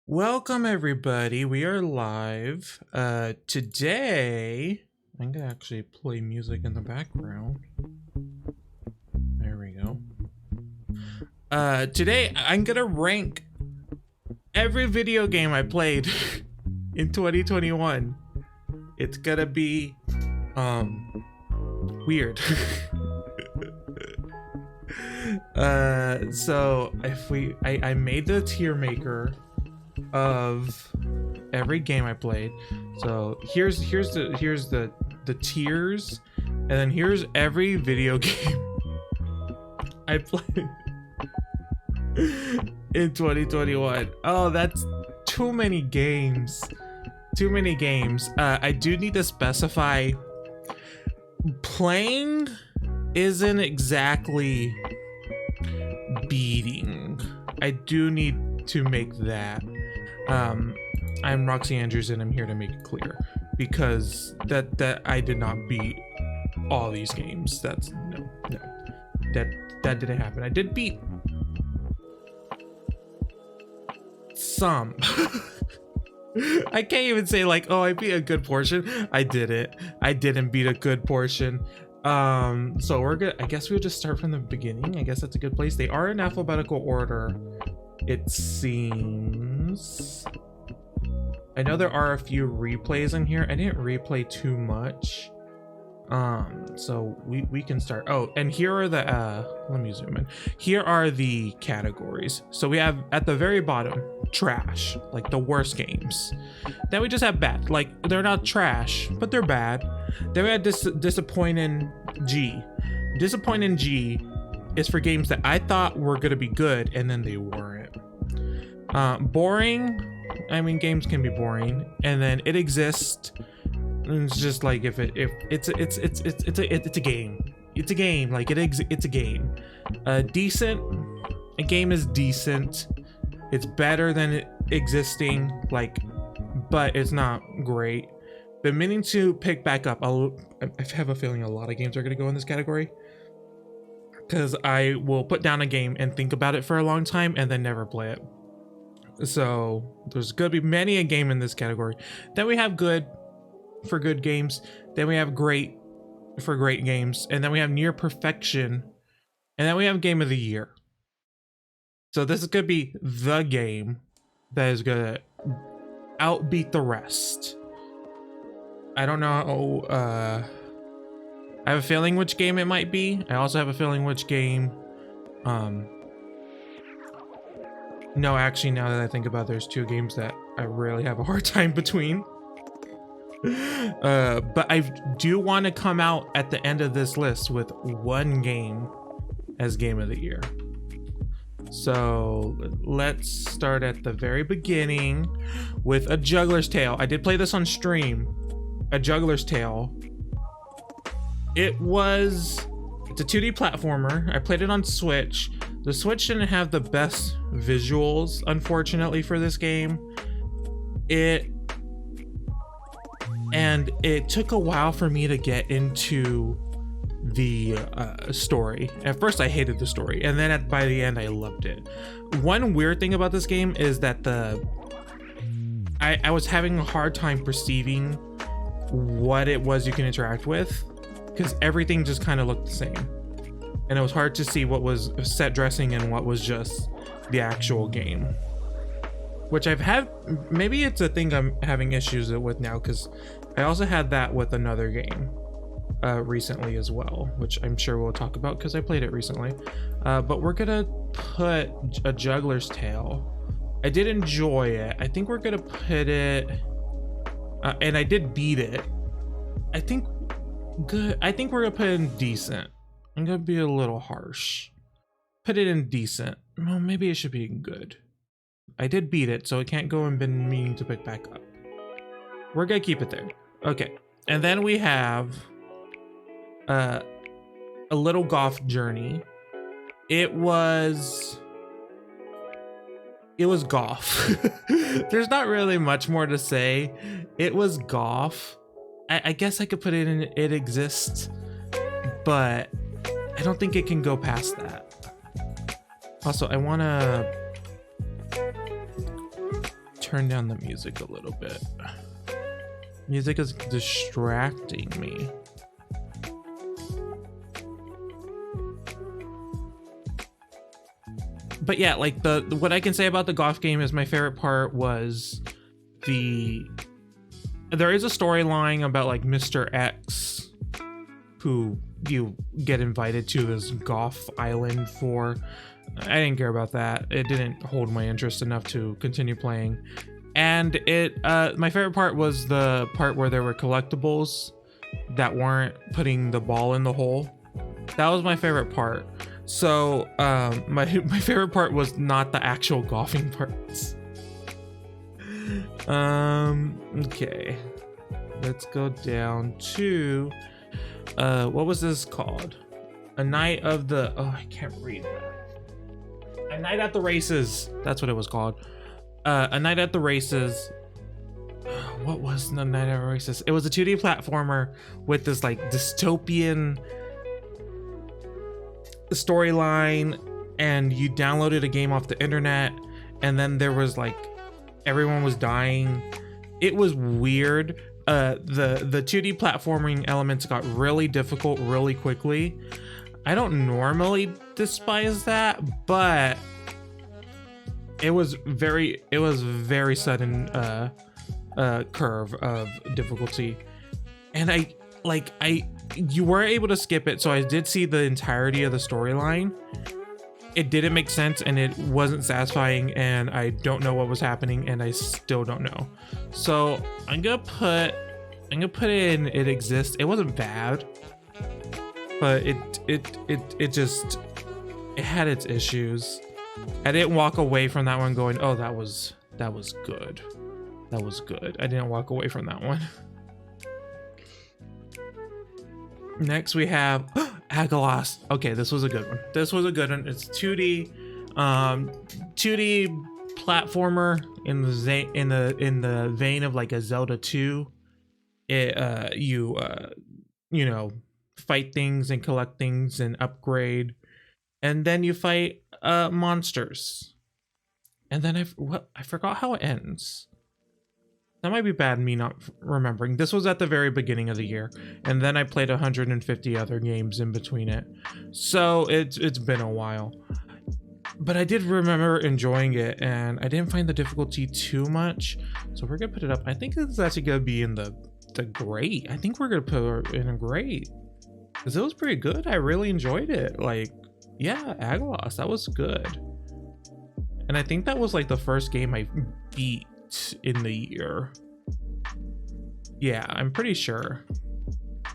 Welcome everybody, we are live. Today I'm gonna actually play music in the background. There we go. Today I'm gonna rank every video game I played in 2021. It's gonna be weird. So if I made the tier maker of every game I played. So here's the tiers, and then here's every video game I played in 2021. Oh, that's too many games. Too many games. I do need to specify playing isn't exactly beating. I do need to make that. I'm Roxy Andrews and I'm here to make it clear because that I did not beat all these games. That's no that didn't happen. I did beat some. I can't even say like, oh, I beat a good portion. I didn't beat a good portion. So we're good. I guess we'll just start from the beginning. I guess that's a good place. They are in alphabetical order, it seems. I know there are a few replays in here. I didn't replay too much. So we can start. Oh, and here are the let me zoom in. Here are the categories. So we have at the very bottom trash, like the worst games. Then we just have bad, like they're not trash but they're bad. Then we had disappointing G. Disappointing G is for games that I thought were gonna be good and then they weren't. Boring, I mean, games can be boring. And then it exists. It's just like if it's a game. It's a game. Like it's a game. Decent. A game is decent. It's better than it existing. Like, but it's not great. Been meaning to pick back up. I have a feeling a lot of games are gonna go in this category, because I will put down a game and think about it for a long time and then never play it. So there's gonna be many a game in this category. Then we have good for good games. Then we have great for great games. And then we have near perfection. And then we have game of the year. So this is gonna be the game that is gonna outbeat the rest. I don't know. I have a feeling which game it might be. I also have a feeling which game. No, actually, now that I think about it, there's two games that I really have a hard time between. But I do want to come out at the end of this list with one game as game of the year. So let's start at the very beginning with A Juggler's Tale. I did play this on stream. A Juggler's Tale. It's a 2D platformer. I played it on Switch. The Switch didn't have the best visuals, unfortunately, for this game. It took a while for me to get into the story. At first I hated the story, and then by the end I loved it. One weird thing about this game is that I was having a hard time perceiving what it was you can interact with, because everything just kind of looked the same. And it was hard to see what was set dressing and what was just the actual game. Which I've had, maybe it's a thing I'm having issues with now, because I also had that with another game recently as well, which I'm sure we'll talk about because I played it recently. But we're gonna put A Juggler's Tale. I did enjoy it. I think we're gonna put it, and I did beat it. I think good. I think we're gonna put it in decent. I'm gonna be a little harsh. Put it in decent. Well, maybe it should be in good. I did beat it, so it can't go and been meaning to pick back up. We're gonna keep it there. Okay, and then we have A Little Golf Journey. It was golf. There's not really much more to say. It was golf. I guess I could put it in It Exists, but I don't think it can go past that. Also, I want to turn down the music a little bit. Music is distracting me. But yeah, like what I can say about the golf game is my favorite part was there is a storyline about like Mr. X, who you get invited to this golf island for. I didn't care about that. It didn't hold my interest enough to continue playing. And my favorite part was the part where there were collectibles that weren't putting the ball in the hole. That was my favorite part. So my favorite part was not the actual golfing parts. Okay, let's go down to what was this called? A night of the I can't read that. A night at the races. That's what it was called. A night at the races. What was the night at the races? It was a 2D platformer with this like dystopian storyline, and you downloaded a game off the internet, and then there was like everyone was dying. It was weird. The 2D platforming elements got really difficult really quickly. I don't normally despise that, but it was very sudden curve of difficulty, and you were able to skip it, so I did see the entirety of the storyline. It didn't make sense, and it wasn't satisfying, and I don't know what was happening, and I still don't know. So I'm gonna put it in it exists. It wasn't bad, but it just had its issues. I didn't walk away from that one going, oh, that was good. That was good. I didn't walk away from that one. Next we have Agalos. Okay, this was a good one. This was a good one. It's 2D platformer in the vein of like a Zelda 2. You know, fight things and collect things and upgrade, and then you fight monsters. And then I forgot how it ends. That might be bad, me not remembering. This was at the very beginning of the year, and then I played 150 other games in between it. So it's been a while. But I did remember enjoying it, and I didn't find the difficulty too much. So we're gonna put it up. I think it's actually gonna be in the great. I think we're gonna put it in a great, because it was pretty good. I really enjoyed it. Like, yeah, Agalos, that was good. And I think that was like the first game I beat in the year. Yeah, I'm pretty sure.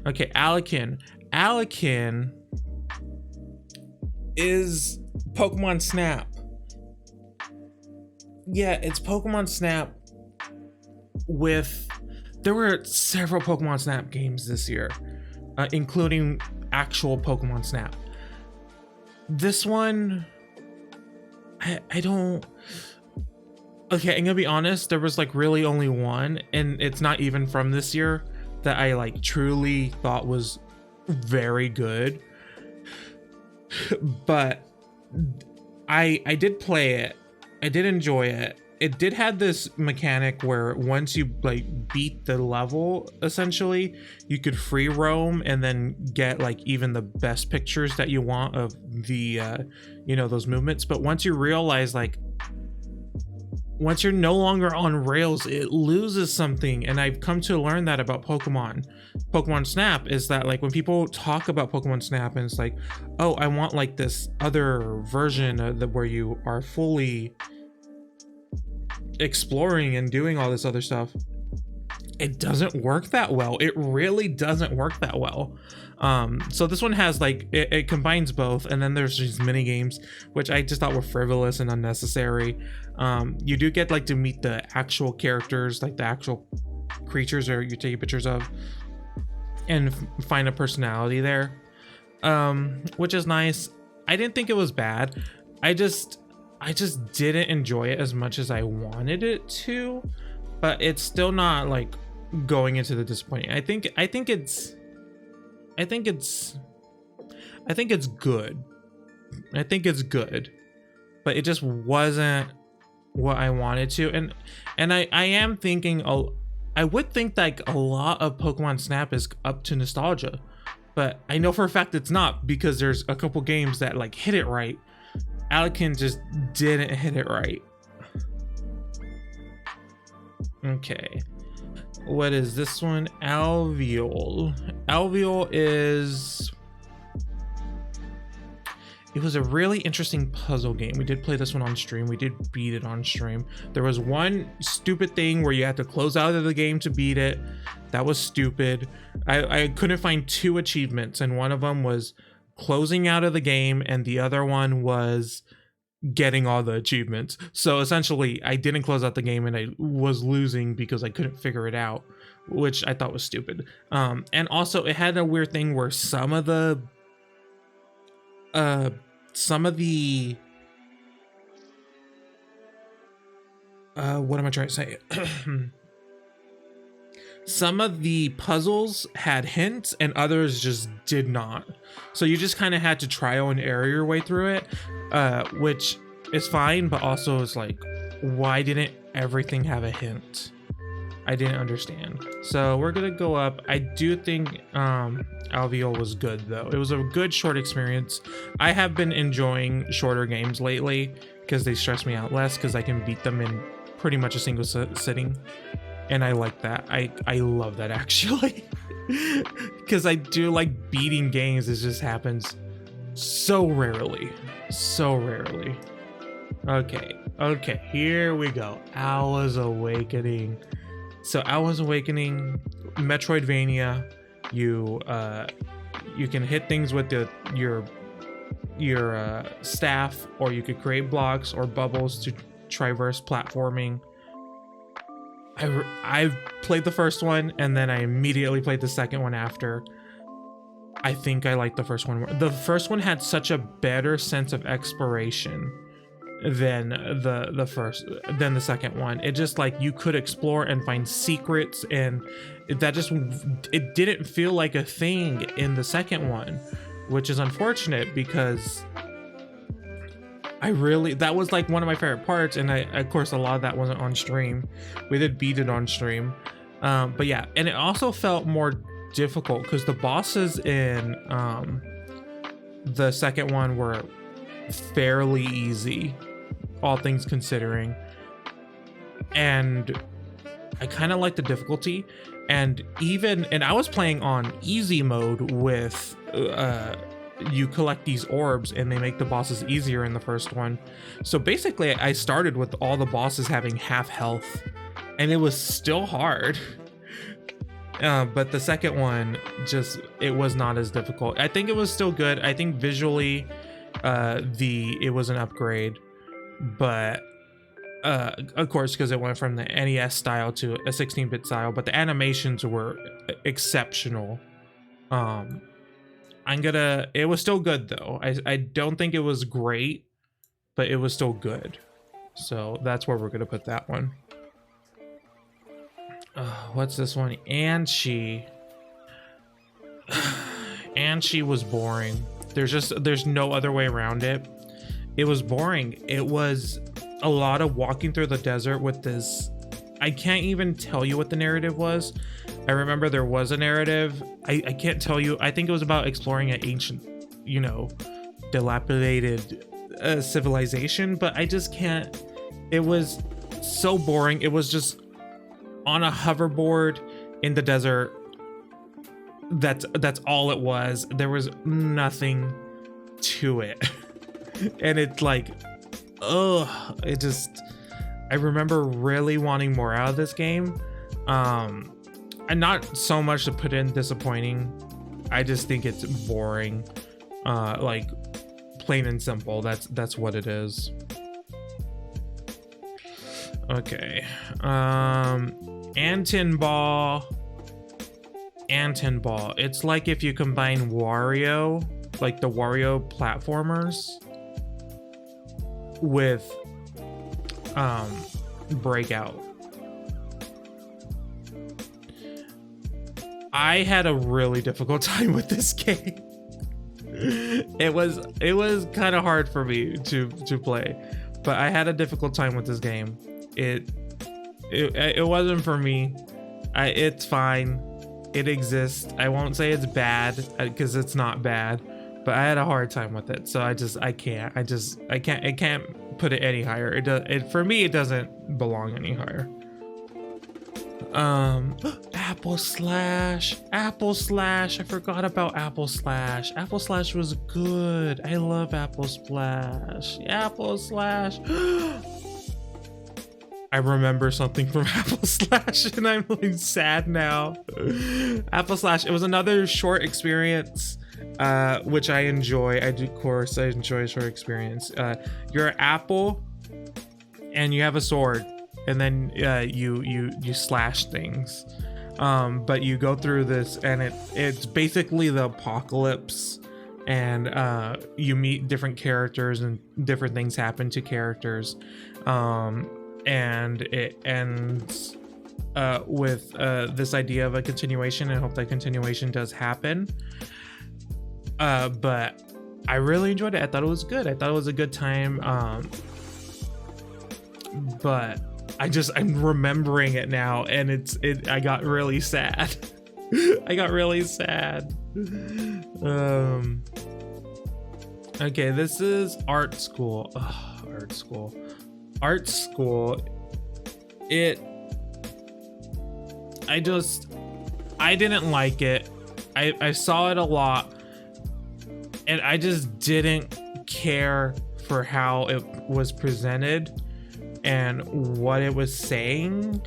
Okay, Alakin is Pokemon Snap. Yeah, it's Pokemon Snap there were several Pokemon Snap games this year, including actual Pokemon Snap. This one, I don't. Okay, I'm gonna be honest, there was like really only one, and it's not even from this year, that I like truly thought was very good. But I did play it. I did enjoy it. It did have this mechanic where once you like beat the level, essentially, you could free roam and then get like even the best pictures that you want of the those movements. But once you realize, like, once you're no longer on rails, it loses something. And I've come to learn that about Pokemon Snap, is that like when people talk about Pokemon Snap and it's like, oh, I want like this other version of where you are fully exploring and doing all this other stuff, it doesn't work that well. It really doesn't work that well. So this one has like it combines both, and then there's these mini games which I just thought were frivolous and unnecessary. You do get like to meet the actual characters, like the actual creatures or you take pictures of, and find a personality there, which is nice. I didn't think it was bad. I just didn't enjoy it as much as I wanted it to, but it's still not like going into the disappointing. I think it's good. I think it's good, but it just wasn't what I wanted to, and I am thinking, I would think like a lot of Pokemon Snap is up to nostalgia, but I know for a fact it's not, because there's a couple games that like hit it right. Alekin just didn't hit it right. Okay, what is this one? Alveol. Alveol is... It was a really interesting puzzle game. We did play this one on stream. We did beat it on stream. There was one stupid thing where you had to close out of the game to beat it. That was stupid. I couldn't find 2 achievements, and one of them was closing out of the game, and the other one was getting all the achievements. So essentially, I didn't close out the game, and I was losing because I couldn't figure it out, which I thought was stupid. And also, it had a weird thing where some of the what am I trying to say? Some of the puzzles had hints and others just did not. So you just kind of had to trial and error your way through it, which is fine, but also it's like, why didn't everything have a hint? I didn't understand. So we're gonna go up. I do think Alveol was good though. It was a good short experience. I have been enjoying shorter games lately because they stress me out less, because I can beat them in pretty much a single sitting, and I like that. I love that actually, because I do like beating games. It just happens so rarely. Okay, here we go. Alwa's Awakening. So Alwa's Awakening, Metroidvania. You can hit things with your staff, or you could create blocks or bubbles to traverse platforming. I've played the first one, and then I immediately played the second one after. I think I like the first one more. The first one had such a better sense of exploration than the second one. It just, like, you could explore and find secrets, and it didn't feel like a thing in the second one, which is unfortunate, because that was like one of my favorite parts. And of course, a lot of that wasn't on stream. We did beat it on stream, but yeah. And it also felt more difficult because the bosses in the second one were fairly easy, all things considering, and I kind of like the difficulty. And I was playing on easy mode with you collect these orbs and they make the bosses easier in the first one. So basically I started with all the bosses having half health, and it was still hard. But the second one, it was not as difficult. I think it was still good. I think visually it was an upgrade, but of course, because it went from the NES style to a 16-bit style, but the animations were exceptional. It was still good though. I don't think it was great, but it was still good. So that's where we're gonna put that one. What's this one? Anshi was boring. There's no other way around it. It was boring. It was a lot of walking through the desert with this. I can't even tell you what the narrative was. I remember there was a narrative. I can't tell you. I think it was about exploring an ancient, dilapidated civilization, but I just can't. It was so boring. It was just on a hoverboard in the desert. That's all it was. There was nothing to it. And it's like, I remember really wanting more out of this game. And not so much to put in disappointing. I just think it's boring. Like, plain and simple. That's what it is. Okay. Antin Ball. It's like if you combine Wario, like the Wario platformers, with Breakout. I had a really difficult time with this game. It was kind of hard for me to play, but I had a difficult time with this game. It wasn't for me. It's fine. It exists. I won't say it's bad because it's not bad, but I had a hard time with it. So I can't put it any higher. For me, it doesn't belong any higher. Apple Slash. I forgot about Apple Slash. Apple Slash was good. I love Apple Splash. Apple Slash. I remember something from Apple Slash and I'm like sad now. Apple Slash, it was another short experience, which I enjoy. I enjoy a short experience. You're an apple and you have a sword, and then you slash things. But you go through this and it's basically the apocalypse, and you meet different characters and different things happen to characters. And it ends with this idea of a continuation. I hope that continuation does happen. But I really enjoyed it. I thought it was good. I thought it was a good time. But I'm remembering it now, and I got really sad. I got really sad. Okay, this is art school. Ugh, art school. Art school, I didn't like it. I saw it a lot and I just didn't care for how it was presented and what it was saying.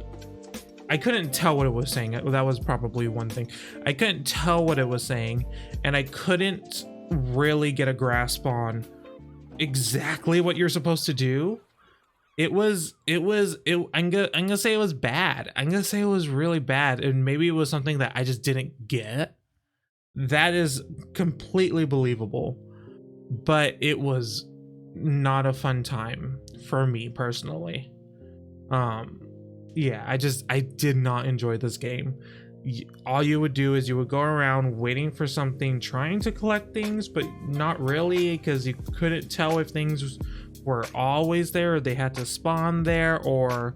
I couldn't tell what it was saying. That was probably one thing. I couldn't tell what it was saying, and I couldn't really get a grasp on exactly what you're supposed to do. I'm gonna say it was bad. I'm gonna say it was really bad, and maybe it was something that I just didn't get. That is completely believable, but it was not a fun time for me personally. Yeah, I did not enjoy this game. All you would do is you would go around waiting for something, trying to collect things, but not really, because you couldn't tell if things were always there or they had to spawn there or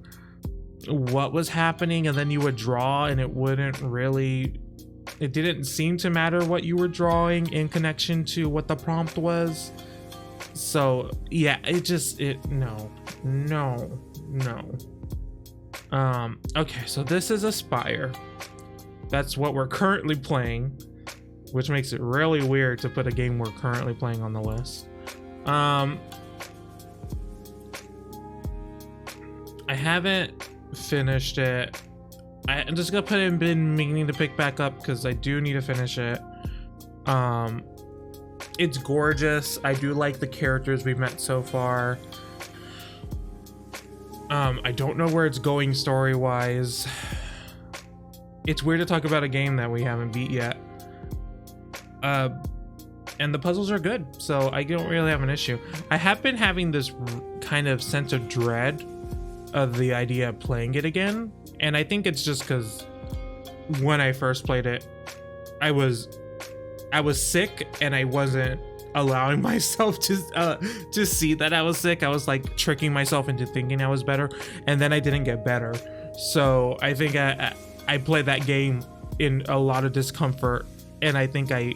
what was happening. And then you would draw and it didn't seem to matter what you were drawing in connection to what the prompt was. So yeah, no. Okay, so this is Aspire. That's what we're currently playing, which makes it really weird to put a game we're currently playing on the list. I haven't finished it. I'm just gonna put it in been meaning to pick back up because I do need to finish it. It's gorgeous. I do like the characters we've met so far. I don't know where it's going story-wise. It's weird to talk about a game that we haven't beat yet. And the puzzles are good, so I don't really have an issue. I have been having this kind of sense of dread of the idea of playing it again, and I think it's just because when I first played it, I was sick and I wasn't allowing myself to see that I was sick. I was like tricking myself into thinking I was better, and then I didn't get better. So I think I played that game in a lot of discomfort, and I think I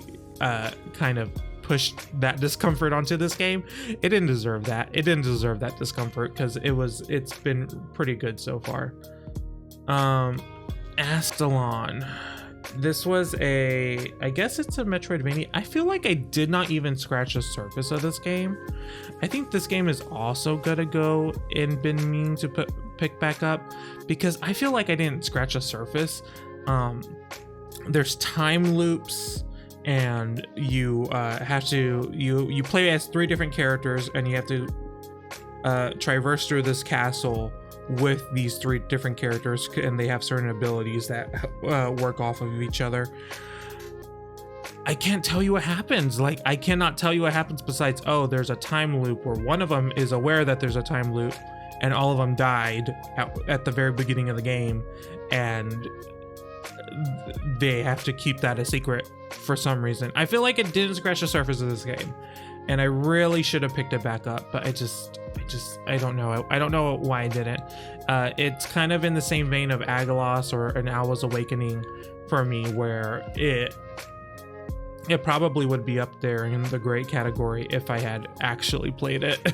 kind of pushed that discomfort onto this game. It didn't deserve that. It didn't deserve that discomfort because it's been pretty good so far. Astalon. This was I guess it's a Metroidvania. I feel like I did not even scratch the surface of this game. I think this game is also gonna go and been meaning to pick back up because I feel like I didn't scratch the surface. There's time loops, and you have to you play as 3 different characters, and you have to traverse through this castle with these 3 different characters, and they have certain abilities that work off of each other. I can't tell you what happens. Like, I cannot tell you what happens besides, oh, there's a time loop where one of them is aware that there's a time loop, and all of them died at the very beginning of the game, and they have to keep that a secret for some reason. I feel like it didn't scratch the surface of this game, and I really should have picked it back up, but I just I don't know. I don't know why I didn't. It's kind of in the same vein of Agalos or An Owl's Awakening for me, where it probably would be up there in the great category if I had actually played it.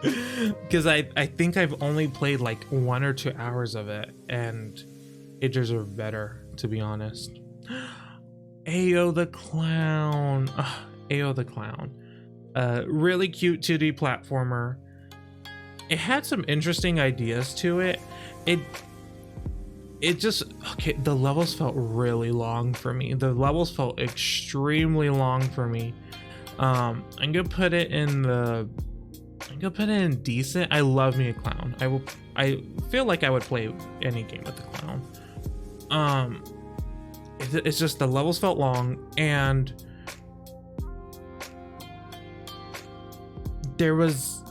Because I think I've only played like 1 or 2 hours of it, and it deserved better, to be honest. Ao the Clown. Ao the Clown. Really cute 2D platformer. It had some interesting ideas to it. It just, okay, the levels felt really long for me. The levels felt extremely long for me. I'm gonna put it in decent. I love me a clown. I feel like I would play any game with the clown. It's just the levels felt long, and there was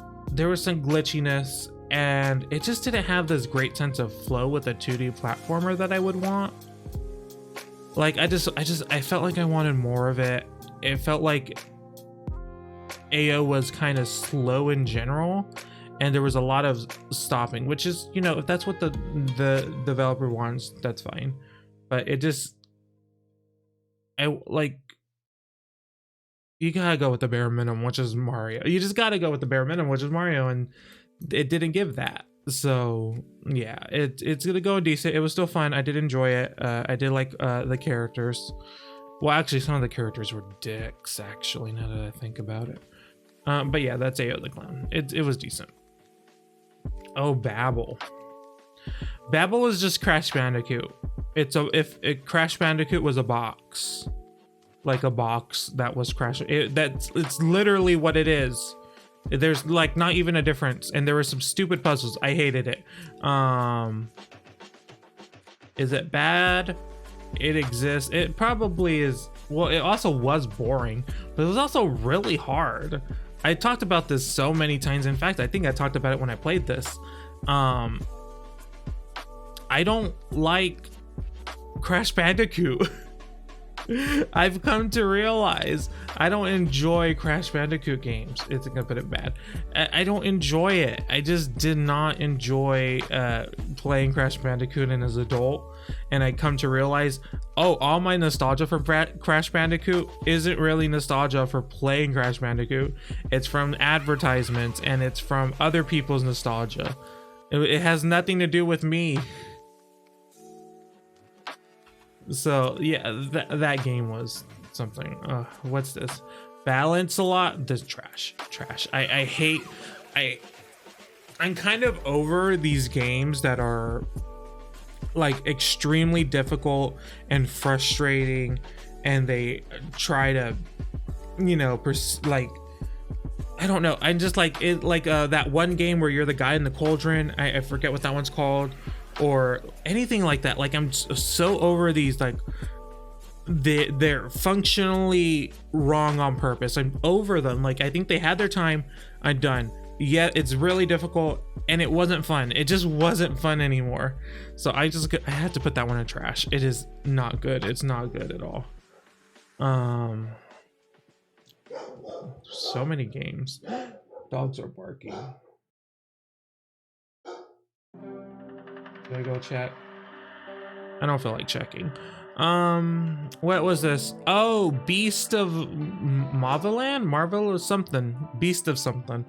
some glitchiness, and it just didn't have this great sense of flow with a 2D platformer that I would want. Like I felt like I wanted more of it. It felt like AO was kind of slow in general, and there was a lot of stopping, which is, you know, if that's what the developer wants, that's fine. But it just, you gotta go with the bare minimum, which is Mario. You just gotta go with the bare minimum, which is Mario, and it didn't give that. So yeah, it's gonna go decent. It was still fun. I did enjoy it. I did like the characters. Well, actually, some of the characters were dicks, actually, now that I think about it. But yeah, that's AO the Clown. It was decent. Oh, Babel. Babel is just Crash Bandicoot. If Crash Bandicoot was a box, like a box that was Crash, it's literally what it is. There's like not even a difference, and there were some stupid puzzles. I hated it. Is it bad? It exists. It probably is. Well, it also was boring, but it was also really hard. I talked about this so many times. In fact, I think I talked about it when I played this. I don't like Crash Bandicoot. I've come to realize I don't enjoy Crash Bandicoot games. It's gonna put it bad. I don't enjoy it. I just did not enjoy playing Crash Bandicoot as an adult. And I come to realize, oh, all my nostalgia for Crash Bandicoot isn't really nostalgia for playing Crash Bandicoot. It's from advertisements, and it's from other people's nostalgia. It has nothing to do with me. So yeah, that game was something. What's this? Balance a lot. This trash. I'm kind of over these games that are like extremely difficult and frustrating, and they try to, you know, like, I don't know. I'm just like it, like that one game where you're the guy in the cauldron. I forget what that one's called, or anything like that. Like, I'm so over these, like they're functionally wrong on purpose. I'm over them. Like, I think they had their time. I'm done. Yeah, it's really difficult, and it wasn't fun. It just wasn't fun anymore. So I had to put that one in trash. It is not good. It's not good at all. So many games. Dogs are barking. Should I go check? I don't feel like checking. What was this? Oh, Beast of Marveland? Marvel or something. Beast of something.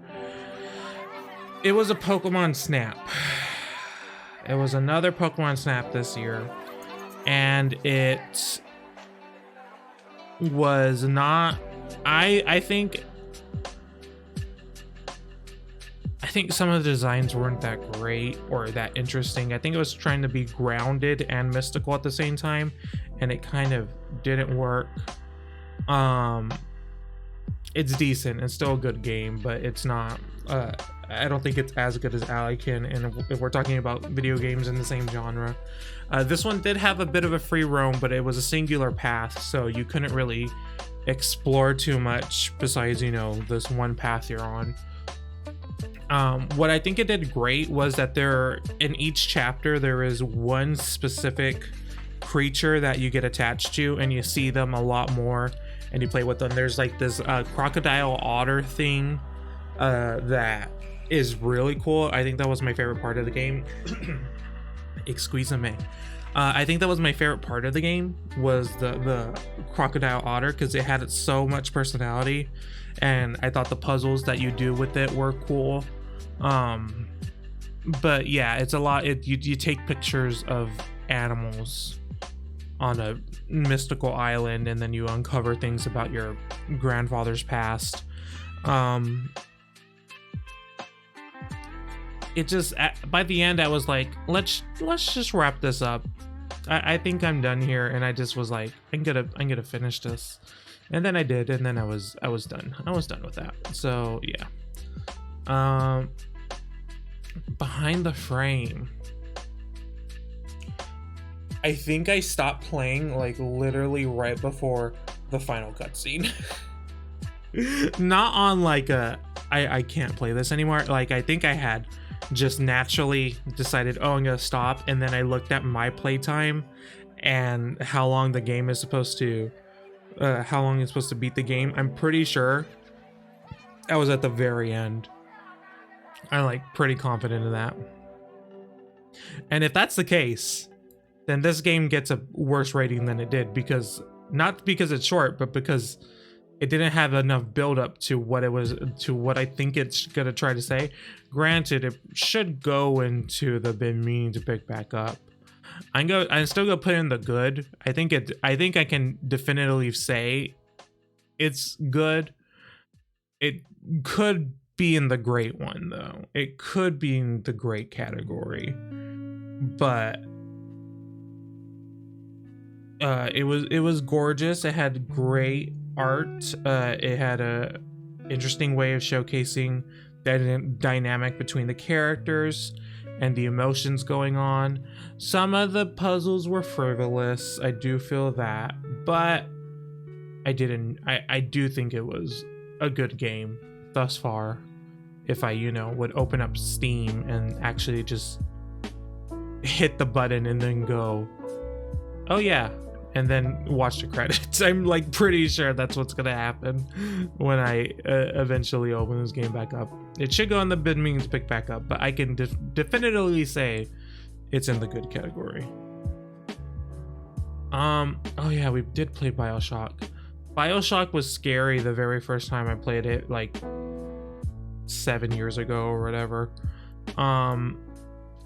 It was a Pokemon Snap. It was another Pokemon Snap this year, and it was not. I think some of the designs weren't that great or that interesting. I think it was trying to be grounded and mystical at the same time, and it kind of didn't work. It's decent. It's still a good game, but it's not. I don't think it's as good as Alikin, and if we're talking about video games in the same genre. This one did have a bit of a free roam, but it was a singular path, so you couldn't really explore too much besides, you know, this one path you're on. What I think it did great was that in each chapter there is one specific creature that you get attached to, and you see them a lot more, and you play with them. There's like this crocodile otter thing that is really cool. I think that was my favorite part of the game. Excuse me. I think that was my favorite part of the game, was the crocodile otter, because it had so much personality, and I thought the puzzles that you do with it were cool. But yeah, it's a lot. You take pictures of animals on a mystical island, and then you uncover things about your grandfather's past. It just, by the end I was like, let's just wrap this up. I think I'm done here, and I just was like, I'm gonna finish this, and then I did, and then I was done. I was done with that. So yeah. Behind the frame, I think I stopped playing like literally right before the final cutscene. Not on like I can't play this anymore. Like, I think I had just naturally decided, oh, I'm gonna stop, and then I looked at my playtime and how long the game is supposed to how long it's supposed to beat the game. I'm pretty sure I was at the very end. I'm like pretty confident in that. And if that's the case, then this game gets a worse rating than it did, because not because it's short, but because it didn't have enough build up to what it was, to what I think it's gonna try to say. Granted, it should go into the been meaning to pick back up. I'm still gonna put in the good. I think I can definitively say it's good. It could be in the great one though. It could be in the great category, but it was gorgeous. It had great art. It had a interesting way of showcasing that dynamic between the characters and the emotions going on. Some of the puzzles were frivolous, I do feel that, but I do think it was a good game thus far. If I, would open up Steam and actually just hit the button and then go, oh yeah, and then watch the credits. I'm like pretty sure that's what's gonna happen when I eventually open this game back up. It should go in the bid means pick back up, but I can definitively say it's in the good category. Oh yeah, we did play Bioshock. Bioshock was scary the very first time I played it, like 7 years ago or whatever.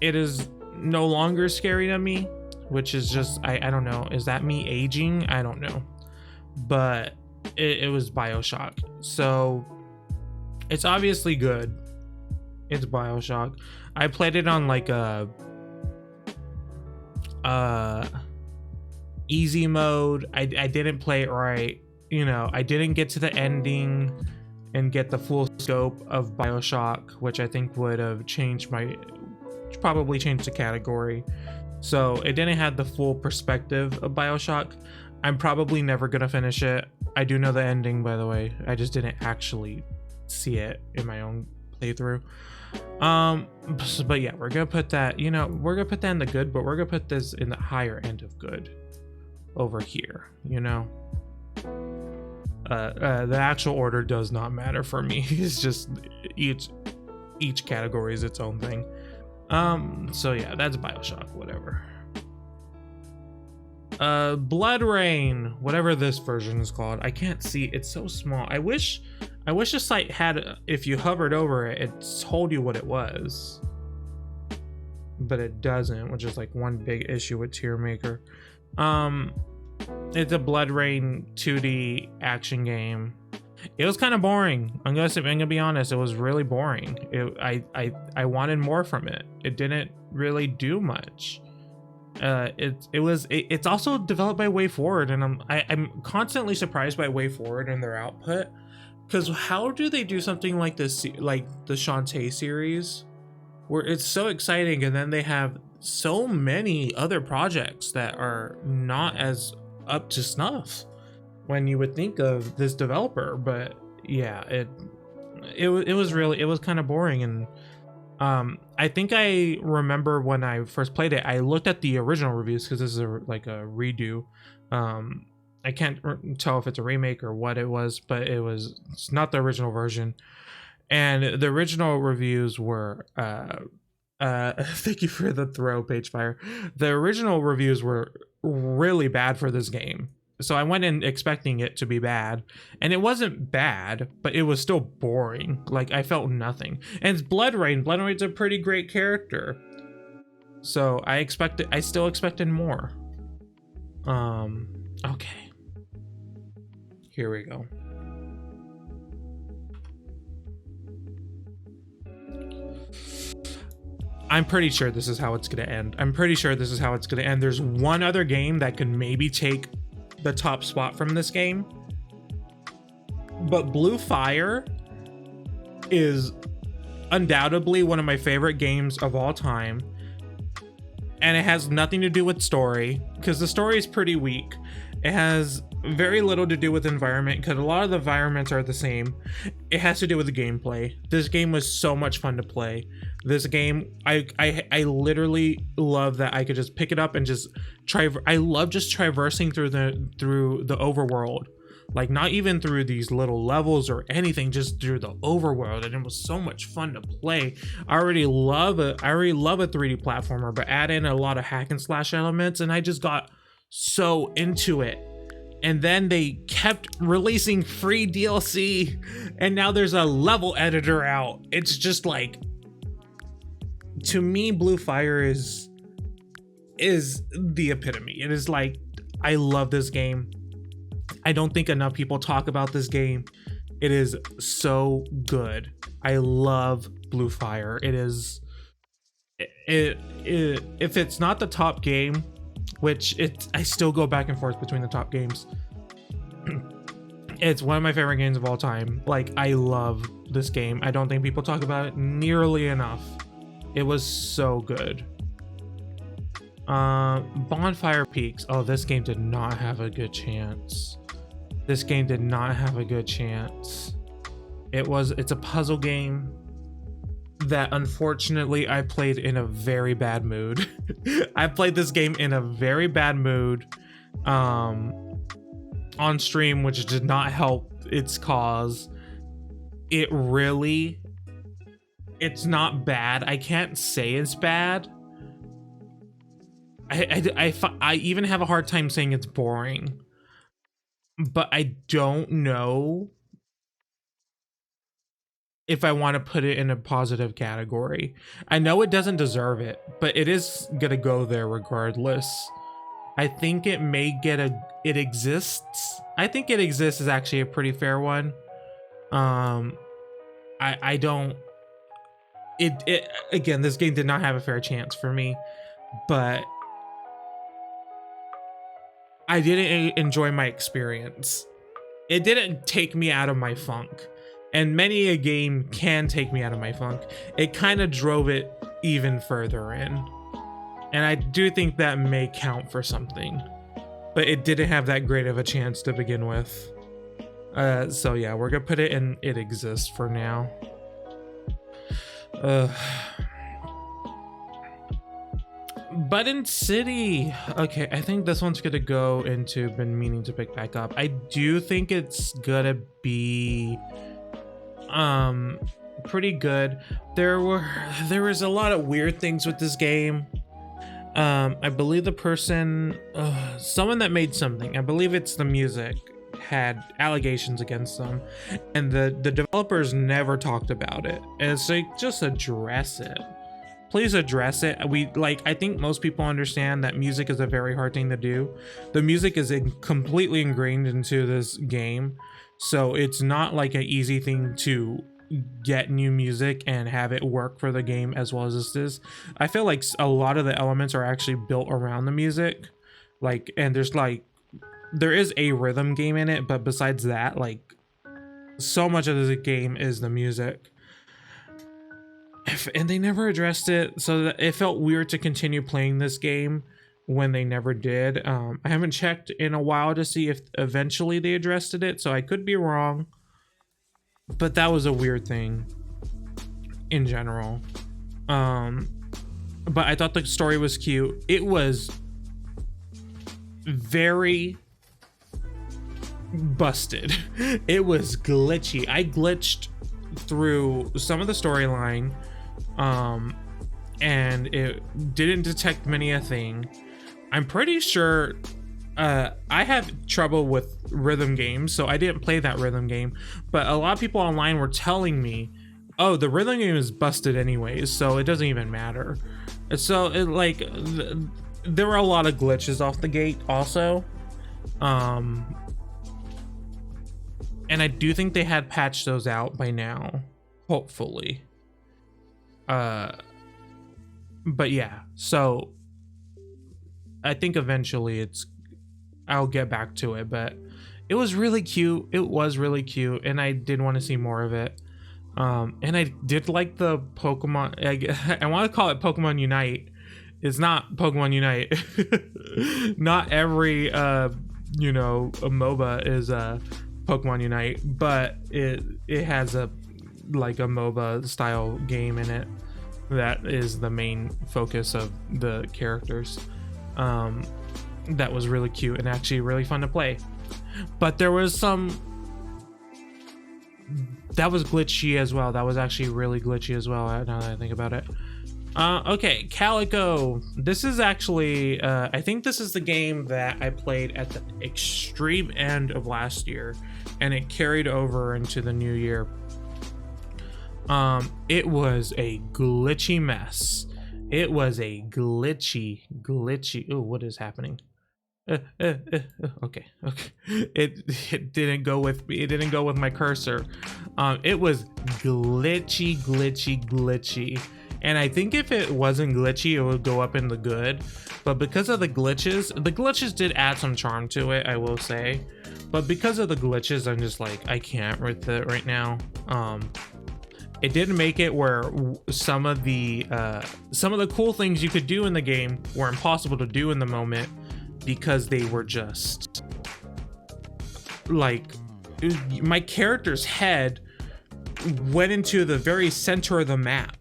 It is no longer scary to me, which is just, I don't know, is that me aging? I don't know, but it was Bioshock, so it's obviously good. It's Bioshock. I played it on like a easy mode. I didn't play it right, I didn't get to the ending and get the full scope of Bioshock, which I think would have probably changed the category. So it didn't have the full perspective of Bioshock. I'm probably never gonna finish it. I do know the ending, by the way. I just didn't actually see it in my own playthrough. But yeah, we're gonna put that, we're gonna put that in the good, but we're gonna put this in the higher end of good over here, the actual order does not matter for me. It's just each category is its own thing. So yeah, that's Bioshock, whatever. Blood Rain, whatever this version is called. I can't see, it's so small. I wish the site had, if you hovered over it, it told you what it was, but it doesn't, which is like one big issue with Tier Maker. It's a Blood Rain 2D action game. It was kind of boring. I'm gonna be honest. It was really boring. I wanted more from it. It didn't really do much. It's also developed by WayForward, and I'm constantly surprised by WayForward and their output. Because how do they do something like this, like the Shantae series, where it's so exciting, and then they have so many other projects that are not as up to snuff when you would think of this developer. But yeah, it was kind of boring. And I think I remember when I first played it, I looked at the original reviews, because this is like a redo. I can't tell if it's a remake or what it was, but it's not the original version. And the original reviews were thank you for the throw, Page Fire. The original reviews were really bad for this game. So I went in expecting it to be bad, and it wasn't bad, but it was still boring. Like, I felt nothing. And it's Bloodrain. Bloodrain's a pretty great character. So I still expected more. Okay. Here we go. I'm pretty sure this is how it's gonna end. There's one other game that could maybe take the top spot from this game, but Blue Fire is undoubtedly one of my favorite games of all time, and it has nothing to do with story, because the story is pretty weak. It has very little to do with environment, because a lot of the environments are the same. It has to do with the gameplay. This game was so much fun to play. This game, I literally love that I could just pick it up and just try. I love just traversing through the overworld, like not even through these little levels or anything, just through the overworld, and it was so much fun to play. I already love a 3D platformer, but add in a lot of hack and slash elements, and I just got so into it. And then they kept releasing free DLC, and now there's a level editor out. It's just like, to me, Blue Fire is the epitome. It is like, I love this game. I don't think enough people talk about this game. It is so good. I love Blue Fire. It is, if it's not the top game, which I still go back and forth between the top games. It's one of my favorite games of all time. Like, I love this game. I don't think people talk about it nearly enough. It was so good. Bonfire Peaks. Oh, this game did not have a good chance. It's a puzzle game that unfortunately I played in a very bad mood. I played this game in a very bad mood on stream, which did not help its cause. It's not bad. I can't say it's bad. I even have a hard time saying it's boring, but I don't know if I want to put it in a positive category. I know it doesn't deserve it, but it is gonna go there regardless. I think it may get it exists. I think it exists is actually a pretty fair one. I don't, again, this game did not have a fair chance for me, but I didn't enjoy my experience. It didn't take me out of my funk. And many a game can take me out of my funk. It kind of drove it even further in. And I do think that may count for something. But it didn't have that great of a chance to begin with. So yeah, we're gonna put it in it exists for now. Button City. Okay, I think this one's gonna go into been meaning to pick back up. I do think it's gonna be pretty good. There was a lot of weird things with this game. I believe the person, someone that made something, I believe it's the music, had allegations against them, and the developers never talked about it. And it's like, just address it. Please address it. I think most people understand that music is a very hard thing to do. The music is completely ingrained into this game, so it's not like an easy thing to get new music and have it work for the game as well as this is. I feel like a lot of the elements are actually built around the music, and there is a rhythm game in it, but besides that, so much of the game is the music. And they never addressed it, so that it felt weird to continue playing this game when they never did. I haven't checked in a while to see if eventually they addressed it, so I could be wrong. But that was a weird thing in general. But I thought the story was cute. It was very busted. It was glitchy. I glitched through some of the storyline, and it didn't detect many a thing. I'm pretty sure I have trouble with rhythm games, so I didn't play that rhythm game, but a lot of people online were telling me, oh, the rhythm game is busted anyways, so it doesn't even matter. So it like there were a lot of glitches off the gate also, and I do think they had patched those out by now, hopefully. But yeah, so I think eventually I'll get back to it, but it was really cute. It was really cute, and I did want to see more of it. And I did like the Pokemon. I want to call it Pokemon Unite. It's not Pokemon Unite. Not every a MOBA is Pokemon Unite, but it has a MOBA style game in it that is the main focus of the characters. That was really cute and actually really fun to play. But there was some that was glitchy as well. That was actually really glitchy as well, now that I think about it. Okay, Calico. This is actually I think this is the game that I played at the extreme end of last year, and it carried over into the new year. It was a glitchy mess. It was a glitchy. Oh, what is happening? Okay. It didn't go with me. It didn't go with my cursor. It was glitchy. And I think if it wasn't glitchy, it would go up in the good. But because of the glitches did add some charm to it, I will say. But because of the glitches, I'm just like, I can't with it right now. It didn't make it where some of the cool things you could do in the game were impossible to do in the moment, because they were just like, my character's head went into the very center of the map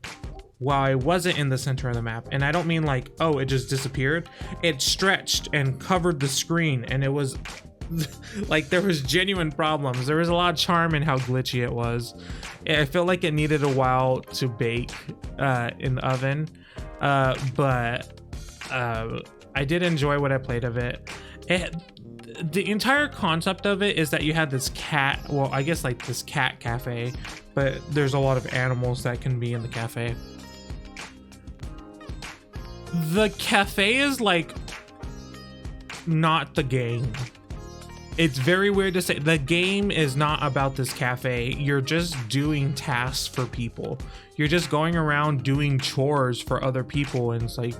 while I wasn't in the center of the map. And I don't mean like, oh, it just disappeared. It stretched and covered the screen, and it was like, there was genuine problems. There was a lot of charm in how glitchy it was. I felt like it needed a while to bake in the oven, but I did enjoy what I played of it. The entire concept of it is that you had this cat, well, I guess like this cat cafe, but there's a lot of animals that can be in the cafe. The cafe is like not the game. It's very weird to say. The game is not about this cafe. You're just doing tasks for people. You're just going around doing chores for other people, and it's like,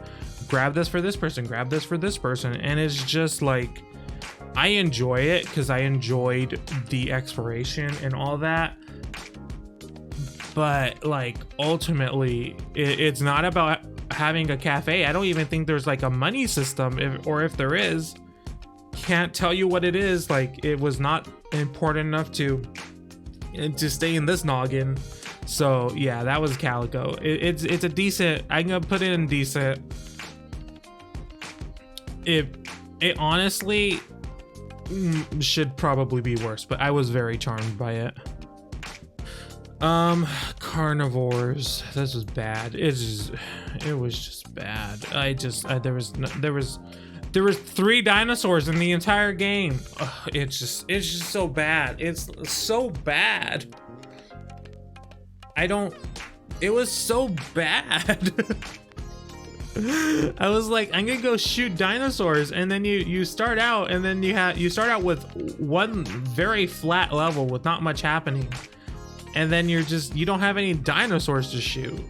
grab this for this person, grab this for this person. And it's just like, I enjoy it because I enjoyed the exploration and all that. But like, ultimately, it's not about having a cafe. I don't even think there's like a money system, if there is. Can't tell you what it is. Like, it was not important enough to stay in this noggin. So yeah, that was Calico. It's a decent, I'm gonna put it in decent. It honestly should probably be worse, but I was very charmed by it. Carnivores. This was bad. It was just bad. There was 3 dinosaurs in the entire game. Ugh, it's just so bad. It's so bad. It was so bad. I was like, I'm gonna go shoot dinosaurs, and then you start out, and then you start out with one very flat level with not much happening, and then you don't have any dinosaurs to shoot.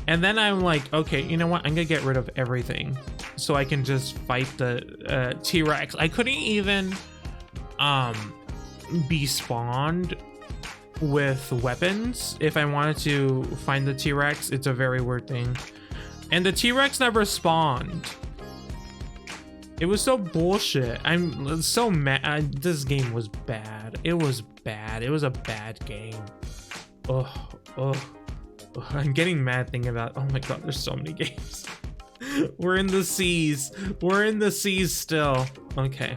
And then I'm like, okay, you know what? I'm gonna get rid of everything so I can just fight the T-Rex. I couldn't even be spawned with weapons if I wanted to find the T-Rex. It's a very weird thing. And the T-Rex never spawned. It was so bullshit. I'm so mad. This game was bad. It was bad. It was a bad game. Oh. I'm getting mad thinking about, oh my god, there's so many games. We're in the seas. We're in the seas still. Okay.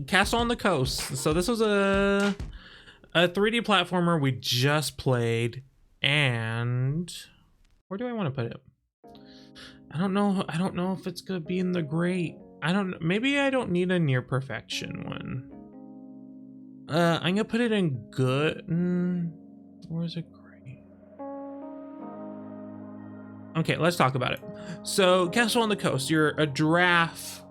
Castle on the Coast. So this was a a 3D platformer we just played, and where do I want to put it? I don't know if it's gonna be in the great. Maybe I don't need a near perfection one. I'm gonna put it in good. Or is it great? Okay, let's talk about it. So, Castle on the Coast. You're a giraffe.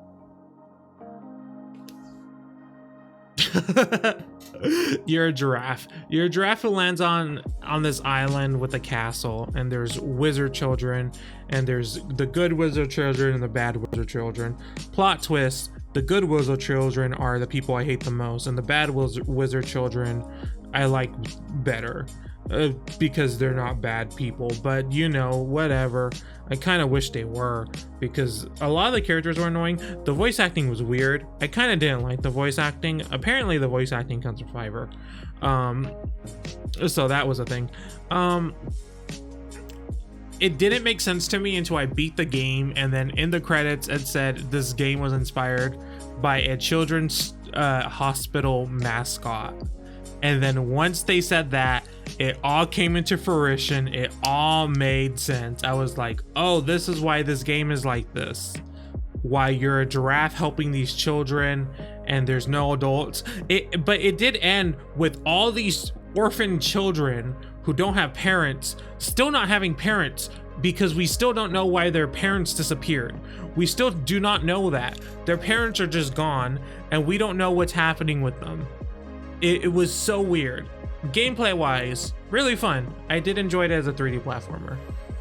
You're a giraffe. You're a giraffe who lands on this island with a castle, and there's wizard children, and there's the good wizard children and the bad wizard children. Plot twist: the good wizard children are the people I hate the most, and the bad wizard children I like better. Because they're not bad people, but you know, whatever. I kind of wish they were, because a lot of the characters were annoying. The voice acting was weird. I kind of didn't like the voice acting. Apparently the voice acting comes from Fiverr, so that was a thing. It didn't make sense to me until I beat the game, and then in the credits it said this game was inspired by a children's hospital mascot. And then once they said that, it all came into fruition. It all made sense. I was like, oh, this is why this game is like this. Why you're a giraffe helping these children and there's no adults. But it did end with all these orphan children who don't have parents still not having parents, because we still don't know why their parents disappeared. We still do not know that. Their parents are just gone and we don't know what's happening with them. It was so weird. Gameplay wise, really fun. I did enjoy it as a 3D platformer.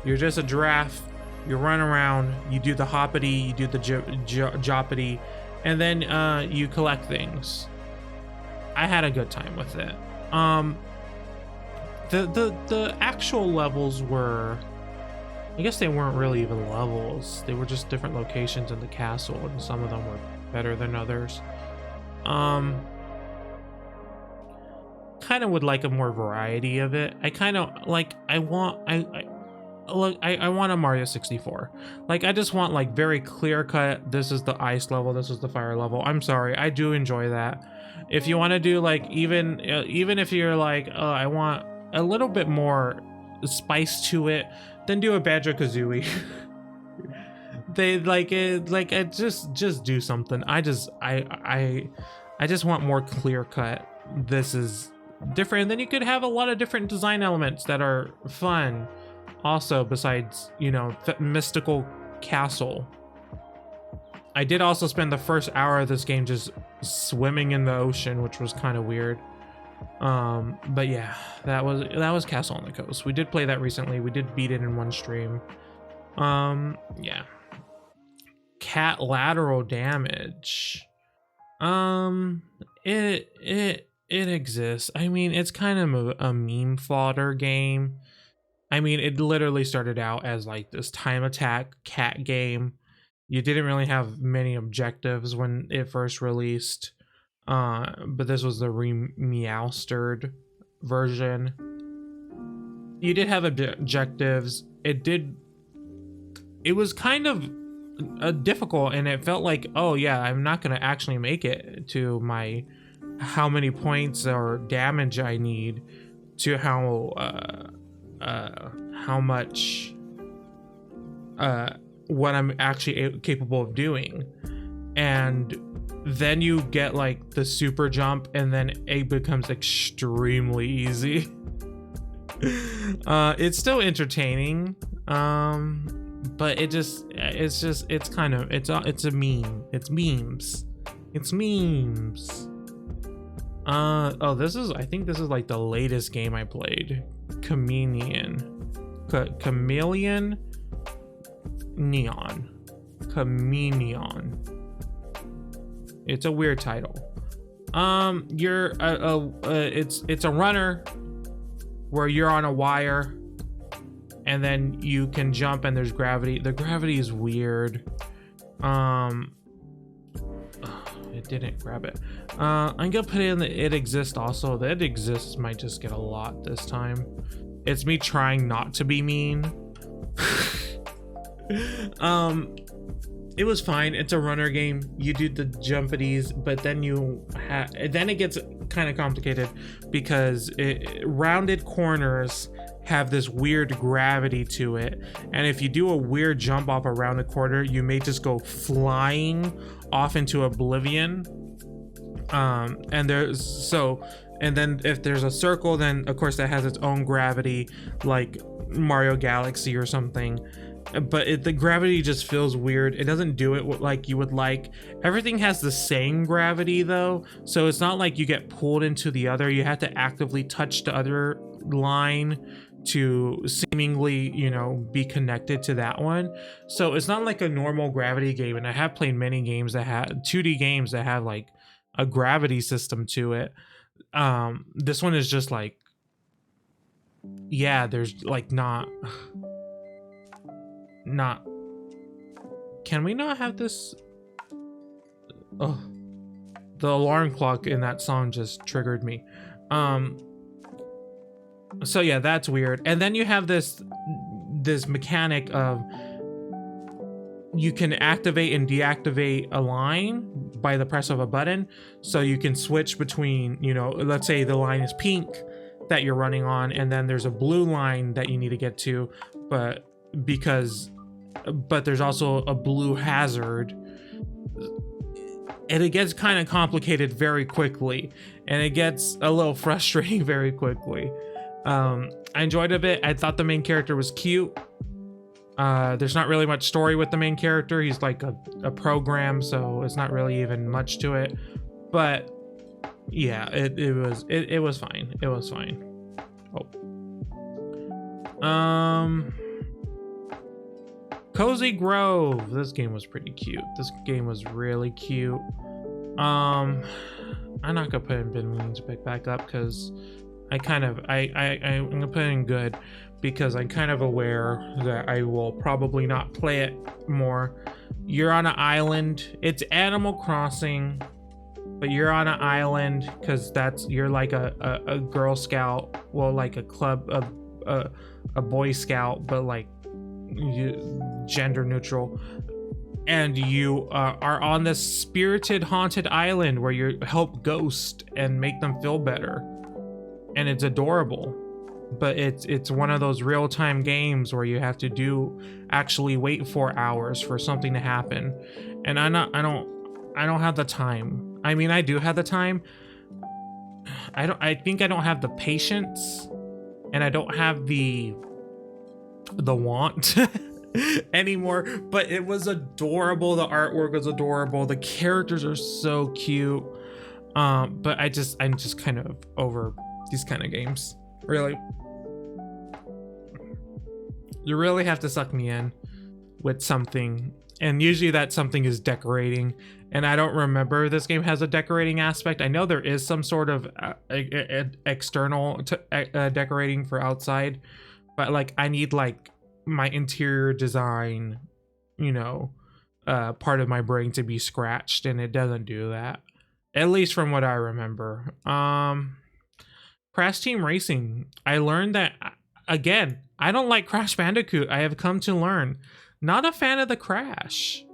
You're just a giraffe, you run around, you do the hoppity, you do the joppity, and then you collect things. I had a good time with it. The actual levels were, I guess they weren't really even levels. They were just different locations in the castle, and some of them were better than others. Kind of would like a more variety of it. I kind of like, I want a Mario 64. Like, I just want like very clear cut, this is the ice level, this is the fire level. I'm sorry, I do enjoy that. If you want to do like, even if you're like, oh, I want a little bit more spice to it, then do a Banjo-Kazooie. They like it, like it, just do something. I just want more clear cut. This is different, and then you could have a lot of different design elements that are fun also, besides, you know, mystical castle. I did also spend the first hour of this game just swimming in the ocean, which was kind of weird. But yeah, that was Castle on the Coast. We did play that recently. We did beat it in one stream. Yeah. Cat lateral damage. It exists. I mean, it's kind of a meme fodder game. I mean, it literally started out as like this time attack cat game. You didn't really have many objectives when it first released, but this was the meowstered version. You did have objectives. It was kind of difficult, and it felt like, oh yeah, I'm not gonna actually make it to my how many points or damage I need to how much what I'm actually capable of doing. And then you get like the super jump, and then it becomes extremely easy. It's still entertaining, but it's a meme. It's memes. I think this is like the latest game I played. Chameleon Neon. Chameleon. It's a weird title. You're it's a runner where you're on a wire, and then you can jump, and there's gravity. The gravity is weird. It didn't grab it. I'm gonna put in the it exists also. The it exists might just get a lot this time. It's me trying not to be mean. It was fine. It's a runner game. You do the jumpities, but then then it gets kind kind of complicated because rounded corners have this weird gravity to it, and if you do a weird jump off a rounded corner, you may just go flying off into oblivion. And then if there's a circle, then of course that has its own gravity, like Mario Galaxy or something. But the gravity just feels weird. It doesn't do it like you would like. Everything has the same gravity though, so it's not like you get pulled into the other. You have to actively touch the other line to seemingly, you know, be connected to that one. So it's not like a normal gravity game, and I have played many games that have 2D games that have like a gravity system to it. This one is just like, yeah, there's like not. Can we not have this? Oh, the alarm clock in that song just triggered me. So yeah, that's weird. And then you have this mechanic of you can activate and deactivate a line by the press of a button. So you can switch between, you know, let's say the line is pink that you're running on, and then there's a blue line that you need to get to, but there's also a blue hazard, and it gets kind of complicated very quickly, and it gets a little frustrating very quickly. I enjoyed it a bit. I thought the main character was cute. There's not really much story with the main character. He's like a program, so it's not really even much to it. But yeah, it was fine. It was fine. Oh. Cozy Grove. This game was pretty cute. This game was really cute. I'm not gonna put in been meaning to pick back up because I'm gonna put in good because I'm kind of aware that I will probably not play it more. You're on an island. It's Animal Crossing, but you're on an island because you're like a Girl Scout, well, like a club, a Boy Scout, but like gender neutral, and you are on this spirited haunted island where you help ghosts and make them feel better, and it's adorable. But it's one of those real-time games where you have to actually wait 4 hours for something to happen, and I don't have the time. I mean, I do have the time. I think I don't have the patience, and I don't have the want anymore. But it was adorable. The artwork was adorable. The characters are so cute. But I'm just kind of over these kind of games. Really, you really have to suck me in with something, and usually that something is decorating, and I don't remember this game has a decorating aspect. I know there is some sort of external decorating for outside, but like I need like my interior design, you know, part of my brain to be scratched, and it doesn't do that, at least from what I remember. Crash Team Racing. I learned that, again, I don't like Crash Bandicoot. I have come to learn. Not a fan of the Crash.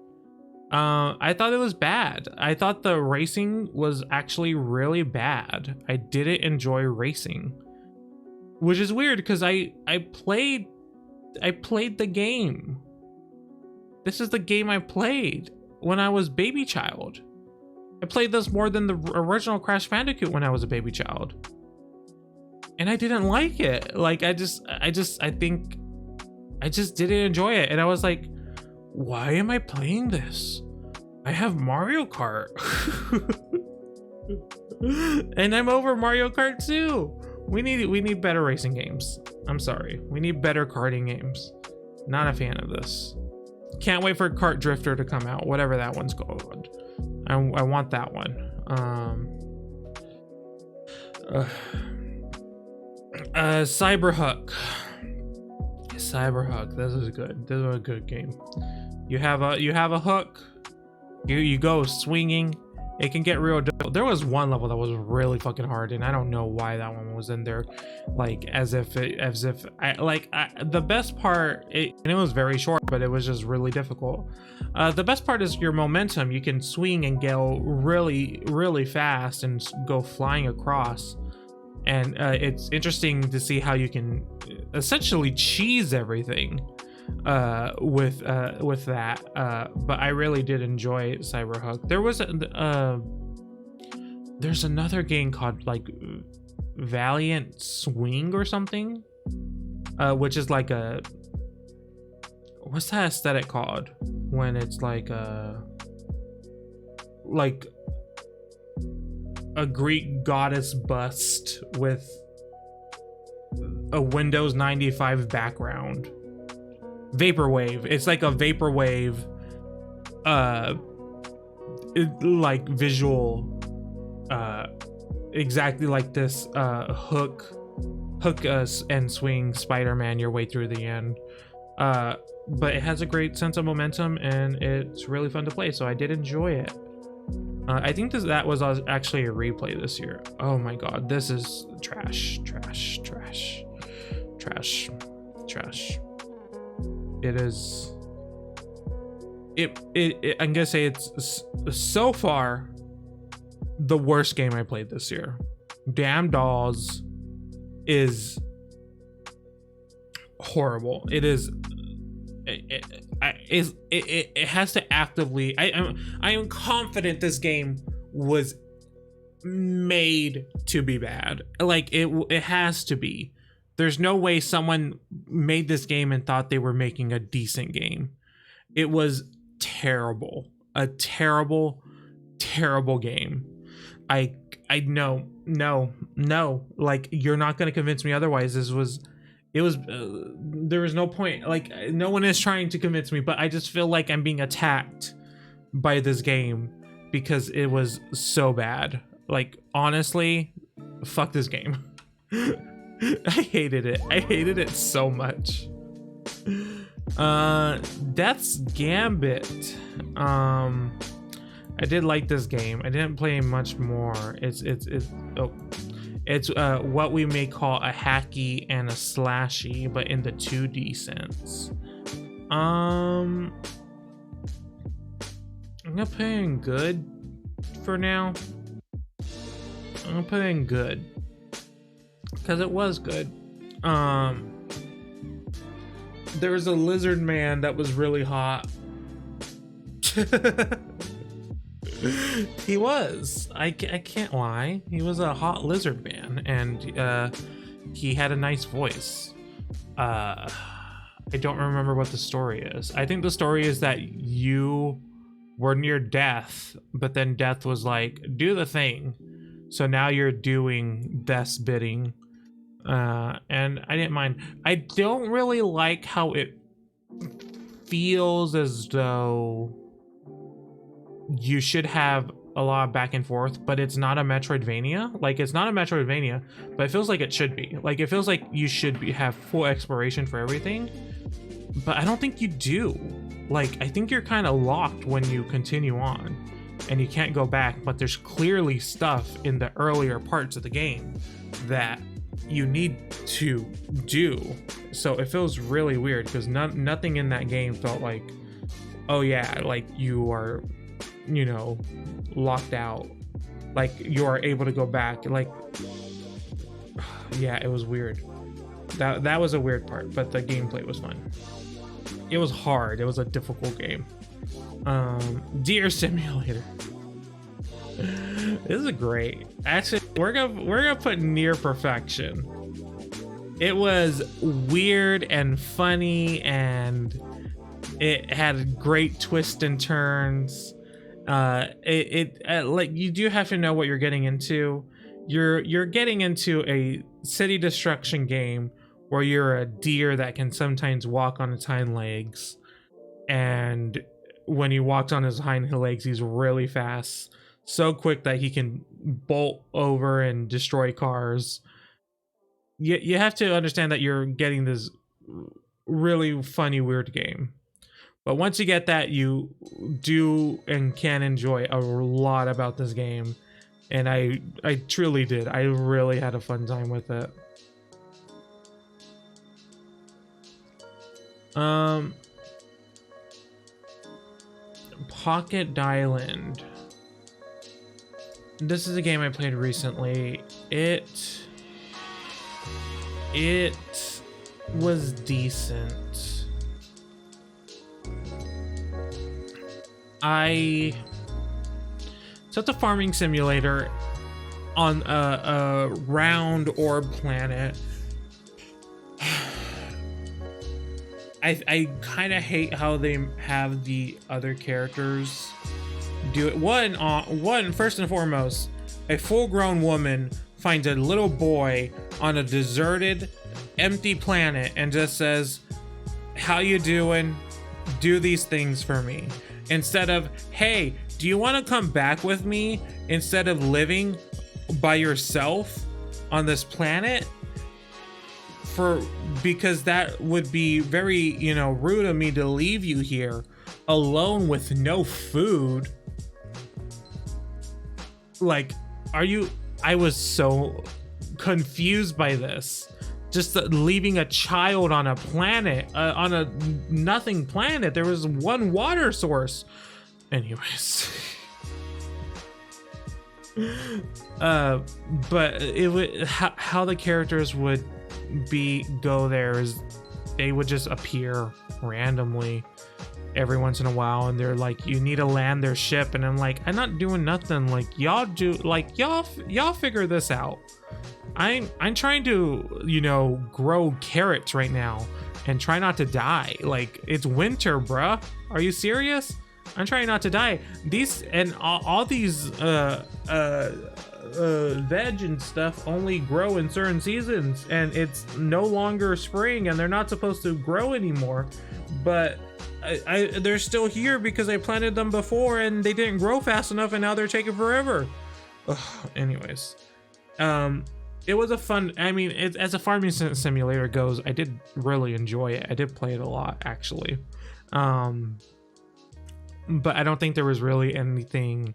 I thought it was bad. I thought the racing was actually really bad. I didn't enjoy racing, which is weird because I played the game. This is the game I played when I was baby child. I played this more than the original Crash Bandicoot when I was a baby child. And I didn't like it. Like I just think I just didn't enjoy it. And I was like, why am I playing this? I have Mario Kart. And I'm over Mario Kart too. We need better racing games. I'm sorry. We need better karting games. Not a fan of this. Can't wait for Kart Drifter to come out, whatever that one's called. I want that one. Cyberhook. This is good. This is a good game. You have a hook. You go swinging, It can get real difficult. There was one level that was really fucking hard, and I don't know why that one was in there. Like the best part, and it was very short, but it was just really difficult. The best part is your momentum. You can swing and go really, really fast and go flying across. And it's interesting to see how you can essentially cheese everything with that. But I really did enjoy Cyberhook. There's another game called like Valiant Swing or something, which is like what's that aesthetic called when it's like a Greek goddess bust with a Windows 95 background. Vaporwave. It's like a vaporwave like visual, exactly like this hook and swing Spider-Man your way through the end. But it has a great sense of momentum and it's really fun to play, so I did enjoy it. I think that was actually a replay this year. Oh my god, this is trash. It is. I'm gonna say it's so far the worst game I played this year. Damn Dolls is horrible. It is. It has to actively. I am confident this game was made to be bad. Like it has to be. There's no way someone made this game and thought they were making a decent game. It was terrible. A terrible game. I no. Like, you're not going to convince me otherwise. There was no point. Like, no one is trying to convince me, but I just feel like I'm being attacked by this game because it was so bad. Like, honestly, fuck this game. I hated it so much. Death's Gambit. I did like this game. I didn't play much more. It's what we may call a hacky and a slashy, but in the 2D sense. I'm gonna put in good for now. I'm gonna put in good because it was good. There was a lizard man that was really hot. He was. I can't lie. He was a hot lizard man, and he had a nice voice. I don't remember what the story is. I think the story is that you were near death, but then death was like, do the thing. So now you're doing death's bidding. And I didn't mind. I don't really like how it feels as though you should have a lot of back and forth, but it's not a Metroidvania. Like, it's not a Metroidvania, but it feels like it should be. Like, it feels like you should have full exploration for everything, but I don't think you do. Like, I think you're kind of locked when you continue on and you can't go back, but there's clearly stuff in the earlier parts of the game that you need to do. So it feels really weird because nothing in that game felt like, oh yeah, like you are, you know, locked out, like you are able to go back. Like, yeah, it was weird. That was a weird part, but the gameplay was fun. It was hard. It was a difficult game. Deer Simulator. This is great. Actually, we're gonna put near perfection. It was weird and funny, and it had great twists and turns. Like, you do have to know what you're getting into. You're getting into a city destruction game where you're a deer that can sometimes walk on its hind legs, and when he walks on his hind legs, he's really fast, so quick that he can bolt over and destroy cars. You have to understand that you're getting this really funny, weird game. But once you get that, you do and can enjoy a lot about this game. And I truly did. I really had a fun time with it. Pocket Island. This is a game I played recently. It was decent. So it's a farming simulator on a round orb planet. I kind of hate how they have the other characters do it. One, first and foremost, a full-grown woman finds a little boy on a deserted, empty planet and just says, "How you doing? Do these things for me." Instead of, "Hey, do you want to come back with me?" Instead of living by yourself on this planet, because that would be very, rude of me to leave you here alone with no food. Like, I was so confused by this. Just leaving a child on a planet, on a nothing planet. There was one water source. Anyways. But it would, how the characters would go there is they would just appear randomly every once in a while, and they're like, "You need to land their ship," and I'm like, "I'm not doing nothing. Like, y'all figure this out. I'm trying to grow carrots right now and try not to die. Like, it's winter, bruh. Are you serious? I'm trying not to die. These and all these veg and stuff only grow in certain seasons, and it's no longer spring, and they're not supposed to grow anymore. But they're still here because I planted them before, and they didn't grow fast enough, and now they're taking forever." Ugh, anyways, it was a fun. I mean, as a farming simulator goes, I did really enjoy it. I did play it a lot, actually. But I don't think there was really anything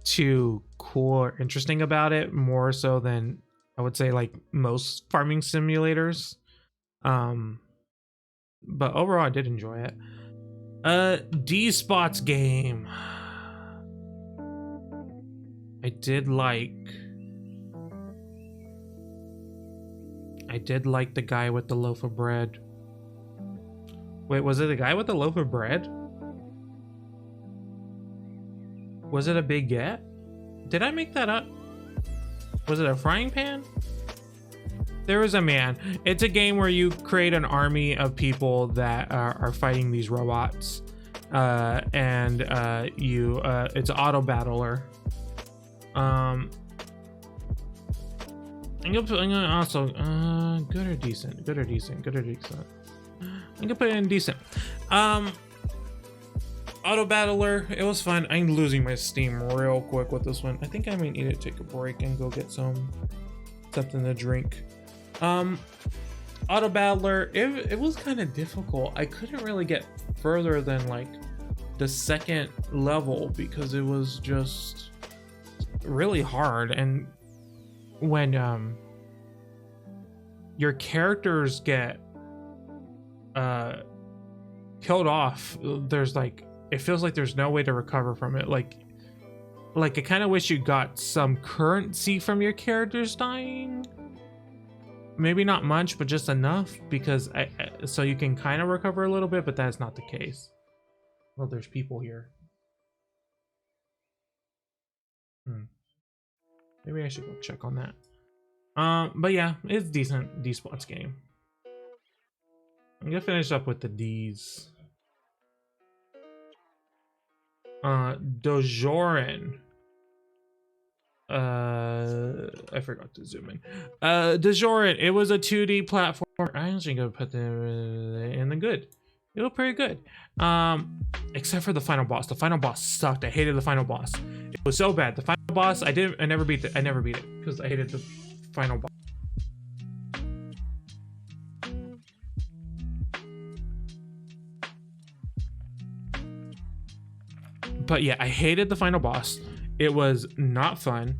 too cool or interesting about it, more so than I would say like most farming simulators. But overall I did enjoy it. D-Spot's game. I did like the guy with the loaf of bread. Wait, was it the guy with the loaf of bread? Was it a baguette? Did I make that up? Was it a frying pan? There was a man. It's a game where you create an army of people that are fighting these robots. And it's an auto battler. I'm gonna also, good or decent? I'm gonna put it in decent. Auto battler, it was fun. I'm losing my steam real quick with this one. I think I may need to take a break and go get something to drink. Auto battler, it was kind of difficult. I couldn't really get further than like the second level because it was just really hard. And when your characters get killed off, there's like, it feels like there's no way to recover from it. Like I kind of wish you got some currency from your characters dying. Maybe not much, but just enough, because so you can kind of recover a little bit, but that's not the case. Well, there's people here. Maybe I should go check on that. But yeah, it's decent. D-Spot's game. I'm gonna finish up with the D's. Dojoran. I forgot to zoom in. Dojoran, it was a 2D platform. I'm actually gonna put them in the good. It looked pretty good. Except for the final boss. The final boss sucked. I hated the final boss. It was so bad. The final boss, I never beat it because I hated the final boss. But yeah, I hated the final boss. It was not fun.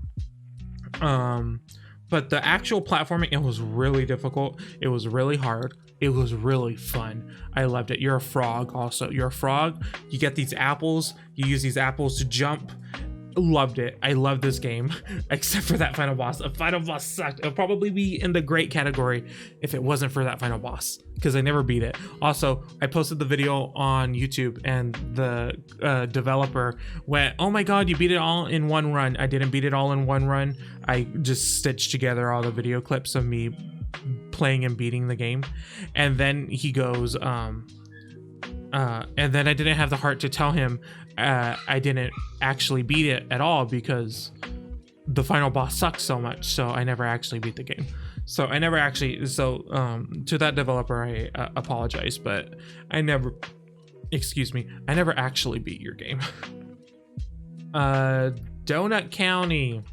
But the actual platforming, it was really difficult. It was really hard. It was really fun. I loved it. You're a frog also. You're a frog. You get these apples. You use these apples to jump. Loved it. I love this game, except for that final boss. The final boss sucked. It'll probably be in the great category if it wasn't for that final boss, because I never beat it. Also, I posted the video on YouTube and the developer went, oh my god, you beat it all in one run. I didn't beat it all in one run. I just stitched together all the video clips of me playing and beating the game. And then he goes, and then I didn't have the heart to tell him I didn't actually beat it at all because the final boss sucks so much. So I never actually beat the game. So I never actually, to that developer, I apologize, but I never actually beat your game. Donut County.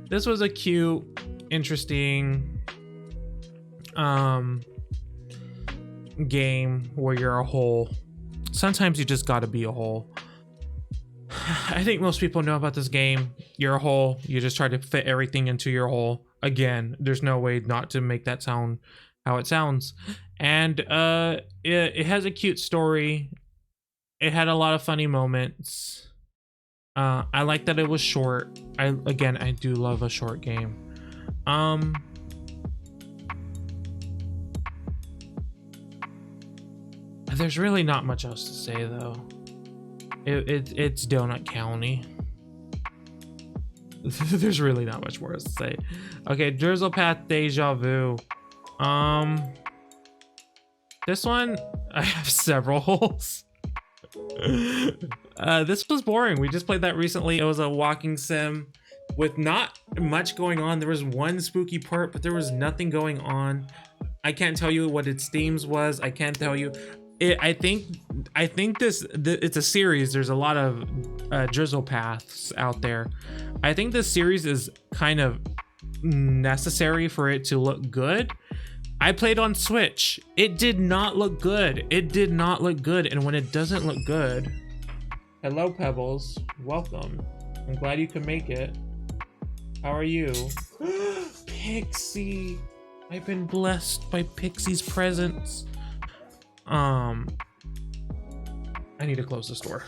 This was a cute, interesting game where you're a hole. Sometimes you just gotta be a hole. I think most people know about this game. You're a hole. You just try to fit everything into your hole. Again, there's no way not to make that sound how it sounds. And it has a cute story. It had a lot of funny moments. I like that it was short. I do love a short game. There's really not much else to say though. It's Donut County. There's really not much more to say. Okay, Drizzle Path Deja Vu. This one, I have several holes. This was boring. We just played that recently. It was a walking sim with not much going on. There was one spooky part, but there was nothing going on. I can't tell you what its themes was. I can't tell you. I think it's a series. There's a lot of Drizzle Paths out there. I think this series is kind of necessary for it to look good. I played on Switch. It did not look good. It did not look good. And when it doesn't look good, hello Pebbles, welcome. I'm glad you can make it. How are you? Pixie. I've been blessed by Pixie's presence. I need to close this door.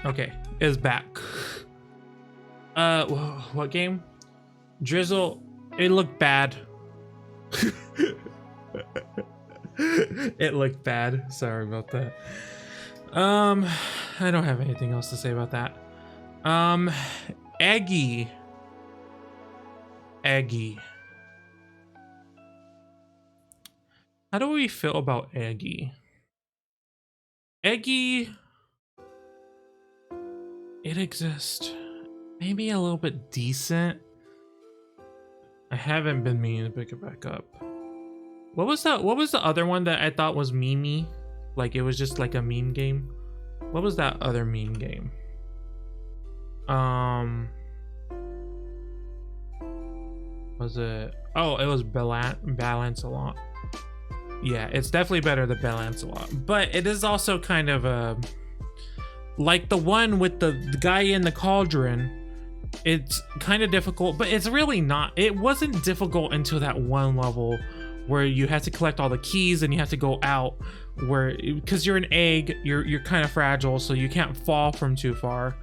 Okay, is back. What game? Drizzle. It looked bad. It looked bad. Sorry about that. I don't have anything else to say about that. Eggy. How do we feel about Eggy? Eggy. It exists. Maybe a little bit decent. I haven't been meaning to pick it back up. What was that? What was the other one that I thought was memey? Like it was just like a meme game. What was that other meme game? Was it? Oh, it was Balance a Lot. Yeah, it's definitely better than Balance a Lot, but it is also kind of a. Like the one with the guy in the cauldron, it's kind of difficult, but it's really not. It wasn't difficult until that one level where you have to collect all the keys and you have to go out where, because you're an egg, you're kind of fragile, so you can't fall from too far.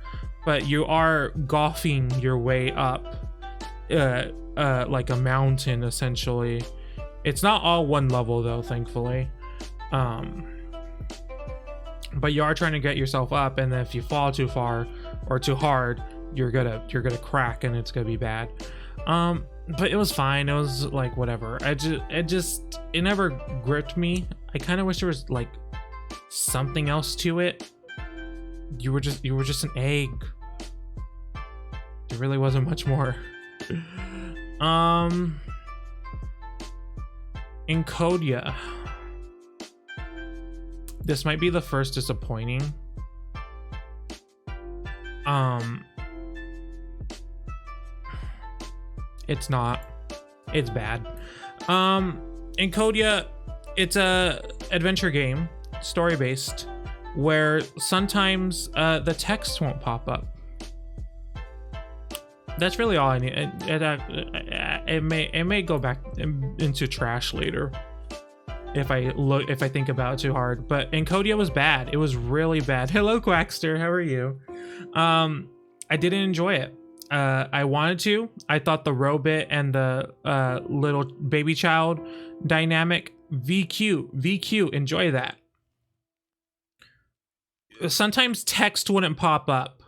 but you are golfing your way up like a mountain essentially. It's not all one level though, thankfully. But you are trying to get yourself up, and then if you fall too far or too hard, you're gonna crack and it's gonna be bad. But it was fine. It was like whatever. It never gripped me. I kind of wish there was like something else to it. You were just an egg. There really wasn't much more. Encodia. This might be the first disappointing. It's not. It's bad. Encodia, it's a adventure game, story-based, where sometimes the text won't pop up. That's really all I need. It may go back into trash later if I think about it too hard. But Encodia was bad. It was really bad. Hello, Quackster. How are you? I didn't enjoy it. I wanted to. I thought the robot and the little baby child dynamic, VQ, enjoy that. Sometimes text wouldn't pop up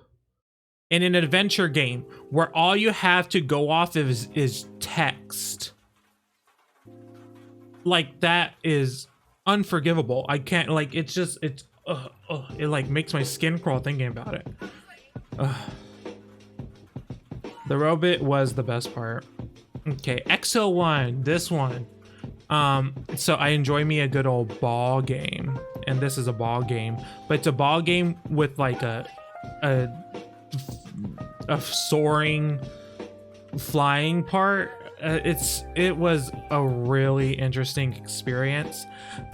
in an adventure game where all you have to go off is text. Like, that is unforgivable. I can't, like, it like makes my skin crawl thinking about it. The robot was the best part. Okay, XO1, this one. So I enjoy me a good old ball game, and this is a ball game, but it's a ball game with like a soaring, flying part. It was a really interesting experience.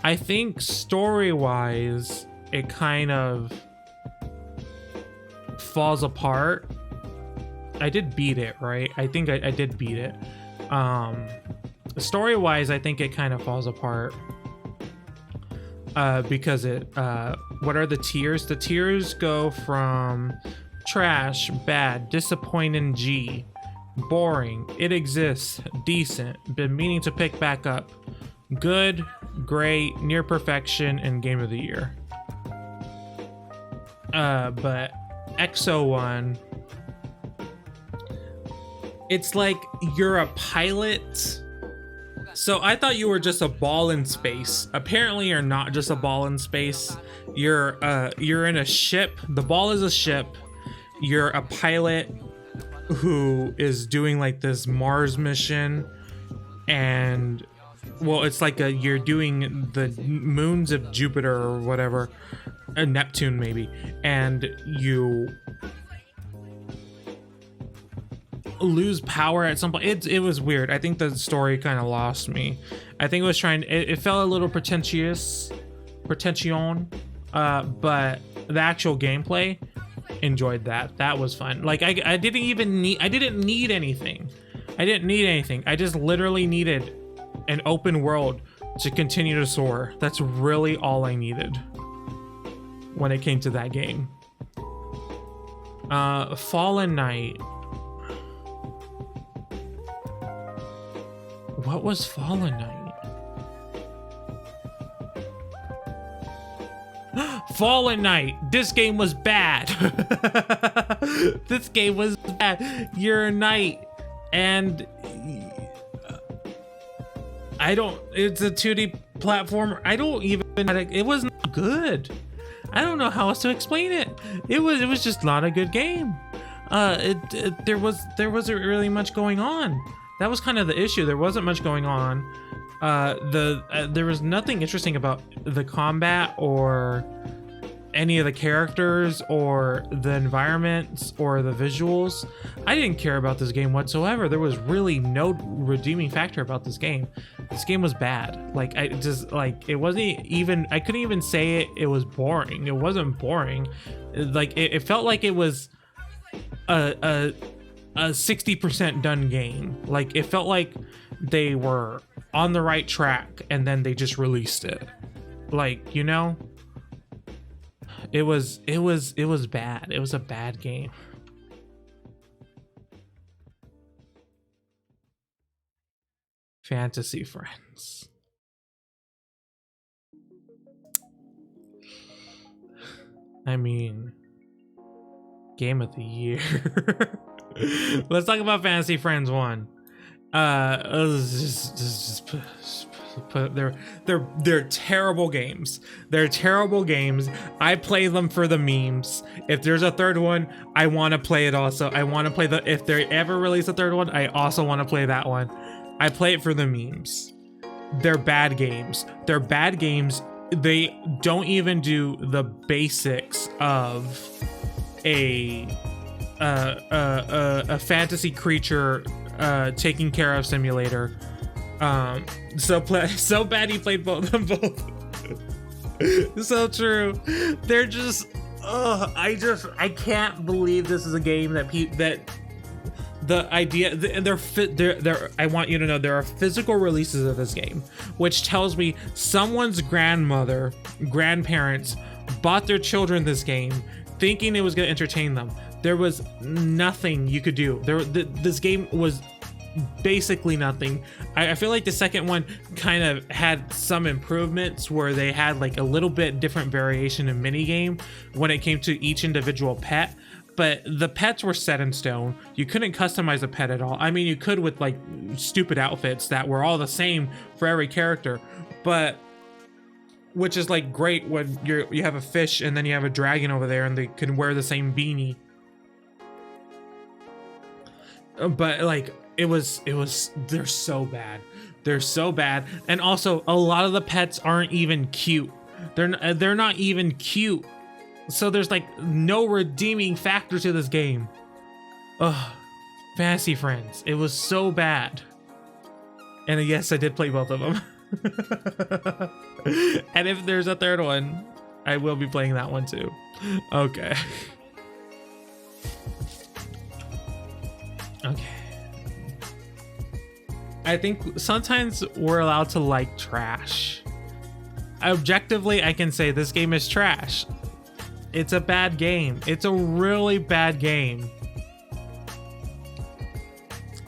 I think story-wise, it kind of falls apart. I did beat it, right? I think I did beat it. Story-wise, I think it kind of falls apart because what are the tiers? The tiers go from trash, bad, disappointing, G, boring, it exists, decent, been meaning to pick back up, good, great, near perfection, and game of the year. But XO1, it's like you're a pilot. So I thought you were just a ball in space. Apparently you're not just a ball in space. You're in a ship. The ball is a ship. You're a pilot who is doing like this Mars mission, and well, it's like you're doing the moons of Jupiter or whatever, Neptune maybe, and you lose power at some point. It was weird. I think the story kind of lost me. I think it was it felt a little pretension, but the actual gameplay, enjoyed that was fun. Like I didn't need anything. I just literally needed an open world to continue to soar. That's really all I needed when it came to that game. Fallen Knight. What was Fallen Knight? Fallen Knight. This game was bad. This game was bad. You're a knight, and it's a 2D platformer. It was not good. I don't know how else to explain it. It was just not a good game. There wasn't really much going on. That was kind of the issue. There wasn't much going on. There was nothing interesting about the combat or any of the characters or the environments or the visuals. I didn't care about this game whatsoever. There was really no redeeming factor about this game. This game was bad. Like, it wasn't even, I couldn't even say it was boring. It wasn't boring. Like, it felt like it was a 60% done game. Like, it felt like they were on the right track and then they just released it. Like, you know, it was bad. It was a bad game. Fantasy Friends. I mean, game of the year. Let's talk about Fantasy Friends 1. They're terrible games. They're terrible games. I play them for the memes. If there's a third one, I want to play it also. I want to play if they ever release a third one, I also want to play that one. I play it for the memes. They're bad games. They're bad games. They don't even do the basics of a fantasy creature taking care of simulator. So bad he played both of them both. So true. They're just I can't believe this is a game that the idea I want you to know there are physical releases of this game, which tells me someone's grandparents bought their children this game thinking it was going to entertain them. There was nothing you could do. This game was basically nothing. I feel like the second one kind of had some improvements where they had like a little bit different variation in minigame when it came to each individual pet, but the pets were set in stone. You couldn't customize a pet at all. I mean, you could with like stupid outfits that were all the same for every character, but which is like great when you have a fish and then you have a dragon over there and they can wear the same beanie. But like they're so bad. They're so bad. And also a lot of the pets aren't even cute. They're not even cute. So there's like no redeeming factor to this game. Ugh. Fantasy Friends. It was so bad. And yes, I did play both of them. And if there's a third one, I will be playing that one too. Okay. Okay. I think sometimes we're allowed to like trash. Objectively, I can say this game is trash. It's a bad game. It's a really bad game.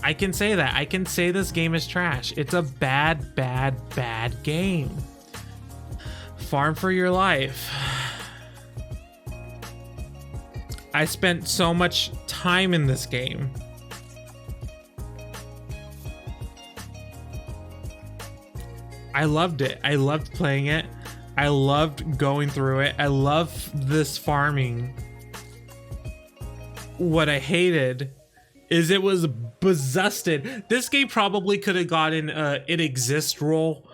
I can say that. I can say this game is trash. It's a bad, bad, bad game. Farm for Your Life. I spent so much time in this game. I loved it. I loved playing it. I loved going through it. I love this farming. What I hated is it was buzzusted. This game probably could have gotten an exist role.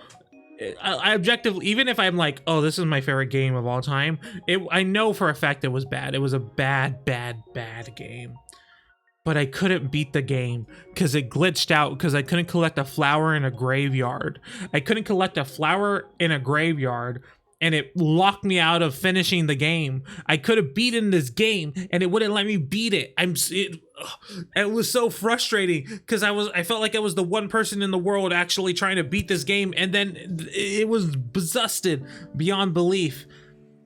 I objectively, even if I'm like, oh, this is my favorite game of all time, I know for a fact it was bad. It was a bad, bad, bad game. But I couldn't beat the game because it glitched out because I couldn't collect a flower in a graveyard. I couldn't collect a flower in a graveyard and it locked me out of finishing the game. I could have beaten this game and it wouldn't let me beat it. It was so frustrating because I felt like I was the one person in the world actually trying to beat this game, and then it was buzzusted beyond belief.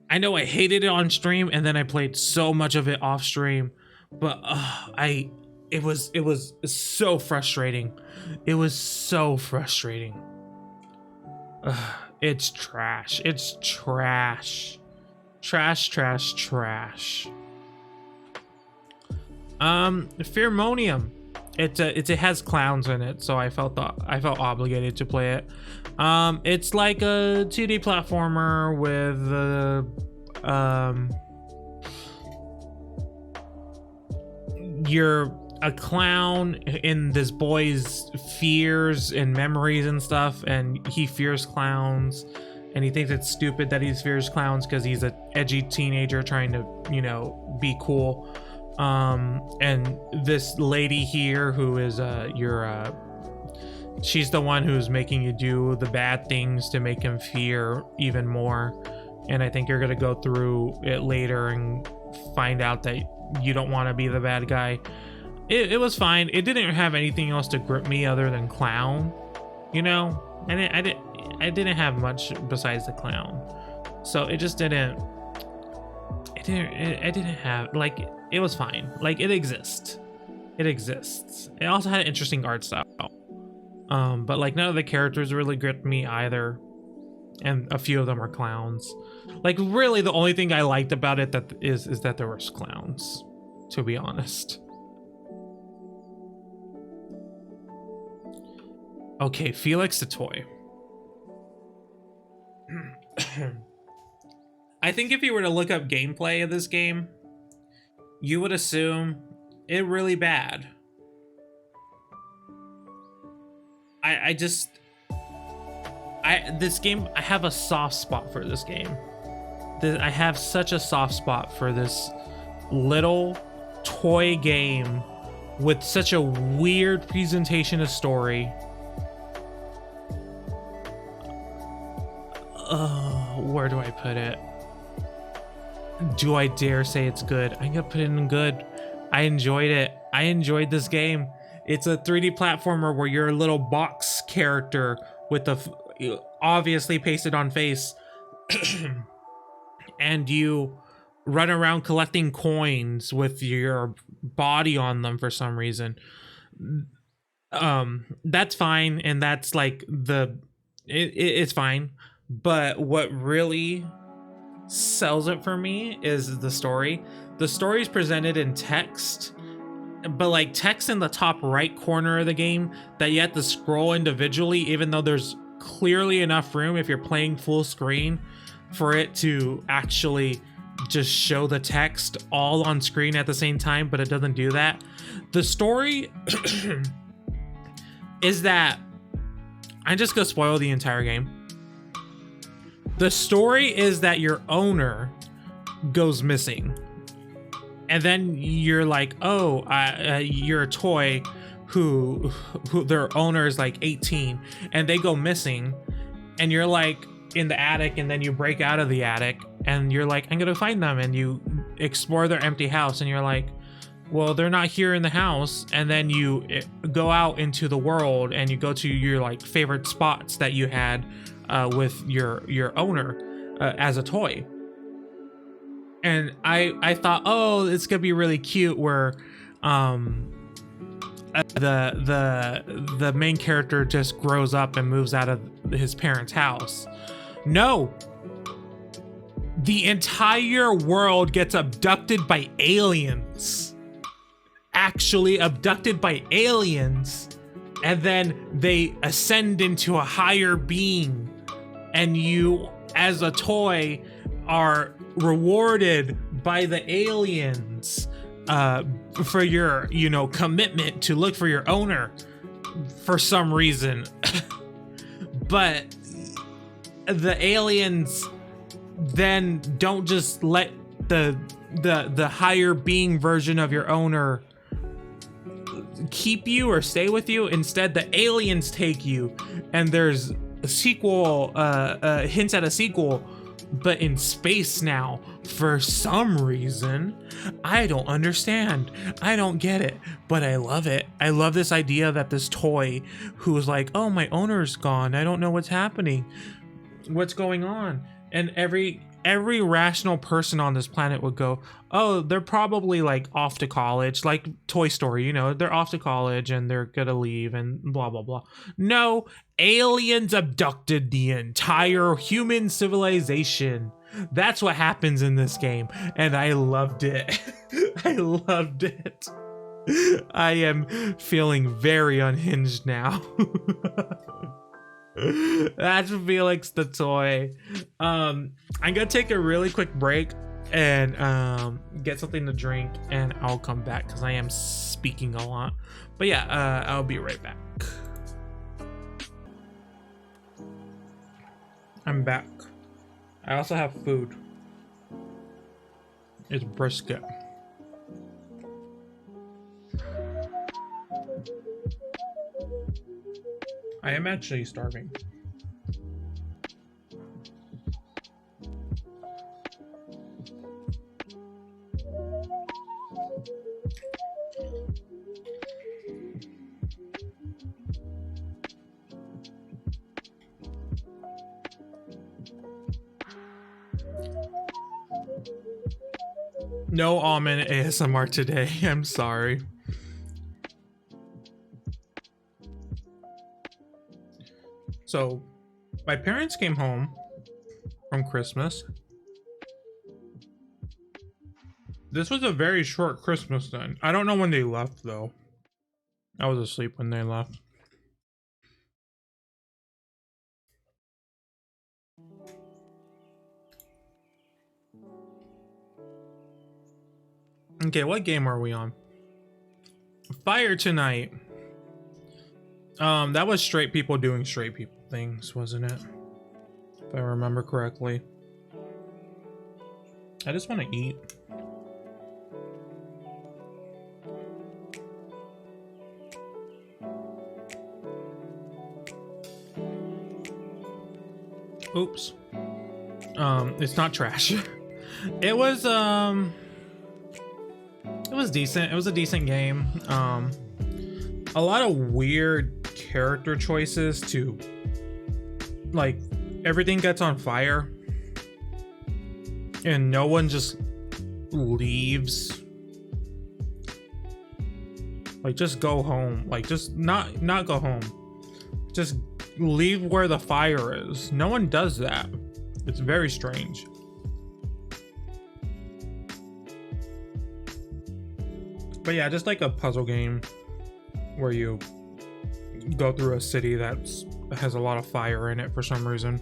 I know I hated it on stream and then I played so much of it off stream. But it was so frustrating. It was so frustrating. It's trash. It's trash. Trash, trash, trash. Pheromonium. It has clowns in it, so I felt obligated to play it. It's like a 2D platformer with you're a clown in this boy's fears and memories and stuff, and he fears clowns and he thinks it's stupid that he fears clowns because he's an edgy teenager trying to, you know, be cool. And this lady here who is she's the one who's making you do the bad things to make him fear even more. And I think you're gonna go through it later and find out that you don't want to be the bad guy. It was fine. It didn't have anything else to grip me other than clown, you know, and I didn't have much besides the clown, so it just didn't. it didn't have, like, it was fine. Like, it exists. It exists. It also had an interesting art style. But like none of the characters really gripped me either. And a few of them are clowns. Like, really the only thing I liked about it is that there was clowns, to be honest. Okay, Felix the toy. I think if you were to look up gameplay of this game, you would assume it really bad. This game, I have a soft spot for this game. I have such a soft spot for this little toy game with such a weird presentation of story. Where do I put it? Do I dare say it's good? I'm gonna put it in good. I enjoyed it. I enjoyed this game. It's a 3D platformer where you're a little box character with the obviously pasted on face and you run around collecting coins with your body on them for some reason. That's fine, and that's like it's fine, but what really sells it for me is the story. The story is presented in text, but like text in the top right corner of the game that you have to scroll individually, even though there's clearly enough room if you're playing full screen for it to actually just show the text all on screen at the same time, but it doesn't do that. The story is that, I'm just gonna spoil the entire game. The story is that your owner goes missing, and then you're like, oh, you're a toy who their owner is like 18, and they go missing, and you're like in the attic, and then you break out of the attic, and you're like, I'm gonna find them, and you explore their empty house, and you're like, well, they're not here in the house, and then you go out into the world, and you go to your like favorite spots that you had with your owner as a toy. And I thought, oh, it's gonna be really cute where the main character just grows up and moves out of his parents' house. No, the entire world gets abducted by aliens. Actually abducted by aliens, and then they ascend into a higher being, and you as a toy are rewarded by the aliens for your, you know, commitment to look for your owner for some reason. But the aliens then don't just let the higher being version of your owner keep you or stay with you. Instead, the aliens take you, and there's a sequel, hints at a sequel, but in space now for some reason. I don't understand. I don't get it, but I love it. I love this idea that this toy who's like, oh, my owner's gone, I don't know what's happening, what's going on, and every rational person on this planet would go, oh, they're probably like off to college, like Toy Story, you know, they're off to college and they're gonna leave and blah blah blah. No, aliens abducted the entire human civilization. That's what happens in this game, and I loved it. I loved it. I am feeling very unhinged now. That's Felix the toy. I'm gonna take a really quick break and get something to drink, and I'll come back because I am speaking a lot. But yeah, I'll be right back. I'm back. I also have food. It's brisket. I am actually starving. No almond ASMR today. I'm sorry. So, my parents came home from Christmas. This was a very short Christmas then. I don't know when they left though. I was asleep when they left. Okay, what game are we on? Fire Tonight. That was straight people doing straight people things, wasn't it? If I remember correctly. I just want to eat. Oops. It's not trash. It was decent. It was a decent game. A lot of weird character choices to, like, everything gets on fire and no one just leaves. Like, just go home. Like, just not go home. Just leave where the fire is. No one does that. It's very strange. But yeah, just like a puzzle game where you go through a city that has a lot of fire in it for some reason.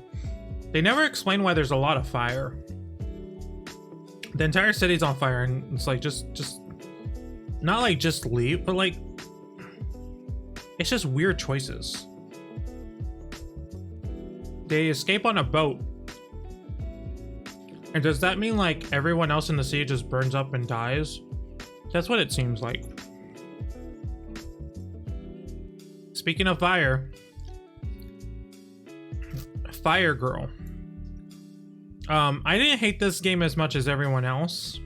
They never explain why there's a lot of fire. The entire city's on fire and it's like just not like just leave, but like it's just weird choices. They escape on a boat. And does that mean like everyone else in the sea just burns up and dies? That's what it seems like. Speaking of fire, Fire Girl. I didn't hate this game as much as everyone else.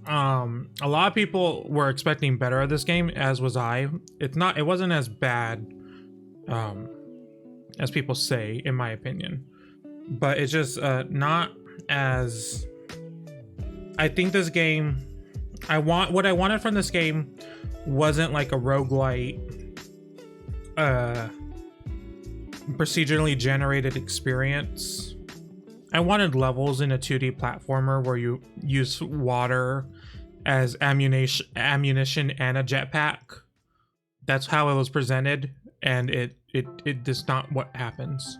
A lot of people were expecting better of this game, as was I. It wasn't as bad as people say, in my opinion. But it's just not as... I think this game, what I wanted from this game wasn't like a roguelite, procedurally generated experience. I wanted levels in a 2D platformer where you use water as ammunition and a jetpack. That's how it was presented, and it is not what happens.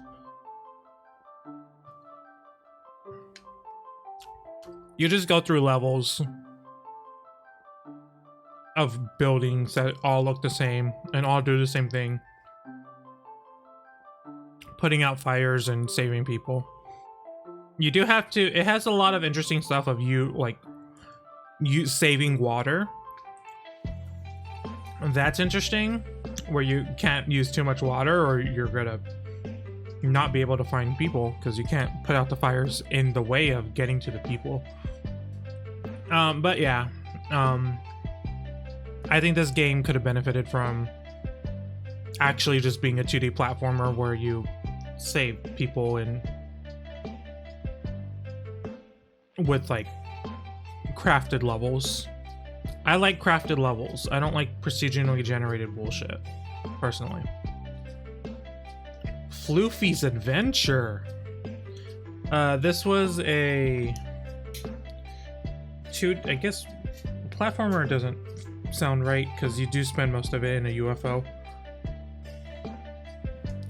You just go through levels of buildings that all look the same and all do the same thing. Putting out fires and saving people. You do have to, it has a lot of interesting stuff of you saving water. That's interesting, where you can't use too much water or you're gonna not be able to find people because you can't put out the fires in the way of getting to the people. But yeah, I think this game could have benefited from actually just being a 2D platformer where you save people and with like crafted levels. I like crafted levels. I don't like procedurally generated bullshit, personally. Floofy's Adventure. This was a I guess platformer doesn't sound right because you do spend most of it in a UFO.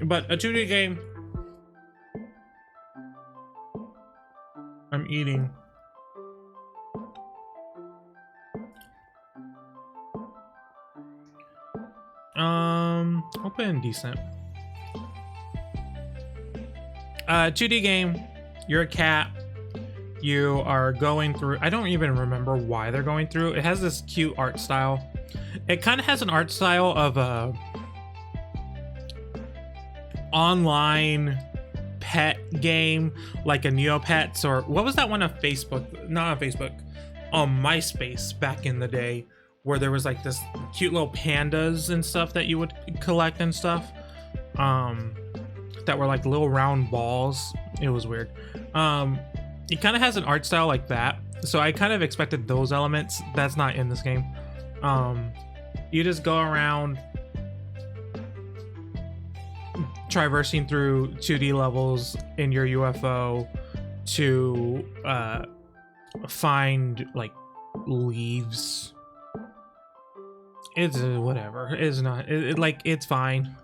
But a 2D game. I'm eating. Open decent. 2D game. You're a cat. You are going through, I don't even remember why they're going through. It has this cute art style. It kind of has an art style of a online pet game, like a Neopets, or what was that one on Facebook? Not on Facebook, on MySpace back in the day, where there was like this cute little pandas and stuff that you would collect and stuff. That were like little round balls. It was weird. It kind of has an art style like that, so I kind of expected those elements. That's not in this game. You just go around traversing through 2D levels in your UFO to find like leaves. It's whatever. It's not like it's fine,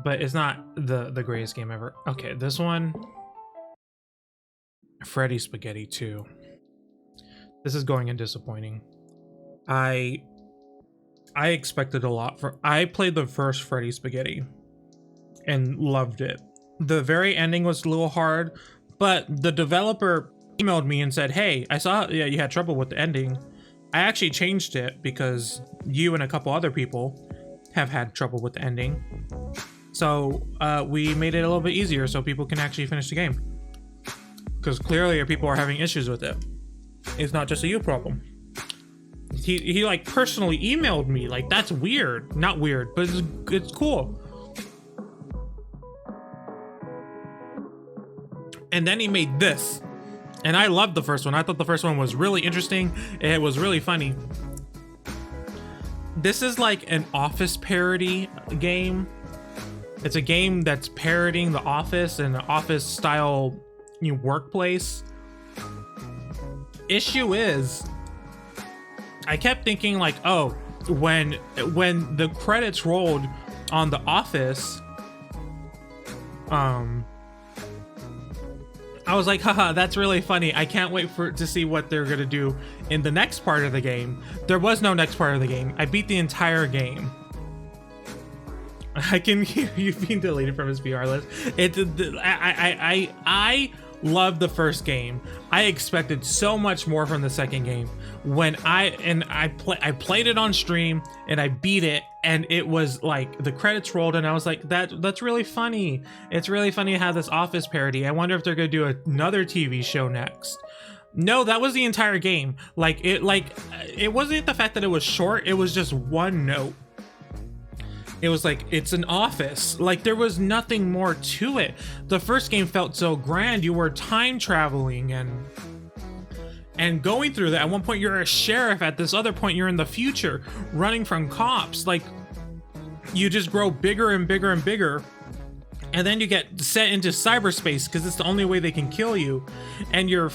but it's not the greatest game ever. Okay, this one, Freddy Spaghetti 2. This is going in disappointing. I expected a lot for. I played the first Freddy Spaghetti and loved it. The very ending was a little hard, but the developer emailed me and said, "Hey, I saw you had trouble with the ending. I actually changed it because you and a couple other people have had trouble with the ending. So we made it a little bit easier so people can actually finish the game. Because clearly your people are having issues with it. It's not just a you problem." He like personally emailed me. Like, that's weird. Not weird, but it's cool. And then he made this. And I loved the first one. I thought the first one was really interesting. It was really funny. This is like an Office parody game. It's a game that's parodying The Office and an Office style workplace. Issue is, I kept thinking like, oh, when the credits rolled on The Office, I was like, haha, that's really funny. I can't wait to see what they're gonna do in the next part of the game. There was no next part of the game. I beat the entire game. I can hear you being deleted from his VR list. I loved the first game. I expected so much more from the second game. When I played it on stream and I beat it, and it was like the credits rolled and I was like, that's really funny. It's really funny to have this Office parody. I wonder if they're gonna do another TV show next. No, that was the entire game. It wasn't the fact that it was short, it was just one note. It was like, it's an office. Like, there was nothing more to it. The first game felt so grand. You were time traveling and going through that. At one point you're a sheriff, at this other point you're in the future running from cops. Like, you just grow bigger and bigger and bigger, and then you get set into cyberspace because it's the only way they can kill you, and your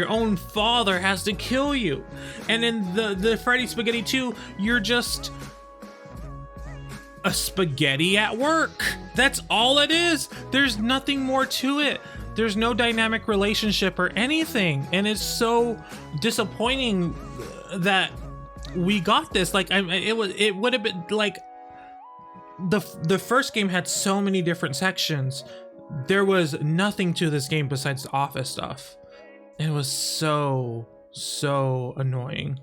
own father has to kill you. And in the Freddy Spaghetti 2, you're just a spaghetti at work. That's all it is. There's nothing more to it. There's no dynamic relationship or anything, and it's so disappointing that we got this. Like, it would have been like the first game had so many different sections. There was nothing to this game besides the Office stuff. It was so annoying.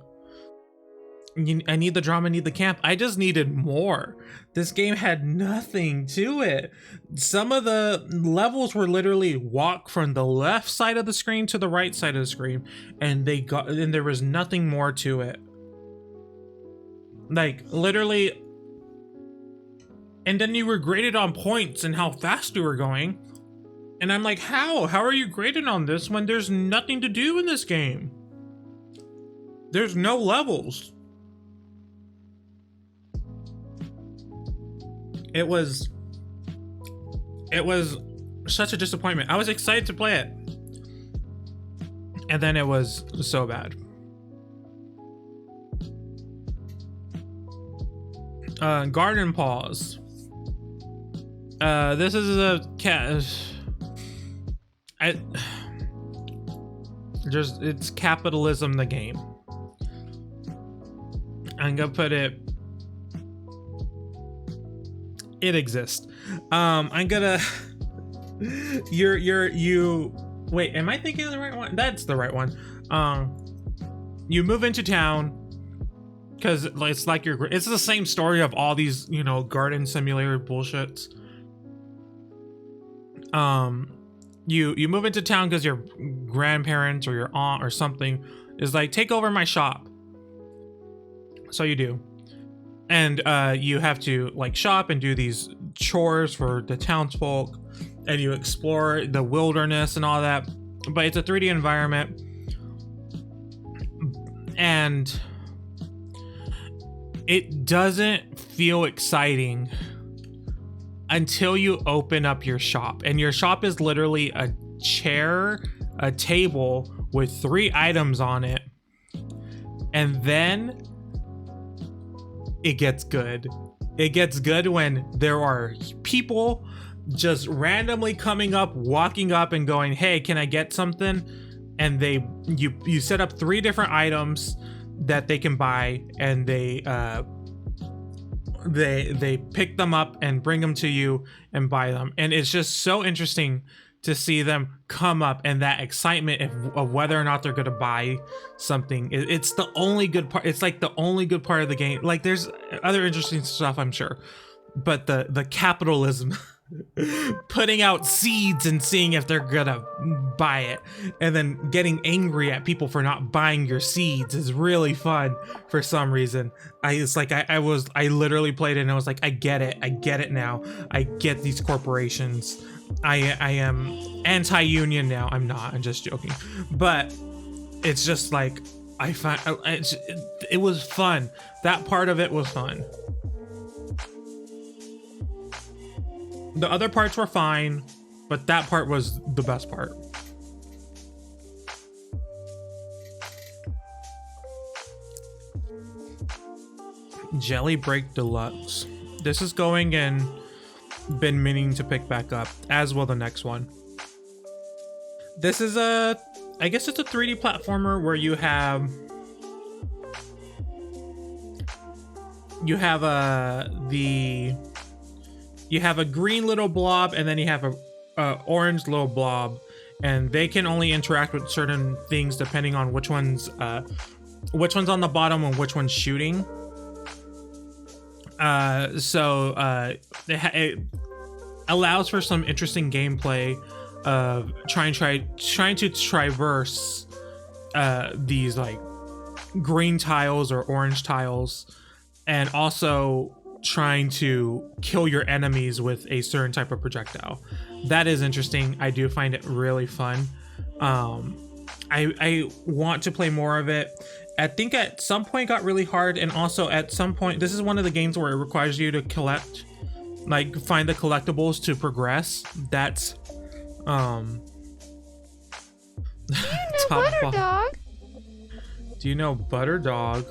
I need the drama, I need the camp. I just needed more. This game had nothing to it. Some of the levels were literally walk from the left side of the screen to the right side of the screen, and there was nothing more to it. Like, literally. And then you were graded on points and how fast you were going. And I'm like, how are you graded on this when there's nothing to do in this game? There's no levels. It was such a disappointment. I was excited to play it, and then it was so bad. Garden Paws. This is a cat. It's capitalism, the game. I'm gonna put it. It exists. I'm gonna. You. Wait, am I thinking of the right one? That's the right one. You move into town because it's like it's the same story of all these, garden simulator bullshits. You move into town because your grandparents or your aunt or something is like, take over my shop. So you do. And you have to like shop and do these chores for the townsfolk, and you explore the wilderness and all that. But it's a 3D environment, and it doesn't feel exciting until you open up your shop. And your shop is literally a chair, a table with 3 items on it. And then it gets good. It gets good when there are people just randomly coming up, walking up and going, hey, can I get something? And you set up 3 different items that they can buy, and they pick them up and bring them to you and buy them. And it's just so interesting to see them come up, and that excitement of whether or not they're going to buy something. It's the only good part. It's like the only good part of the game. Like, there's other interesting stuff, I'm sure, but the capitalism putting out seeds and seeing if they're gonna buy it, and then getting angry at people for not buying your seeds is really fun for some reason. I literally played it and I was like, I get it now. I get these corporations. I am anti-union now. I'm not, I'm just joking. But it's just like, it was fun. That part of it was fun. The other parts were fine, but that part was the best part. Jelly Break Deluxe. This is going and been meaning to pick back up, as will the next one. This is I guess it's a 3D platformer where you have a green little blob, and then you have a orange little blob, and they can only interact with certain things depending on which one's on the bottom and which one's shooting. It allows for some interesting gameplay of trying to traverse these like green tiles or orange tiles, and also trying to kill your enemies with a certain type of projectile. That is interesting. I do find it really fun. I want to play more of it. I think at some point it got really hard, and also at some point, this is one of the games where it requires you to find the collectibles to progress. That's Butter Dog. Do you know Butter Dog?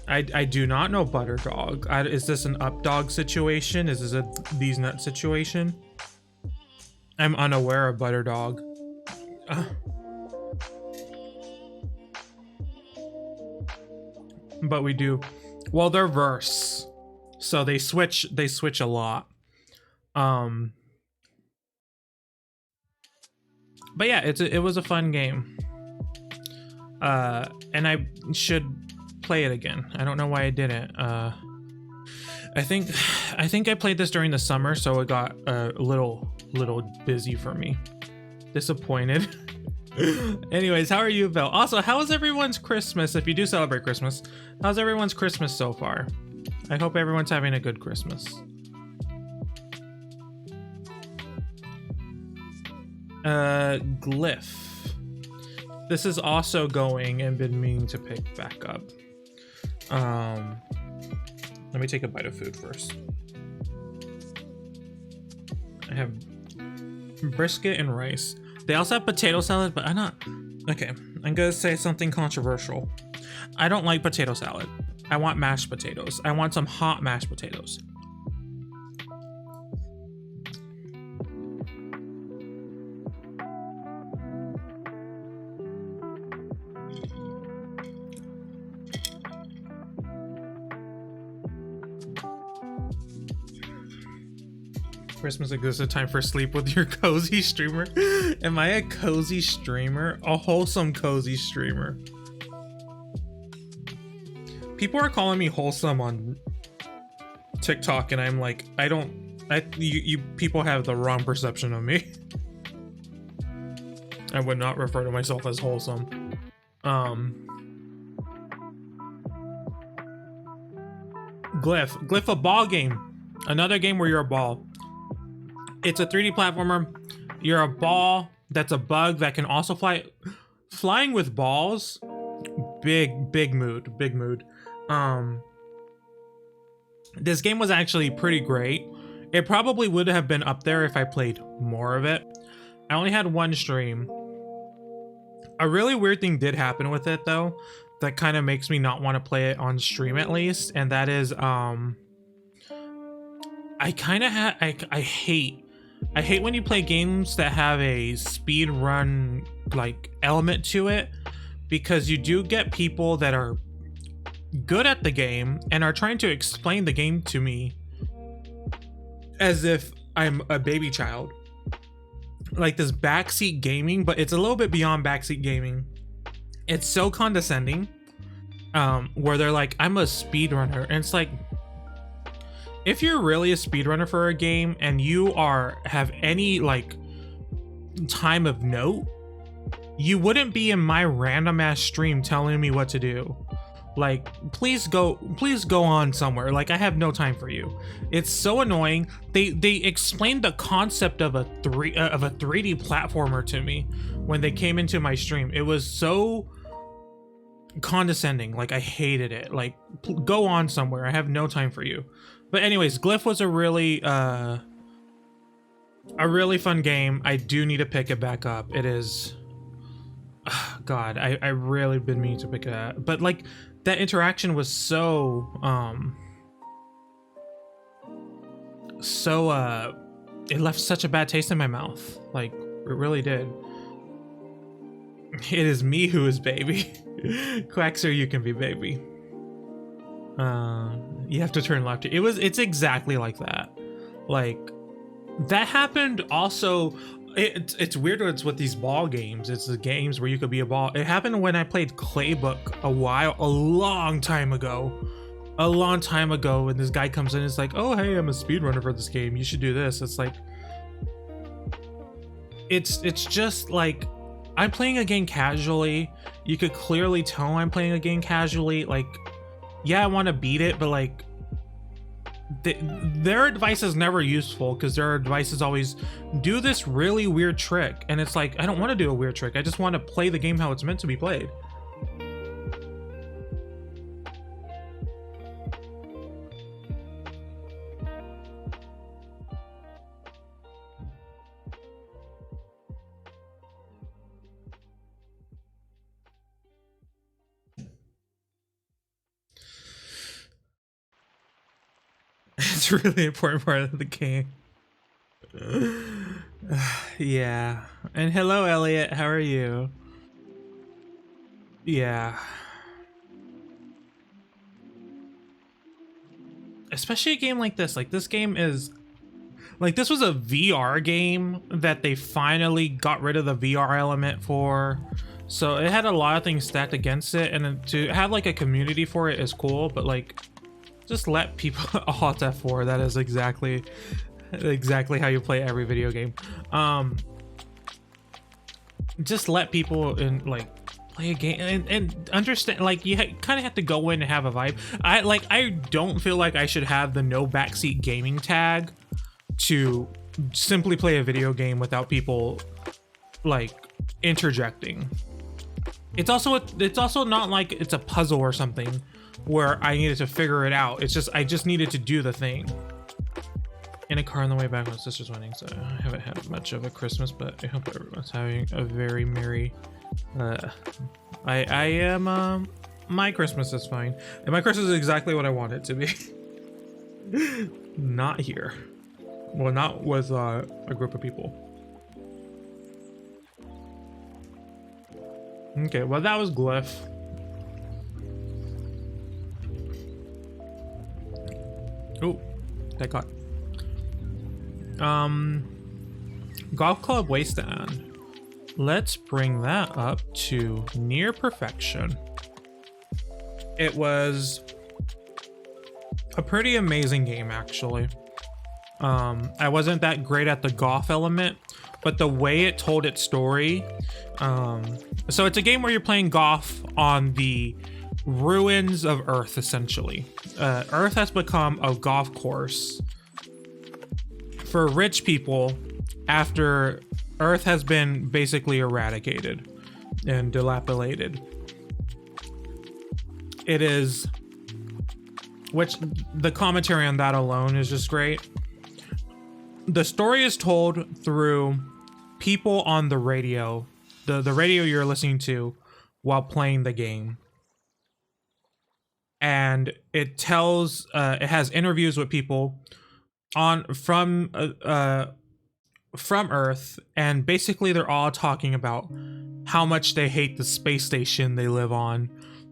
I do not know Butter Dog. Is this an Up Dog situation? Is this a These Nuts situation? I'm unaware of Butter Dog. But we do. Well, they're verse, so they switch a lot. But yeah, it was a fun game. And I should play it again. I don't know why I didn't. I think I played this during the summer, so it got a little busy for me. Disappointed. Anyways, how are you, Bill? Also, how is everyone's Christmas? If you do celebrate Christmas, how's everyone's Christmas so far? I hope everyone's having a good Christmas. Glyph. This is also going and been meaning to pick back up. Let me take a bite of food first. I have brisket and rice. They also have potato salad, but I'm not... Okay, I'm gonna say something controversial. I don't like potato salad. I want mashed potatoes. I want some hot mashed potatoes. Christmas is a time for sleep with your cozy streamer. Am I a cozy streamer? A wholesome cozy streamer. People are calling me wholesome on TikTok, and I'm like, you people have the wrong perception of me. I would not refer to myself as wholesome. Glyph, a ball game. Another game where you're a ball. It's a 3D platformer. You're a ball that's a bug that can also fly. Flying with balls, big mood. This game was actually pretty great. It probably would have been up there if I played more of it. I only had one stream. A really weird thing did happen with it though, that kind of makes me not want to play it on stream at least, and that is I hate when you play games that have a speed run like element to it, because you do get people that are good at the game and are trying to explain the game to me as if I'm a baby child. Like this backseat gaming, but it's a little bit beyond backseat gaming. It's so condescending, where they're like, I'm a speedrunner, and it's like, if you're really a speedrunner for a game and you have any like time of note, you wouldn't be in my random ass stream telling me what to do. Like, please go on somewhere. Like, I have no time for you. It's so annoying. They explained the concept of a 3D platformer to me when they came into my stream. It was so condescending. Like, I hated it. Like, go on somewhere. I have no time for you. But anyways, Glyph was a really fun game. I do need to pick it back up. It is, God, I really been meaning to pick it up. But like, that interaction was so it left such a bad taste in my mouth. Like, it really did. It is me who is baby. Quaxer, you can be baby. You have to turn left. It's exactly like that. Like, that happened also. It's weird with these ball games. It's the games where you could be a ball. It happened when I played Claybook a long time ago, and this guy comes in and is like, oh, hey, I'm a speedrunner for this game. You should do this. It's like, it's just like, I'm playing a game casually. You could clearly tell I'm playing a game casually. Like, yeah, I want to beat it, but like, their advice is never useful, because their advice is always do this really weird trick, and it's like, I don't want to do a weird trick. I just want to play the game how it's meant to be played. It's a really important part of the game. Yeah. And hello, Elliot. How are you? Yeah. Especially a game like this. Like, this game is... Like, this was a VR game that they finally got rid of the VR element for. So it had a lot of things stacked against it. And to have, like, a community for it is cool. But, like... Just let people Alt F4. That is exactly how you play every video game. Just let people like play a game and understand. Like, you kind of have to go in and have a vibe. I don't feel like I should have the no backseat gaming tag to simply play a video game without people like interjecting. It's also not like it's a puzzle or something where I needed to figure it out. It's just, I just needed to do the thing. In a car on the way back from my sister's wedding, so I haven't had much of a Christmas, but I hope everyone's having a very merry... I am, my Christmas is fine. And my Christmas is exactly what I want it to be. Not here. Well, not with a group of people. Okay, well, that was Glyph. Oh, that got... Golf Club Wasteland. Let's bring that up to near perfection. It was a pretty amazing game, actually. I wasn't that great at the golf element, but the way it told its story. So it's a game where you're playing golf on the ruins of Earth, essentially. Earth has become a golf course for rich people after Earth has been basically eradicated and dilapidated. It is, which the commentary on that alone is just great. The story is told through people on the radio, the radio you're listening to while playing the game. And it tells, it has interviews with people from Earth, and basically they're all talking about how much they hate the space station they live on,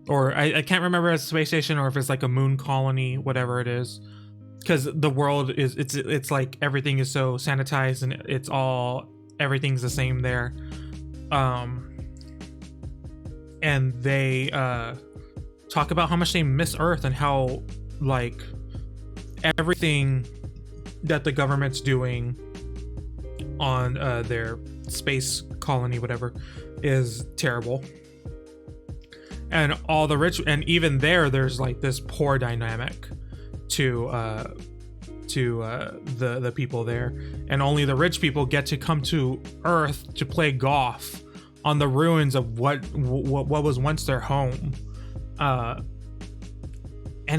or I can't remember if it's a space station or if it's like a moon colony, whatever it is, because the world is it's like everything is so sanitized and it's all everything's the same there. And they talk about how much they miss Earth and how like everything that the government's doing on their space colony, whatever, is terrible. And all the rich, and even there's like this poor dynamic to the people there, and only the rich people get to come to Earth to play golf on the ruins of what was once their home. And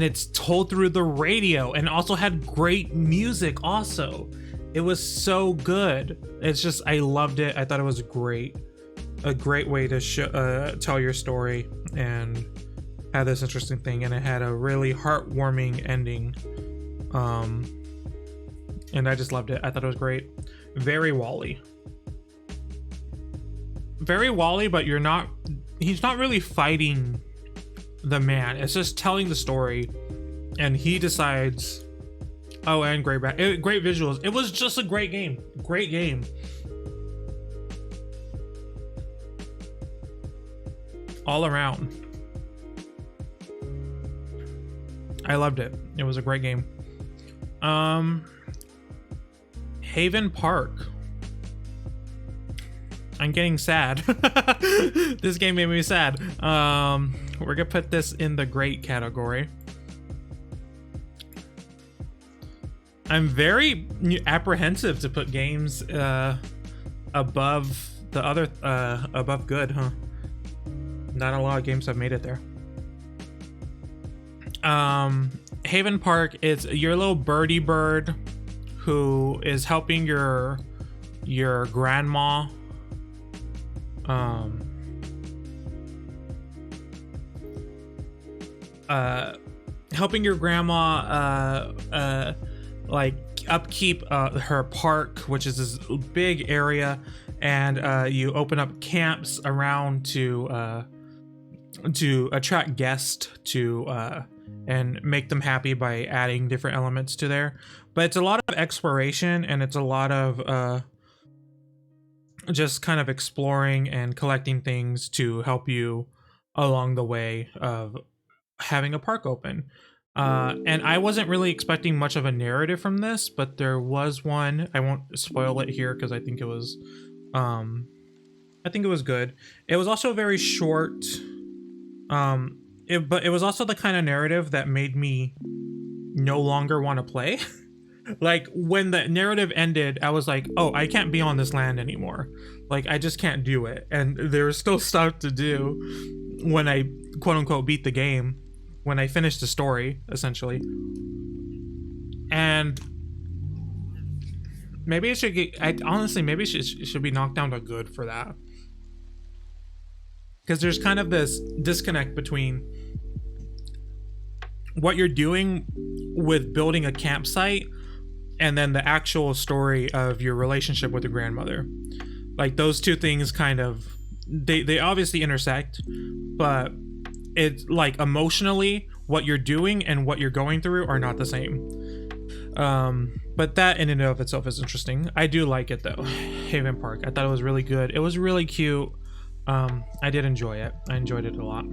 it's told through the radio, and also had great music also. It was so good. It's just, I loved it. I thought it was great. A great way to tell your story and had this interesting thing, and it had a really heartwarming ending. And I just loved it. I thought it was great. Very Wall-E. Very Wall-E, but he's not really fighting the man. It's just telling the story, and he decides. Oh, and great visuals. It was just a great game. Great game. All around. I loved it. It was a great game. Haven Park. I'm getting sad. This game made me sad. We're gonna put this in the great category. I'm very apprehensive to put games above the other, above good, huh? Not a lot of games have made it there. Haven Park is your little birdie bird who is helping your grandma helping your grandma like upkeep her park, which is this big area, and you open up camps around to attract guests to and make them happy by adding different elements to there. But it's a lot of exploration, and it's a lot of just kind of exploring and collecting things to help you along the way of having a park open. And I wasn't really expecting much of a narrative from this, but there was one. I won't spoil it here because I think it was good. It was also very short. But it was also the kind of narrative that made me no longer want to play. Like when the narrative ended, I was like, oh, I can't be on this land anymore. Like I just can't do it. And there's still stuff to do when I quote unquote beat the game, when I finished the story essentially. And maybe it should get, maybe it should be knocked down to good for that. Because there's kind of this disconnect between what you're doing with building a campsite and then the actual story of your relationship with your grandmother. Like those two things kind of, they obviously intersect, but it's like emotionally what you're doing and what you're going through are not the same. But that in and of itself is interesting. I do like it though. Haven Park. I thought it was really good. It was really cute. I did enjoy it. I enjoyed it a lot.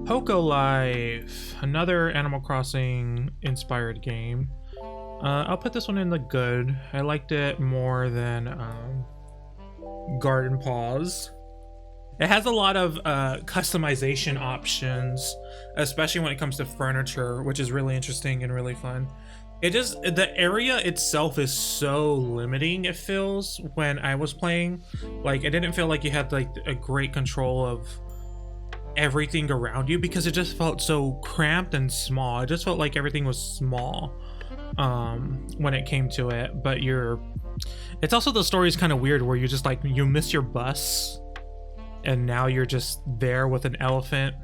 Poco Life, another Animal Crossing inspired game. I'll put this one in the good. I liked it more than Garden Paws. It has a lot of customization options, especially when it comes to furniture, which is really interesting and really fun. It just, the area itself is so limiting, it feels, when I was playing. Like, it didn't feel like you had like a great control of everything around you, because it just felt so cramped and small. It just felt like everything was small when it came to it. But it's also, the story is kind of weird where you just like, you miss your bus and now you're just there with an elephant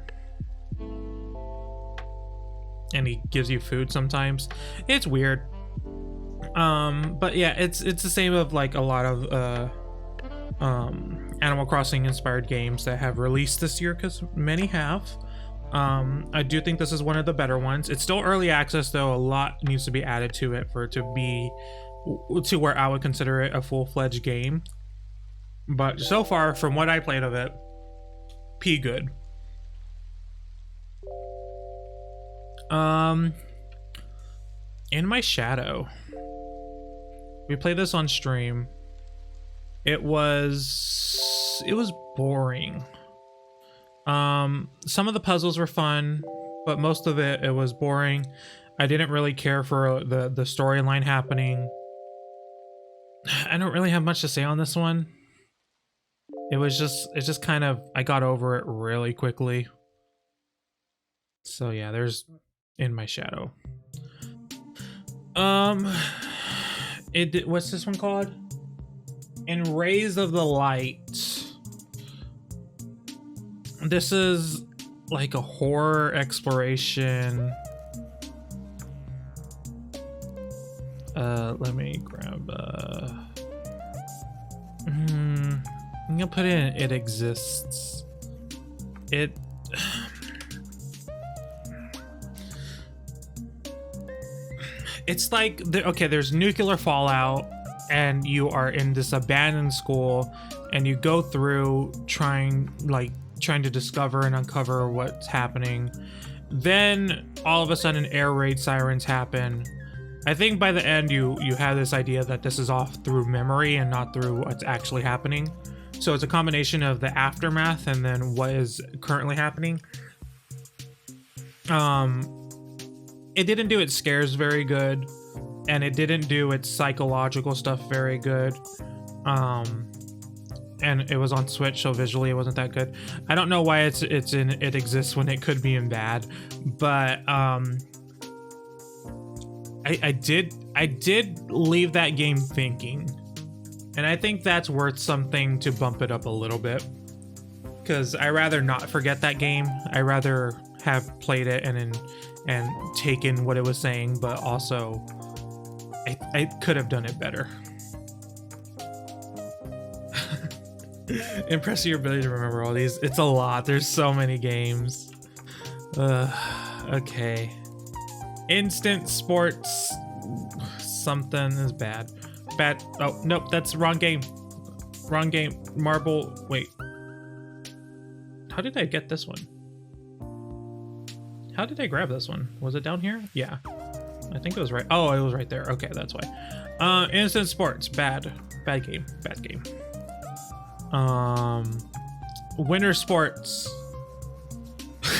and he gives you food sometimes. It's weird. But yeah, it's the same of like a lot of Animal Crossing inspired games that have released this year, because many have. I do think this is one of the better ones. It's still early access though. A lot needs to be added to it for it to be to where I would consider it a full-fledged game. But so far, from what I played of it, P good. In My Shadow, we played this on stream. It was boring. Some of the puzzles were fun, but most of it was boring. I didn't really care for the storyline happening. I don't really have much to say on this one. It's just kind of, I got over it really quickly. So yeah, there's In My Shadow. What's this one called? In Rays of the Light. This is like a horror exploration. Let me grab I'm gonna put in It Exists. It's like, okay, there's nuclear fallout and you are in this abandoned school and you go through trying to discover and uncover what's happening. Then all of a sudden air raid sirens happen. I think by the end you have this idea that this is off through memory and not through what's actually happening. So it's a combination of the aftermath and then what is currently happening. It didn't do its scares very good, and it didn't do its psychological stuff very good. And it was on Switch, so visually it wasn't that good. I don't know why it's in It Exists when it could be in bad, but I did leave that game thinking, and I think that's worth something to bump it up a little bit, because I rather not forget that game. I rather have played it and taken what it was saying, but also I could have done it better. Impress your ability to remember all these. It's a lot. There's so many games. Okay. Instant Sports something is bad. Oh, nope, that's the wrong game. Wrong game. Marble. Wait. How did I get this one? How did I grab this one? Was it down here? Yeah. I think it was right. Oh, it was right there. Okay, that's why. Instant Sports. Bad game. Bad game. Winter Sports.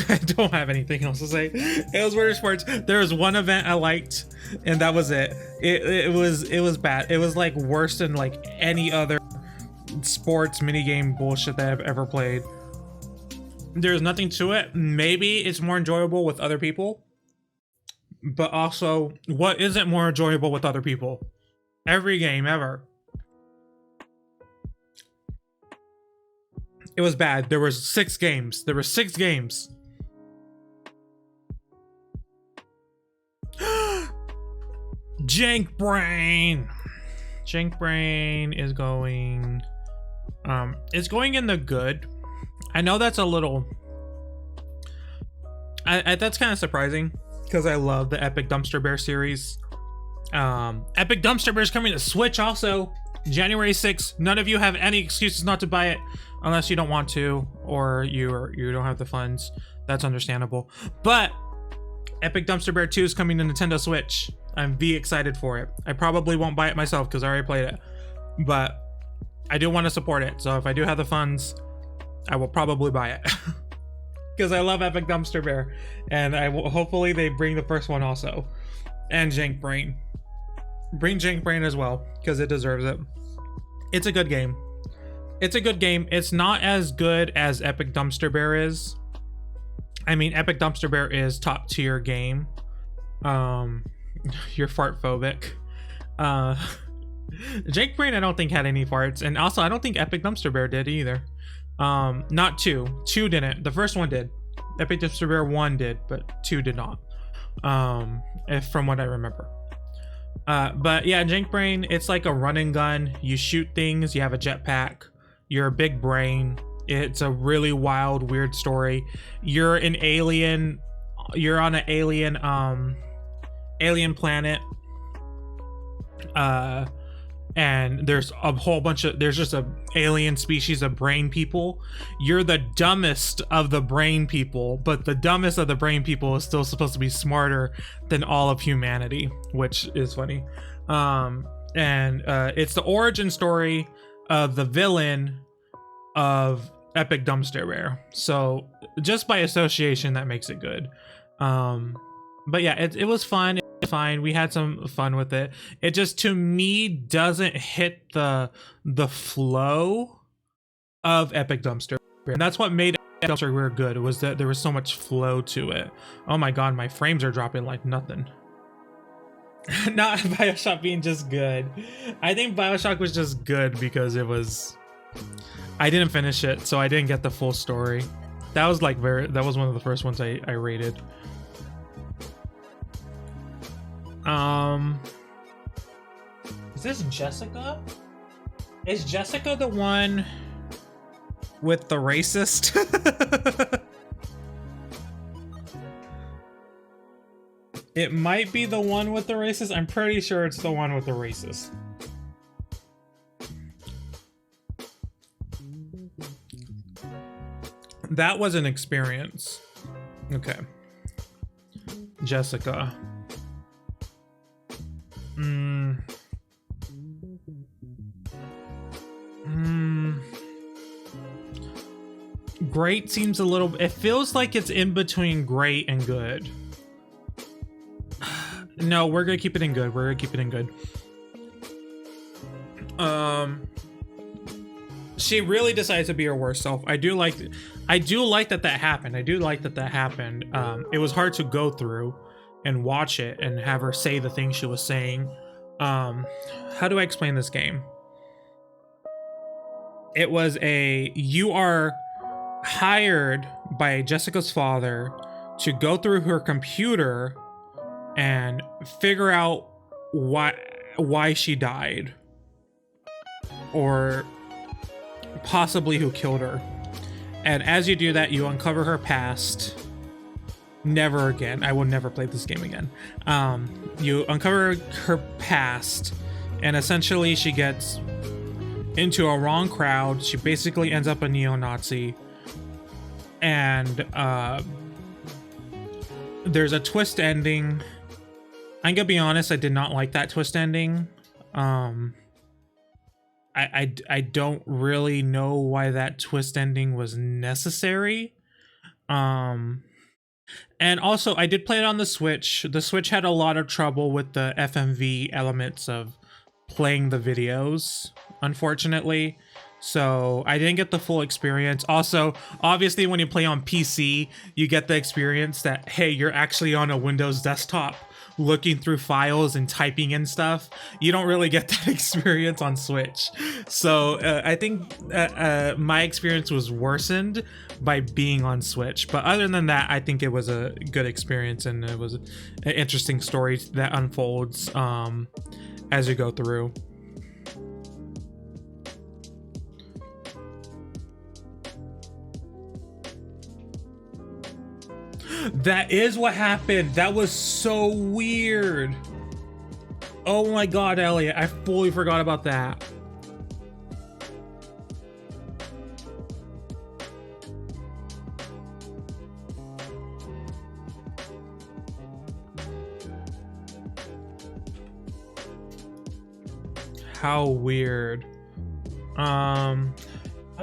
I don't have anything else to say. It was Winter Sports. There was one event I liked, and that was it. It was bad. It was like worse than like any other sports minigame bullshit that I've ever played. There's nothing to it. Maybe it's more enjoyable with other people, but also, what isn't more enjoyable with other people? Every game ever. It was bad. There were 6 games. Jank Brain. Jank Brain is going. It's going in the good. I know that's a little. That's kind of surprising because I love the Epic Dumpster Bear series. Epic Dumpster Bear is coming to Switch also January 6th. None of you have any excuses not to buy it unless you don't want to or you don't have the funds. That's understandable. But Epic Dumpster Bear 2 is coming to Nintendo Switch. I'm excited for it. I probably won't buy it myself because I already played it, but I do want to support it. So if I do have the funds, I will probably buy it because I love Epic Dumpster Bear, and I will hopefully they bring the first one also, and Jank Brain. Bring Jank Brain as well because it deserves it. It's a good game. It's a good game. It's not as good as Epic Dumpster Bear is. I mean, Epic Dumpster Bear is top tier game. You're fart phobic. Jank Brain I don't think had any farts, and also I don't think Epic Dumpster Bear did either. Not 2 didn't. The first one did. Epic Dumpster Bear 1 did, but 2 did not, if from what I remember. But yeah, Jank Brain, it's like a run and gun. You shoot things, you have a jetpack, you're a big brain. It's a really wild, weird story. You're an alien, you're on an alien planet, and there's a whole bunch of, there's just a alien species of brain people. You're the dumbest of the brain people, but the dumbest of the brain people is still supposed to be smarter than all of humanity, which is funny. It's the origin story of the villain of Epic Dumpster Bear, so just by association that makes it good. But yeah, it was fun. Fine, we had some fun with it. It just, to me, doesn't hit the flow of Epic Dumpster Bear, and that's what made Epic Dumpster Bear good, was that there was so much flow to it. Oh my god, my frames are dropping like nothing. Not Bioshock being just good. I think Bioshock was just good because it was, I didn't finish it, so I didn't get the full story. That was like that was one of the first ones I rated. Is this Jessica? Is Jessica the one with the racist? It might be the one with the racist. I'm pretty sure it's the one with the racist. That was an experience. Okay. Jessica. Great seems a little, it feels like it's in between great and good. No, we're gonna keep it in good. We're gonna keep it in good. She really decides to be her worst self. I do like that happened. I do like that happened. It was hard to go through and watch it and have her say the things she was saying. How do I explain this game? It was you are hired by Jessica's father to go through her computer and figure out why she died, or possibly who killed her. And as you do that, you uncover her past. Never again. I will never play this game again. You uncover her past, and essentially she gets into a wrong crowd. She basically ends up a neo-Nazi, and there's a twist ending. I'm gonna be honest, I did not like that twist ending. I don't really know why that twist ending was necessary. And also, I did play it on the Switch. The Switch had a lot of trouble with the FMV elements of playing the videos, unfortunately. So I didn't get the full experience. Also, obviously, when you play on PC, you get the experience that, hey, you're actually on a Windows desktop looking through files and typing in stuff. You don't really get that experience on Switch. So I think my experience was worsened by being on Switch. But other than that, I think it was a good experience, and it was an interesting story that unfolds as you go through. That is what happened. That was so weird. Oh my god, Elliot, I fully forgot about that. How weird. How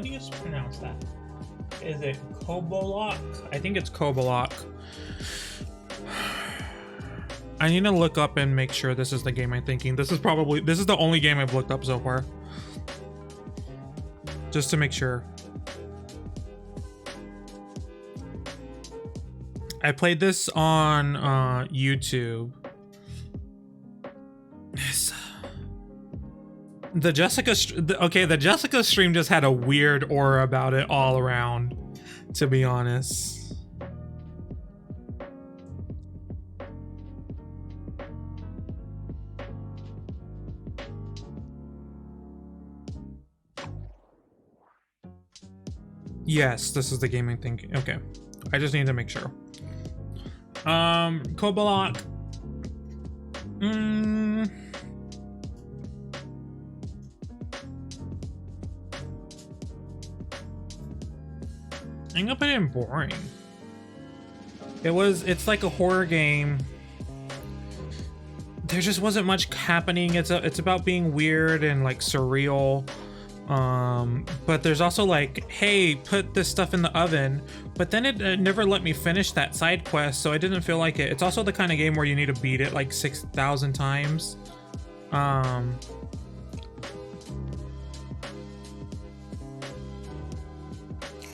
do you pronounce that? Is it Cobalt? I think it's Cobalt. I need to look up and make sure this is the game I'm thinking. This is the only game I've looked up so far. Just to make sure. I played this on YouTube. The Jessica stream just had a weird aura about it all around, to be honest. Yes, this is the game I'm thinking. Okay. I just need to make sure. Cobalt. I'm gonna put it in boring. It's like a horror game. There just wasn't much happening. It's about being weird and like surreal. But there's also like, hey, put this stuff in the oven, but then it never let me finish that side quest, so I didn't feel like it. It's also the kind of game where you need to beat it like 6,000 times.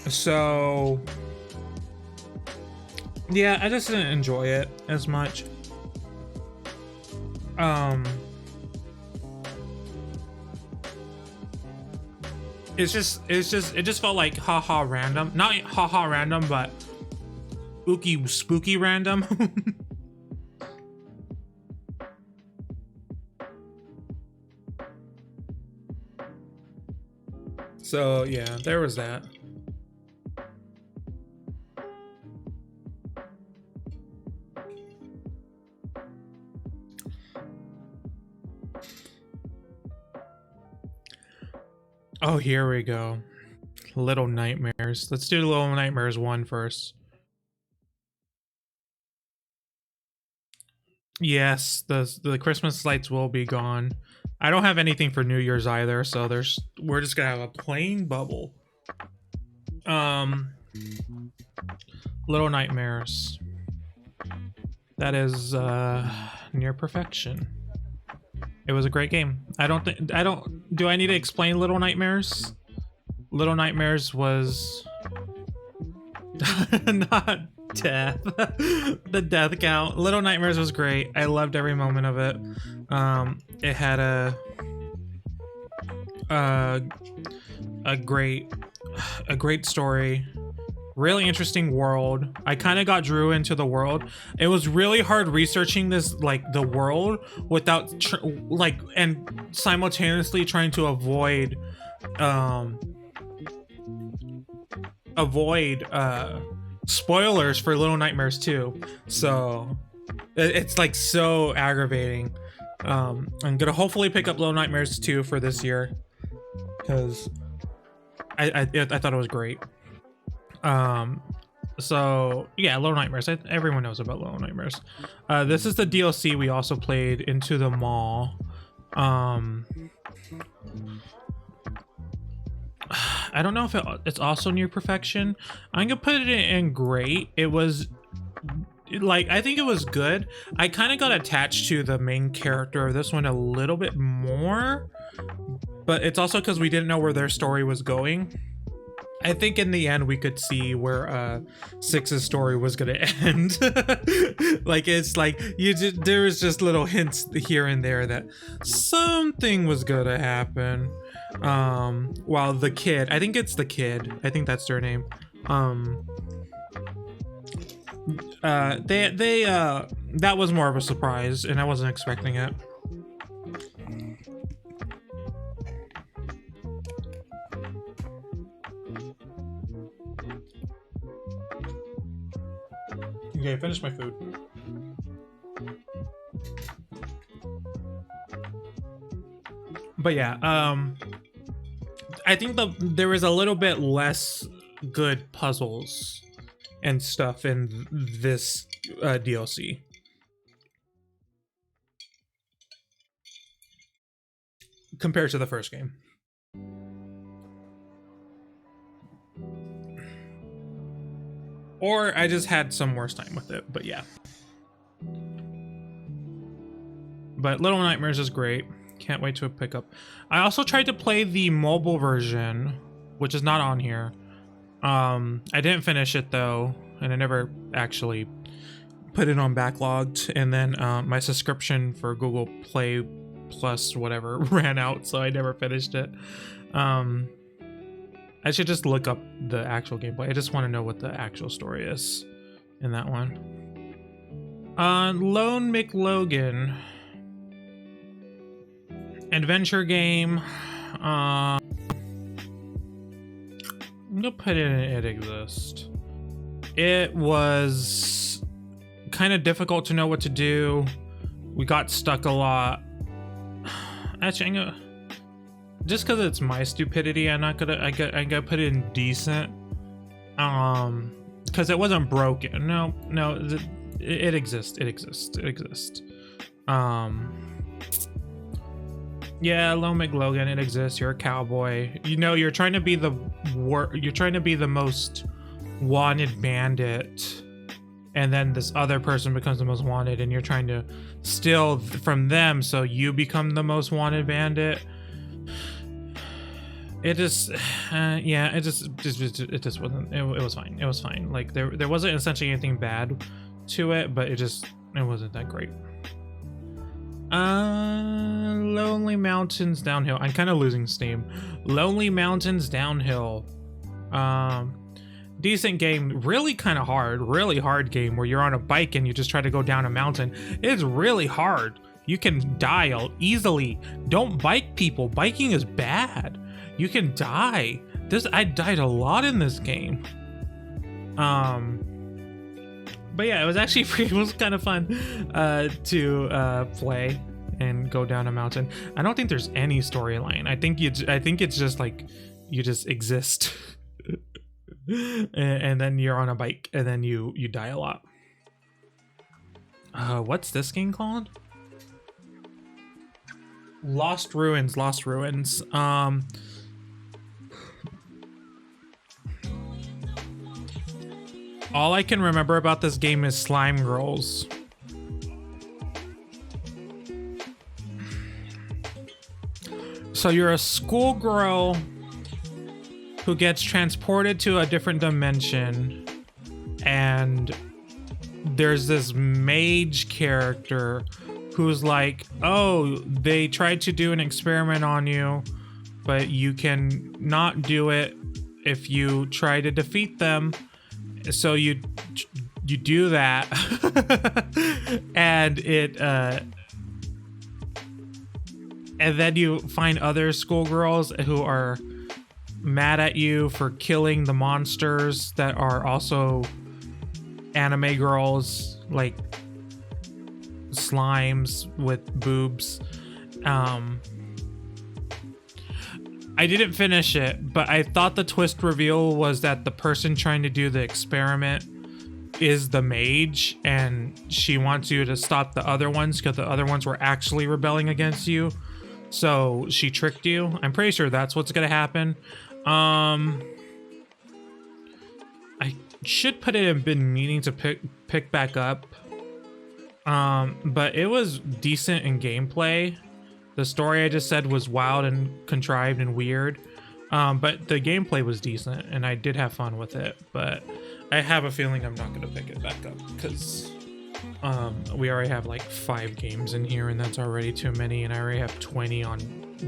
So yeah, I just didn't enjoy it as much. It just felt like haha random. Not haha random, but ooky spooky random. So yeah, there was that. Oh, here we go. Little Nightmares. Let's do Little Nightmares 1 first. Yes, the Christmas lights will be gone. I don't have anything for New Year's either, so we're just gonna have a plain bubble. Little Nightmares. That is near perfection. It was a great game. Do I need to explain Little Nightmares? Little Nightmares was not death. The death count. Little Nightmares was great. I loved every moment of it. It had a great story. Really interesting world. I kind of got drew into the world. It was really hard researching this, like the world, without and simultaneously trying to avoid spoilers for Little Nightmares 2. So it's like so aggravating. I'm gonna hopefully pick up Little Nightmares 2 for this year because I thought it was great. So yeah, Little Nightmares. Everyone knows about Little Nightmares. This is the DLC we also played, Into the Mall. I don't know if it's also near perfection. I'm gonna put it in great. It was like, I think it was good. I kind of got attached to the main character of this one a little bit more, but it's also because we didn't know where their story was going. I think in the end we could see where Six's story was gonna end. Like, it's like there was just little hints here and there that something was gonna happen. While the kid, I think it's the kid, I think that's their name. That was more of a surprise, and I wasn't expecting it. Okay, finish my food. But yeah, I think there was a little bit less good puzzles and stuff in this DLC. Compared to the first game. or I just had some worse time with it, but yeah. But Little Nightmares is great. Can't wait to pick up. I also tried to play the mobile version, which is not on here. I didn't finish it though, and I never actually put it on backlogged. And then my subscription for Google Play Plus whatever ran out, so I never finished it. I should just look up the actual gameplay. I just want to know what the actual story is in that one. Lone McLogan. Adventure game. I'm gonna put in it exists. It was kind of difficult to know what to do. We got stuck a lot. Actually, I'm gonna, just because it's my stupidity, I'm gonna put it in decent. Because it wasn't broken. No, it exists. It exists. Yeah, Lone McLogan, it exists. You're a cowboy. You know, you're trying to be the most wanted bandit, and then this other person becomes the most wanted, and you're trying to steal from them so you become the most wanted bandit. It just, yeah, it just wasn't. It was fine. It was fine. Like there wasn't essentially anything bad to it, but it wasn't that great. Lonely Mountains Downhill. I'm kind of losing steam. Lonely Mountains Downhill. Decent game. Really kind of hard. Really hard game where you're on a bike and you just try to go down a mountain. It's really hard. You can die easily. Don't bike, people. Biking is bad. You can die. I died a lot in this game. But yeah, it was actually it was kind of fun to play and go down a mountain. I don't think there's any storyline. I think it's just like you just exist, and then you're on a bike, and then you die a lot. What's this game called? Lost Ruins. All I can remember about this game is slime girls. So you're a schoolgirl who gets transported to a different dimension, and there's this mage character who's like, oh, they tried to do an experiment on you, but you can not do it if you try to defeat them. So you do that, and and then you find other schoolgirls who are mad at you for killing the monsters that are also anime girls, like slimes with boobs. I didn't finish it, but I thought the twist reveal was that the person trying to do the experiment is the mage, and she wants you to stop the other ones because the other ones were actually rebelling against you. So she tricked you. I'm pretty sure that's what's gonna happen. I should put it in been meaning to pick back up. But it was decent in gameplay. The story I just said was wild and contrived and weird, but the gameplay was decent, and I did have fun with it. But I have a feeling I'm not going to pick it back up because we already have like 5 games in here, and that's already too many, and I already have 20 on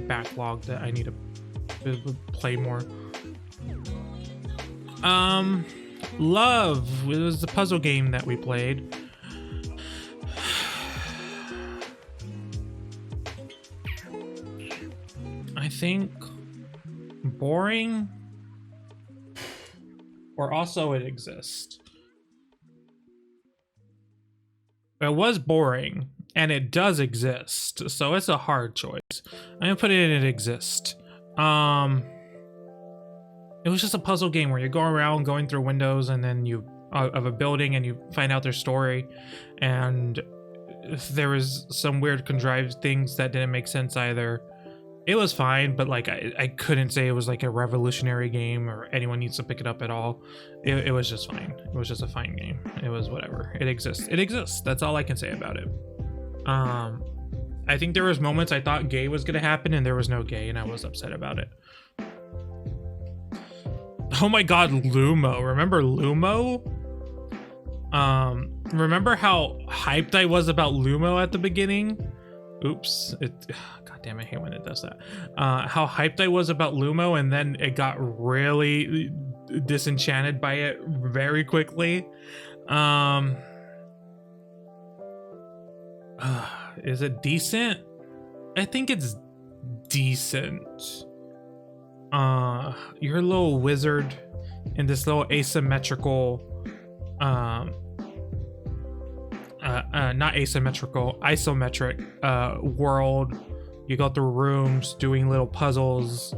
backlog that I need to play more. Love. It was the puzzle game that we played. I think boring, or also it exists. It was boring, and it does exist, so it's a hard choice. I'm gonna put it in it exists. It was just a puzzle game where you go around going through windows, and then you of a building, and you find out their story, and there was some weird contrived things that didn't make sense either. it was fine, but like I couldn't say it was like a revolutionary game or anyone needs to pick it up at all. It was just fine. It was just a fine game. It was whatever. It exists. It exists. That's all I can say about it. I think there was moments I thought gay was gonna happen and there was no gay and I was upset about it. Oh my god, Lumo. Remember Lumo? Remember how hyped I was about Lumo at the beginning? Oops. God damn, I hate when it does that. How hyped I was about Lumo, and then it got really disenchanted by it very quickly. Is it decent? I think it's decent. You're a little wizard in this little asymmetrical not asymmetrical, isometric world. You go through rooms doing little puzzles.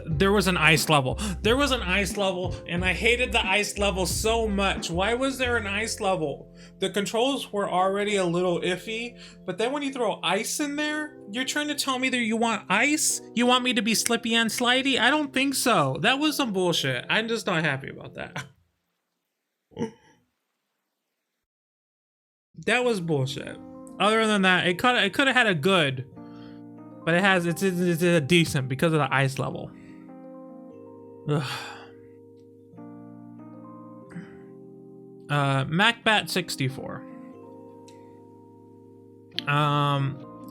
There was an ice level. There was an ice level, and I hated the ice level so much. Why was there an ice level? The controls were already a little iffy, but then when you throw ice in there, you're trying to tell me that you want ice? You want me to be slippy and slidey? I don't think so. That was some bullshit. I'm just not happy about that. That was bullshit. Other than that, it could have had a good, but it's a decent because of the ice level. MacBat 64.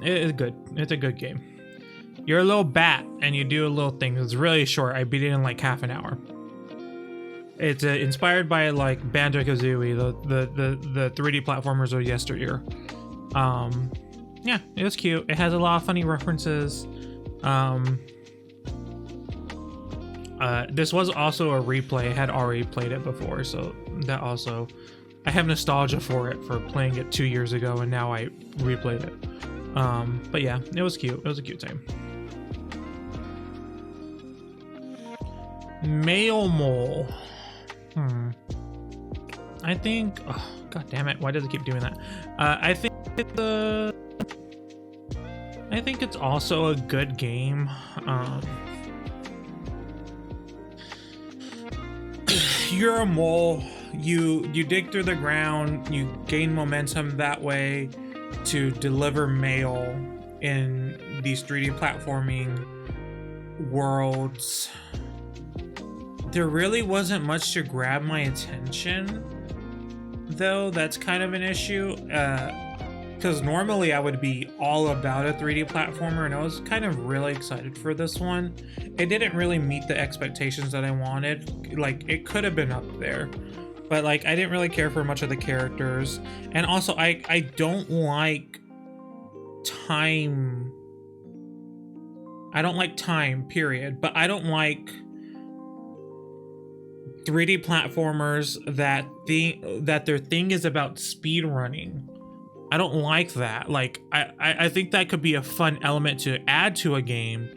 It is good. It's a good game. You're a little bat and you do a little thing. It's really short. I beat it in like half an hour. It's inspired by like Banjo-Kazooie, the 3D platformers of yesteryear. Yeah, it was cute. It has a lot of funny references. This was also a replay. I had already played it before, so that also, I have nostalgia for it, for playing it 2 years ago, and now I replayed it. But yeah, it was cute. It was a cute time. Male Mole. I think, oh, god damn it, why does it keep doing that? I think it's also a good game. You're a mole. You dig through the ground. You gain momentum that way to deliver mail in these 3D platforming worlds. There really wasn't much to grab my attention, though. That's kind of an issue, because normally I would be all about a 3D platformer, and I was kind of really excited for this one. It didn't really meet the expectations that I wanted. Like, it could have been up there, but like I didn't really care for much of the characters, and also I don't like time. I don't like time, period, but I don't like 3D platformers that their thing is about speed running. I don't like that. Like, I think that could be a fun element to add to a game,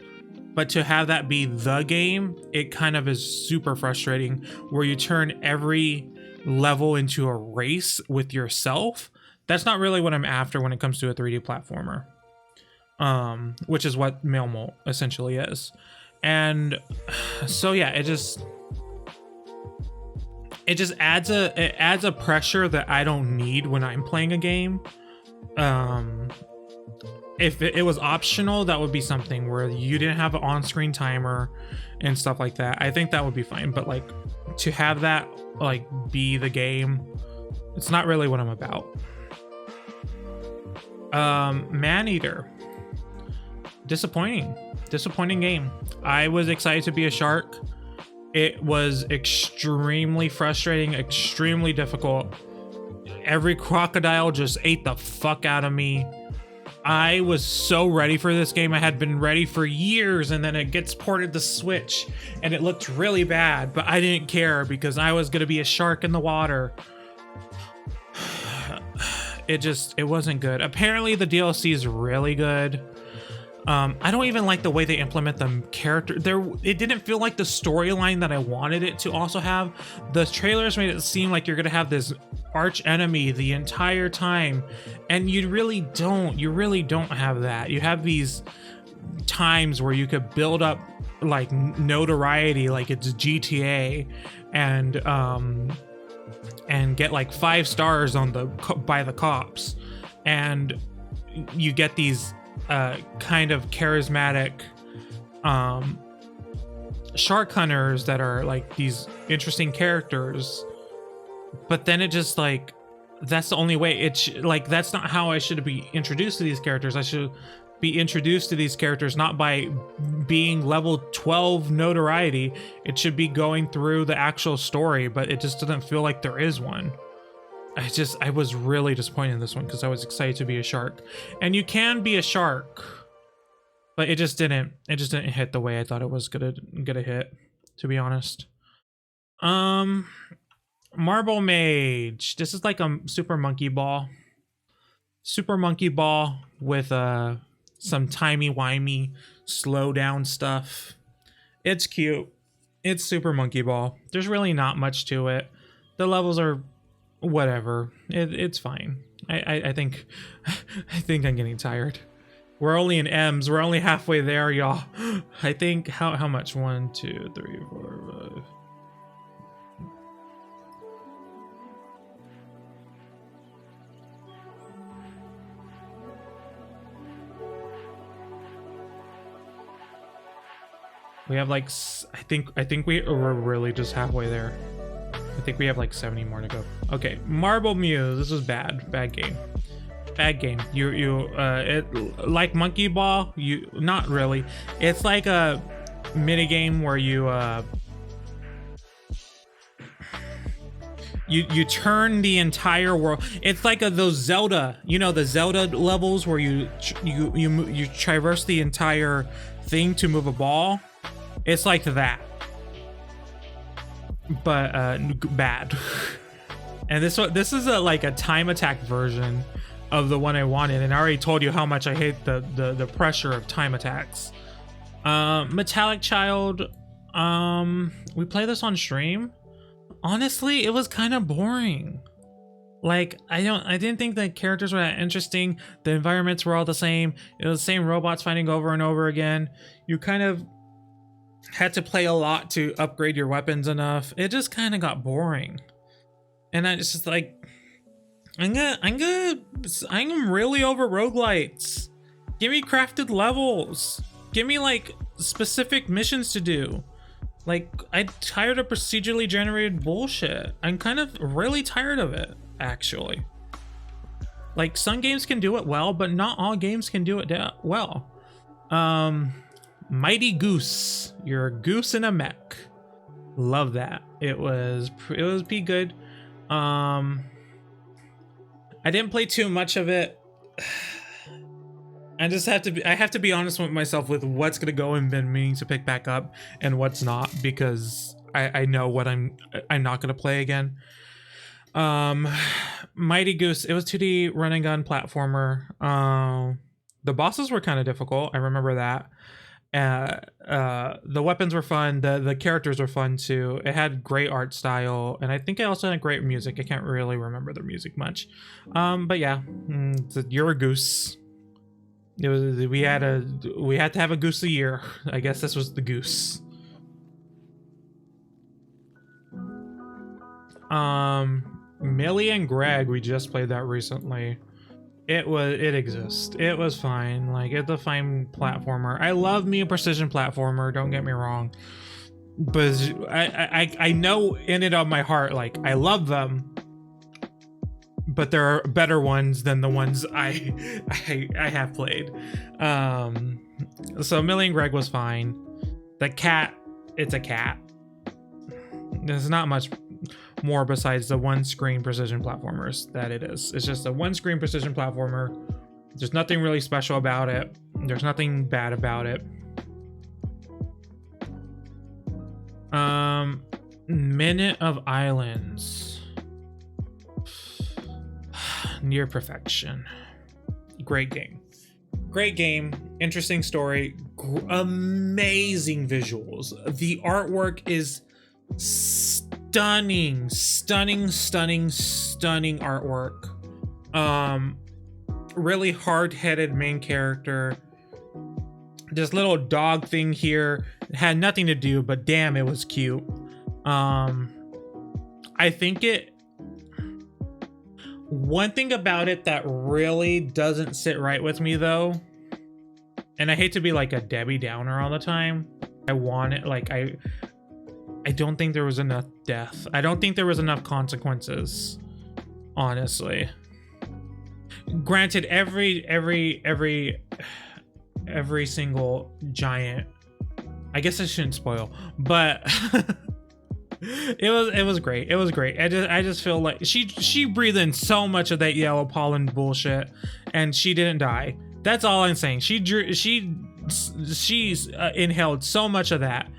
but to have that be the game, it kind of is super frustrating, where you turn every level into a race with yourself. That's not really what I'm after when it comes to a 3D platformer, which is what Male Mole essentially is. And so yeah, it just adds a pressure that I don't need when I'm playing a game. If it was optional, that would be something where you didn't have an on-screen timer and stuff like that. I think that would be fine, but like to have that like be the game, it's not really what I'm about. Maneater. Disappointing game. I was excited to be a shark. It was extremely frustrating, extremely difficult. Every crocodile just ate the fuck out of me. I was so ready for this game. I had been ready for years, and then it gets ported to Switch, and it looked really bad, but I didn't care because I was gonna be a shark in the water. It wasn't good. Apparently the DLC is really good. I don't even like the way they implement the character there. It didn't feel like the storyline that I wanted it to also have. The trailers made it seem like you're gonna have this arch enemy the entire time, and you really don't have that. You have these times where you could build up like notoriety like it's GTA, and get like 5 stars on the by the cops, and you get these kind of charismatic shark hunters that are like these interesting characters, but then it just like, that's the only way like that's not how I should be introduced to these characters. I should be introduced to these characters not by being level 12 notoriety. It should be going through the actual story, but it just doesn't feel like there is one. I was really disappointed in this one because I was excited to be a shark, and you can be a shark, but it just didn't hit the way I thought it was gonna hit, to be honest. Marble Mage. This is like a super monkey ball with some timey-wimey slow down stuff. It's cute. It's super monkey ball. There's really not much to it. The levels are whatever. It's fine. I think I'm getting tired. We're only in M's. We're only halfway there, y'all. I think how much? 1, 2, 3, 4, 5. We have like, I think we're really just halfway there. I think we have like 70 more to go. Okay, Marble Muse. This was bad game. It like Monkey Ball. You not really. It's like a mini game where you turn the entire world. It's like those Zelda, the Zelda levels where you traverse the entire thing to move a ball. It's like that, but bad. And this is like a time attack version of the one I wanted, and I already told you how much I hate the pressure of time attacks. Metallic Child. We play this on stream. Honestly, it was kind of boring. Like, I didn't think the characters were that interesting. The environments were all the same. It was the same robots fighting over and over again. You kind of had to play a lot to upgrade your weapons enough. It just kind of got boring. And I just like, I'm really over roguelites. Give me crafted levels. Give me like specific missions to do. Like, I'm tired of procedurally generated bullshit. I'm kind of really tired of it, actually. Like, some games can do it well, but not all games can do it well. Mighty Goose. You're a goose in a mech. Love that. It was pretty good. I didn't play too much of it. I have to be honest with myself with what's gonna go and been meaning to pick back up and what's not, because I know what I'm not gonna play again. Mighty Goose. It was 2D run and gun platformer. The bosses were kind of difficult. I remember that. The weapons were fun. The characters were fun too. It had great art style, and I think it also had great music. I can't really remember the music much, but yeah, you're a goose. It was we had to have a goose a year. I guess this was the goose. Millie and Greg, we just played that recently. It exists. It was fine. Like, it's a fine platformer. I love me a precision platformer, don't get me wrong. But I know in it of my heart, like, I love them. But there are better ones than the ones I have played. So Millie and Greg was fine. The cat, it's a cat. There's not much more besides the one screen precision platformers that it is. It's just a one screen precision platformer. There's nothing really special about it. There's nothing bad about it. Minute of Islands. Near perfection. Great game. great game, interesting story, amazing visuals. The artwork is stunning artwork. Really hard-headed main character. This little dog thing here had nothing to do, but damn, it was cute. I think one thing about it that really doesn't sit right with me though, and I hate to be like a Debbie Downer all the time, I don't think there was enough death. I don't think there was enough consequences, honestly. Granted, every single giant, I guess I shouldn't spoil, but it was great. It was great. I just feel like she breathed in so much of that yellow pollen bullshit, and she didn't die. That's all I'm saying. She's inhaled so much of that.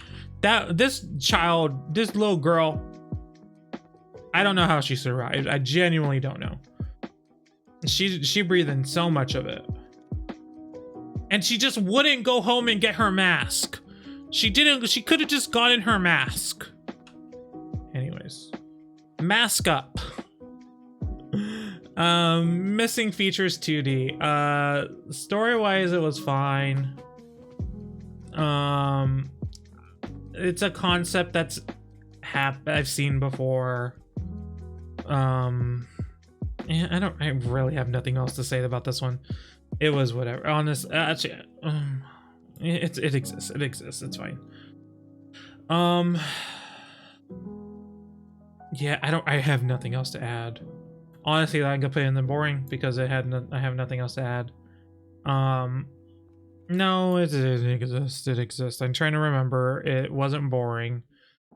This little girl, I don't know how she survived. I genuinely don't know. She breathed in so much of it. And she just wouldn't go home and get her mask. She could have just gotten her mask. Anyways, mask up. Missing features 2D. Story-wise, it was fine. It's a concept that's I've seen before. Yeah, I really have nothing else to say about this one. It was whatever. Honest, actually, it exists. It exists. It's fine. Yeah, I have nothing else to add. Honestly, I'm gonna put it in the boring because I have nothing else to add. No, it exists. It exists. I'm trying to remember. It wasn't boring.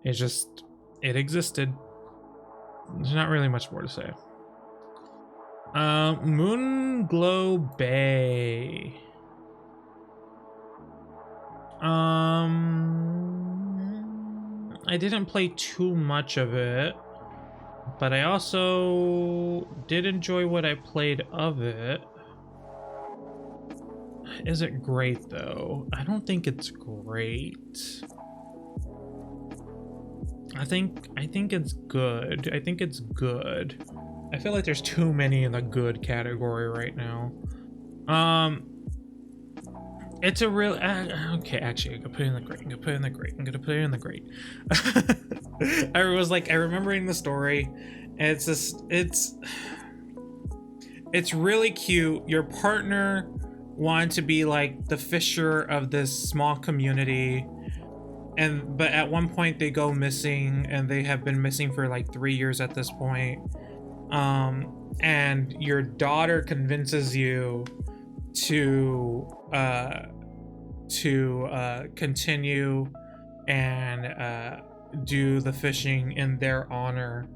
It existed. There's not really much more to say. Moonglow Bay. I didn't play too much of it, but I also did enjoy what I played of it. Is it great though? I don't think it's great. I think it's good. I think it's good. I feel like there's too many in the good category right now. It's a real okay. Actually, I'm gonna put it in the great. I'm gonna put it in the great. I remember reading the story, and it's really cute. Your partner wanted to be like the fisher of this small community, but at one point they go missing, and they have been missing for like 3 years at this point. And your daughter convinces you to continue and do the fishing in their honor,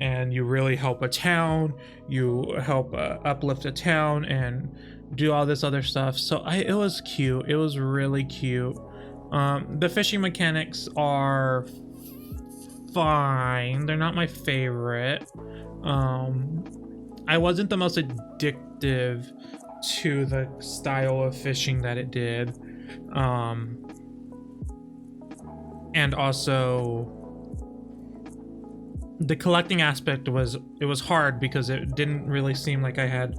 and you really help a town. You help uplift a town and do all this other stuff. So it was cute. It was really cute. The fishing mechanics are fine. They're not my favorite. I wasn't the most addictive to the style of fishing that it did. And also the collecting aspect was hard because it didn't really seem like I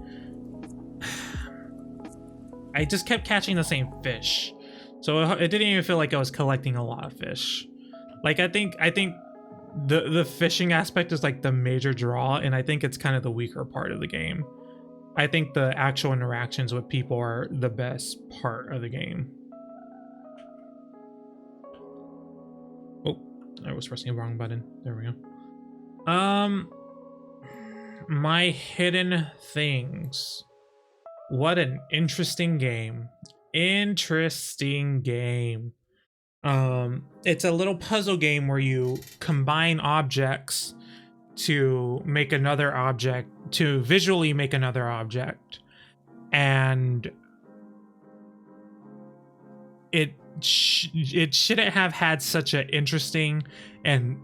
just kept catching the same fish. So it didn't even feel like I was collecting a lot of fish. Like I think the fishing aspect is like the major draw, and I think it's kind of the weaker part of the game. I think the actual interactions with people are the best part of the game. Oh, I was pressing the wrong button. There we go. My Hidden Things. What an interesting game. Interesting game. It's a little puzzle game where you combine objects to make another object, to visually make another object, and it it shouldn't have had such an interesting and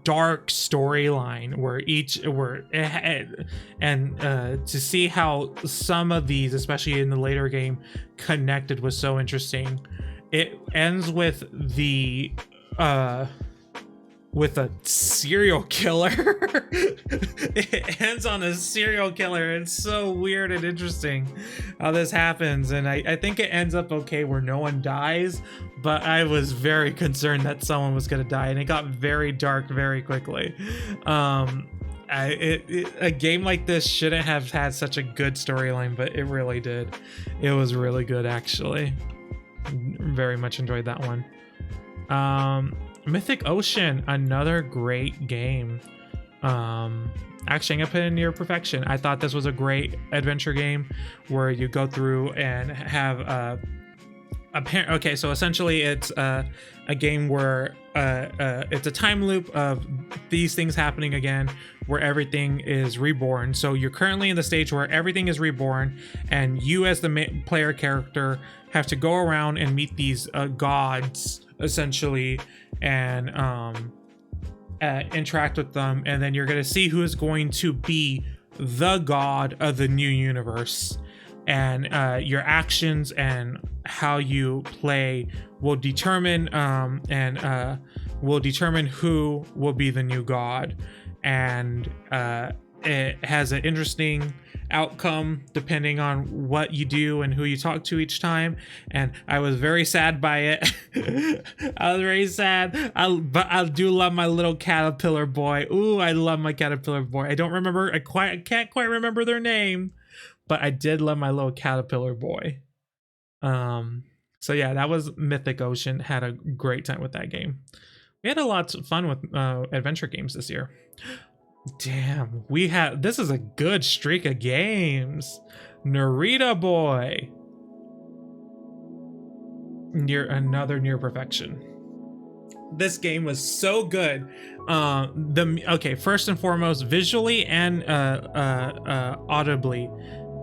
dark storyline to see how some of these, especially in the later game, connected was so interesting. It ends with with a serial killer. It ends on a serial killer. It's so weird and interesting how this happens, and I think it ends up okay where no one dies, but I was very concerned that someone was going to die, and it got very dark very quickly. A game like this shouldn't have had such a good storyline, but it really did. It was really good, actually. Very much enjoyed that one. Mythic Ocean, another great game. Actually, I'm gonna put it in near perfection. I thought this was a great adventure game where you go through and have okay, so essentially it's a game where it's a time loop of these things happening again, where everything is reborn. So you're currently in the stage where everything is reborn, and you as the player character have to go around and meet these gods, essentially, and interact with them, and then you're going to see who is going to be the god of the new universe, and your actions and how you play will determine who will be the new god. And it has an interesting outcome depending on what you do and who you talk to each time, and I was very sad by it. I was very sad, but I do love my little caterpillar boy. Ooh, I love my caterpillar boy. I can't quite remember their name, but I did love my little caterpillar boy. So yeah, that was Mythic Ocean. Had a great time with that game. We had a lot of fun with adventure games this year. Damn, this is a good streak of games. Narita Boy, near perfection. This game was so good. Okay, first and foremost, visually and audibly,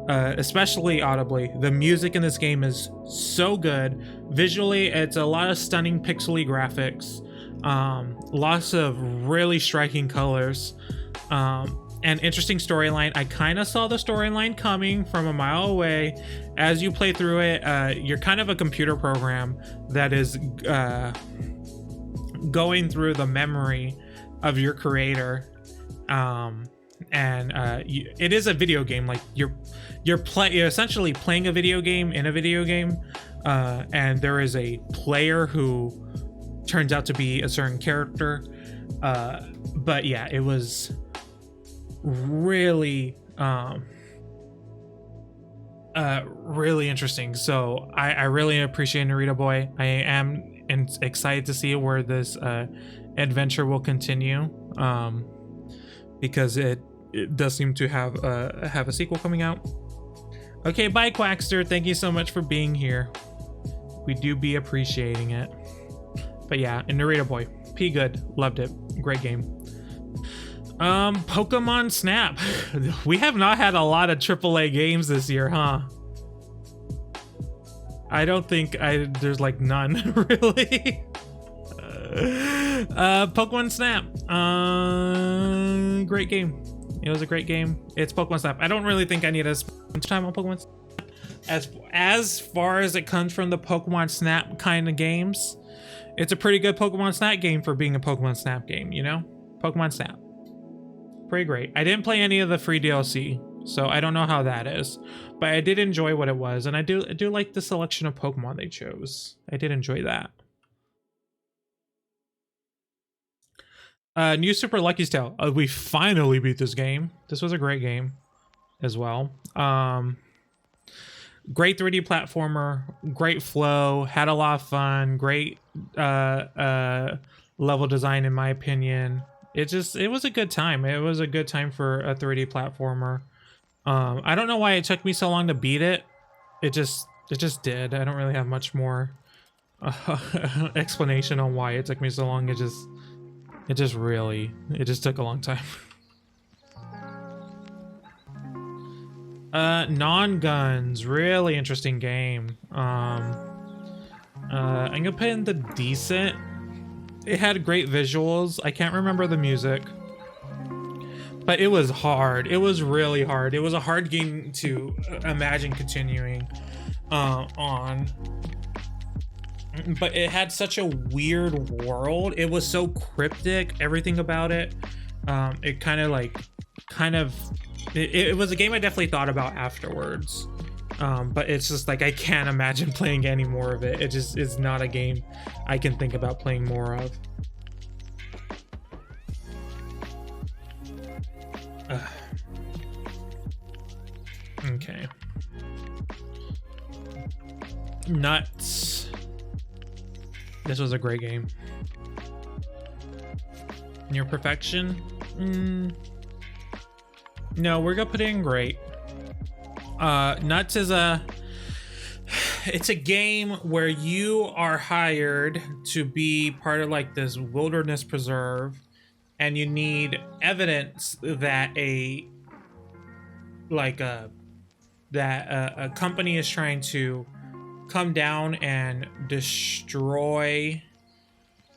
especially audibly, the music in this game is so good. Visually, it's a lot of stunning pixely graphics, lots of really striking colors, and interesting storyline. I kind of saw the storyline coming from a mile away. As you play through it, you're kind of a computer program that is going through the memory of your creator, it is a video game. Like you're essentially playing a video game in a video game, and there is a player who turns out to be a certain character, but yeah, it was really really interesting. So I really appreciate Narita Boy. I am excited to see where this adventure will continue, because it does seem to have a sequel coming out. Okay, bye Quackster, thank you so much for being here. We do be appreciating it. But yeah, and Narita Boy, P good, loved it, great game. Pokemon Snap. We have not had a lot of AAA games this year, huh? I don't think there's like none really. Pokemon Snap, great game. It was a great game. It's Pokemon Snap. I don't really think I need to spend time on Pokemon Snap. As far as it comes from the Pokemon Snap kind of games, it's a pretty good Pokemon Snap game for being a Pokemon Snap game, you know? Pokemon Snap, pretty great. I didn't play any of the free DLC, so I don't know how that is, but I did enjoy what it was, and I do like the selection of Pokemon they chose. I did enjoy that. New Super Lucky's Tale. We finally beat this game. This was a great game as well. Great 3D platformer, great flow, had a lot of fun, great level design in my opinion. It was a good time. It was a good time for a 3D platformer. I don't know why it took me so long to beat it. It just did. I don't really have much more explanation on why it took me so long. It just took a long time. Non-guns, really interesting game. I'm gonna put in the decent. It had great visuals. I can't remember the music, but it was hard. It was really hard. It was a hard game to imagine continuing on. But it had such a weird world. It was so cryptic, everything about it. It it was a game I definitely thought about afterwards. But it's just like I can't imagine playing any more of it. It just is not a game I can think about playing more of. Okay. Nuts. This was a great game. Near perfection? No, we're gonna put it in great. Nuts is it's a game where you are hired to be part of like this wilderness preserve, and you need evidence that a company is trying to come down and destroy.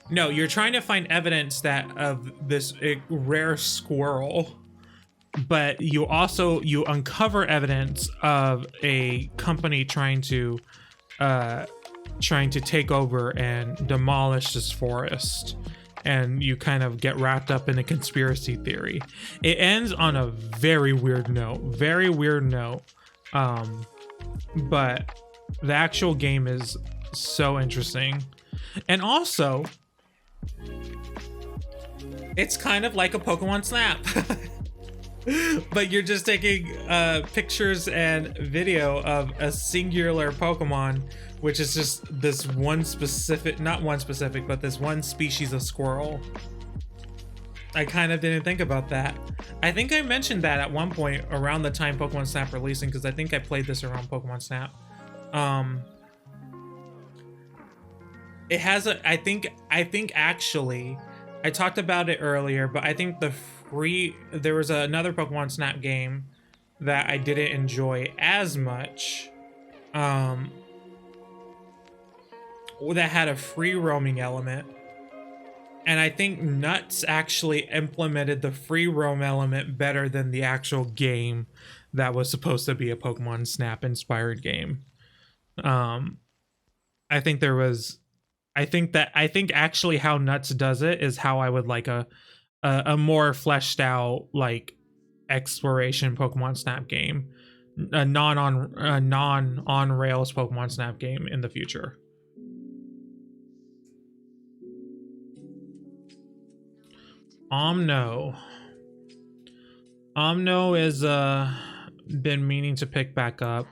No, you're trying to find evidence that of this rare squirrel, but you uncover evidence of a company trying to take over and demolish this forest, and you kind of get wrapped up in a conspiracy theory. It ends on a very weird note, but the actual game is so interesting. And also, it's kind of like a Pokemon Snap. But you're just taking pictures and video of a singular Pokemon, which is just this one specific, not one specific, but this one species of squirrel. I kind of didn't think about that. I think I mentioned that at one point around the time Pokemon Snap releasing, because I think I played this around Pokemon Snap. It has a, I think actually, I talked about it earlier, but I think there was another Pokemon Snap game that I didn't enjoy as much, that had a free roaming element. And I think Nuts actually implemented the free roam element better than the actual game that was supposed to be a Pokemon Snap inspired game. I think actually how Nuts does it is how I would like a more fleshed out like exploration Pokemon Snap game, a non on rails Pokemon Snap game in the future. Omno is been meaning to pick back up.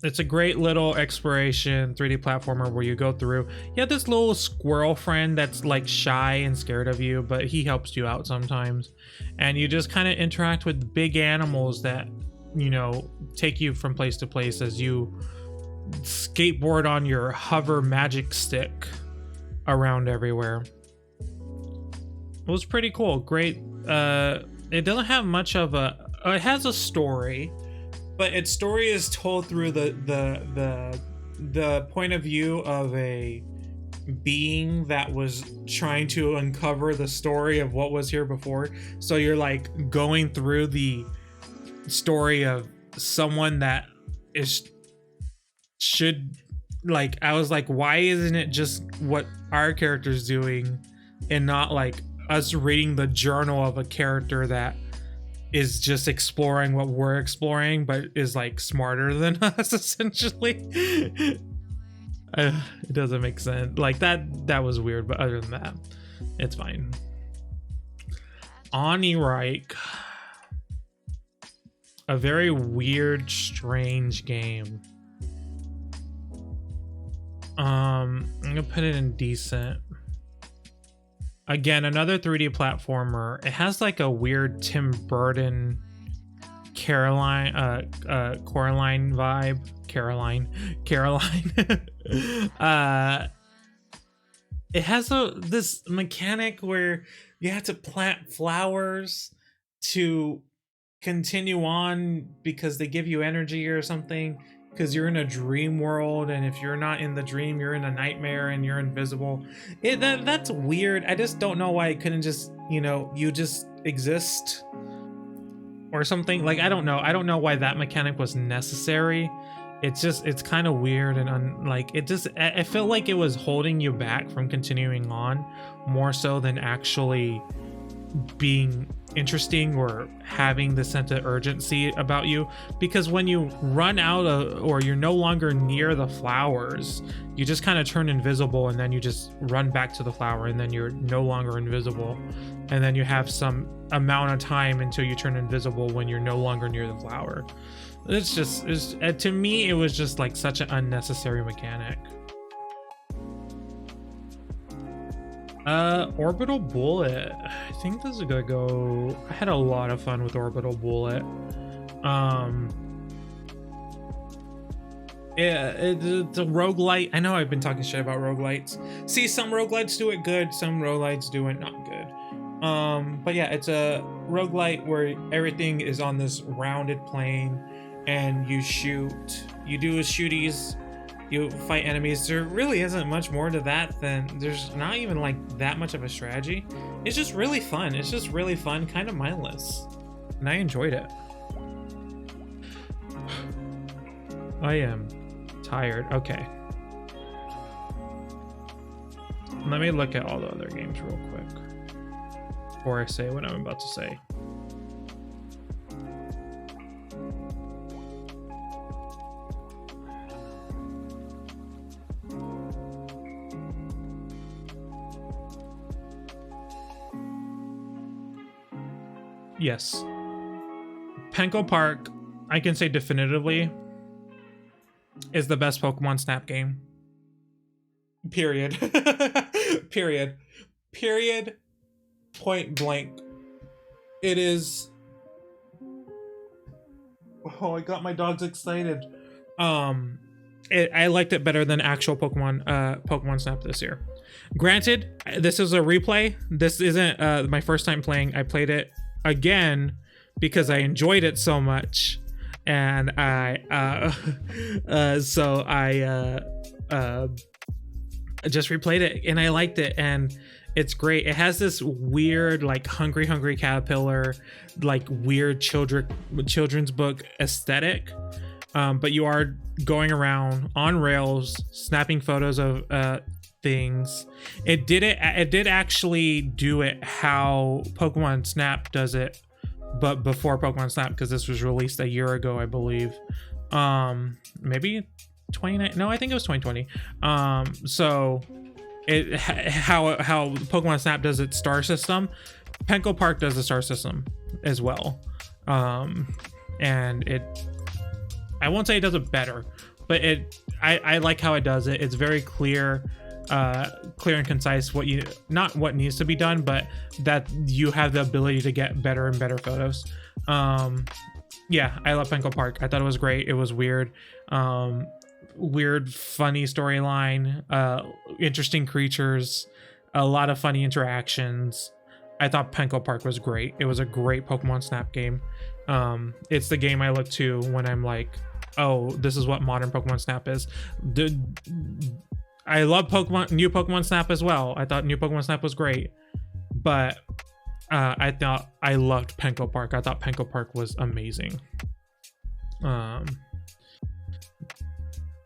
It's a great little exploration 3D platformer where you go through. You have this little squirrel friend that's like shy and scared of you, but he helps you out sometimes, and you just kind of interact with big animals that, you know, take you from place to place as you skateboard on your hover magic stick around everywhere. It was pretty cool. Great. It doesn't have much of a, it has a story, but its story is told through the point of view of a being that was trying to uncover the story of what was here before. So you're like going through the story of someone that should, like, I was like, why isn't it just what our character's doing and not like us reading the journal of a character that is just exploring what we're exploring, but is like smarter than us, essentially. It doesn't make sense. Like that was weird, but other than that, it's fine. Onirike, a very weird, strange game. I'm gonna put it in decent. Again, another 3D platformer. It has like a weird Tim Burton Coraline vibe. Caroline. It has this mechanic where you have to plant flowers to continue on because they give you energy or something. because you're in a dream world, and if you're not in the dream, you're in a nightmare and you're invisible. That's weird. I just don't know why it couldn't just, you just exist or something. Like, I don't know why that mechanic was necessary. It's kind of weird, and I felt like it was holding you back from continuing on more so than actually being interesting or having the sense of urgency about you. Because when you run out of, or you're no longer near the flowers, you just kind of turn invisible, and then you just run back to the flower, and then you're no longer invisible, and then you have some amount of time until you turn invisible when you're no longer near the flower. To me, it was just like such an unnecessary mechanic. Orbital Bullet. I think this is gonna go. I had a lot of fun with Orbital Bullet. It's a roguelite. I know I've been talking shit about roguelites. See, some roguelites do it good, some roguelites do it not good. But yeah, it's a roguelite where everything is on this rounded plane, and you shoot. You do shooties. You fight enemies. There really isn't much more to that than, there's not even like that much of a strategy. It's just really fun. It's just really fun, kind of mindless. And I enjoyed it. I am tired. Okay. Let me look at all the other games real quick before I say what I'm about to say. Yes. Penko Park, I can say definitively, is the best Pokemon Snap game. Period. Period. Point blank. It is. Oh, I got my dogs excited. I liked it better than actual Pokemon Snap this year. Granted, this is a replay. This isn't my first time playing. I played it again because I enjoyed it so much, and I just replayed it, and I liked it, and it's great. It has this weird, like, hungry caterpillar, like weird children's book aesthetic, but you are going around on rails snapping photos of things. It did actually do it how Pokemon Snap does it, but before Pokemon Snap, because this was released a year ago, I believe. Maybe 29. No, I think it was 2020. So it how Pokemon Snap does its star system, Penko Park does the star system as well. And I won't say it does it better, but I like how it does it. It's very clear and concise not what needs to be done, but that you have the ability to get better and better photos. Yeah, I love Penko Park. I thought it was great. It was weird, funny storyline, interesting creatures, a lot of funny interactions. I thought Penko Park was great. It was a great Pokemon Snap game. It's the game I look to when I'm like, oh, this is what modern Pokemon Snap is. I love new Pokemon Snap as well. I thought new Pokemon Snap was great, but I loved Penko Park. I thought Penko Park was amazing.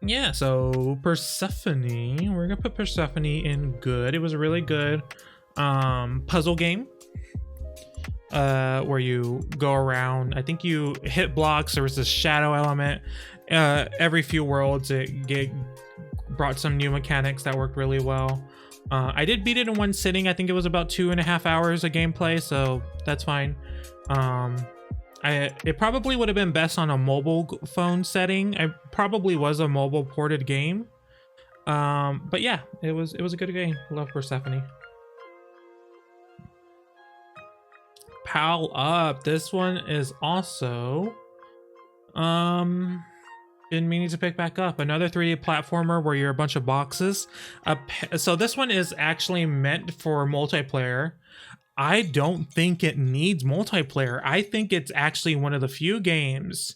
Yeah, so Persephone, we're gonna put Persephone in good. It was a really good puzzle game where you go around. I think you hit blocks. There was this shadow element. Every few worlds it brought some new mechanics that worked really well. I did beat it in one sitting. I think it was about 2.5 hours of gameplay, so that's fine. It probably would have been best on a mobile phone setting. It probably was a mobile ported game, but yeah, it was a good game. Love Persephone. Pal Up. This one is also been meaning to pick back up. Another 3D platformer where you're a bunch of boxes. So this one is actually meant for multiplayer. I don't think it needs multiplayer. I think it's actually one of the few games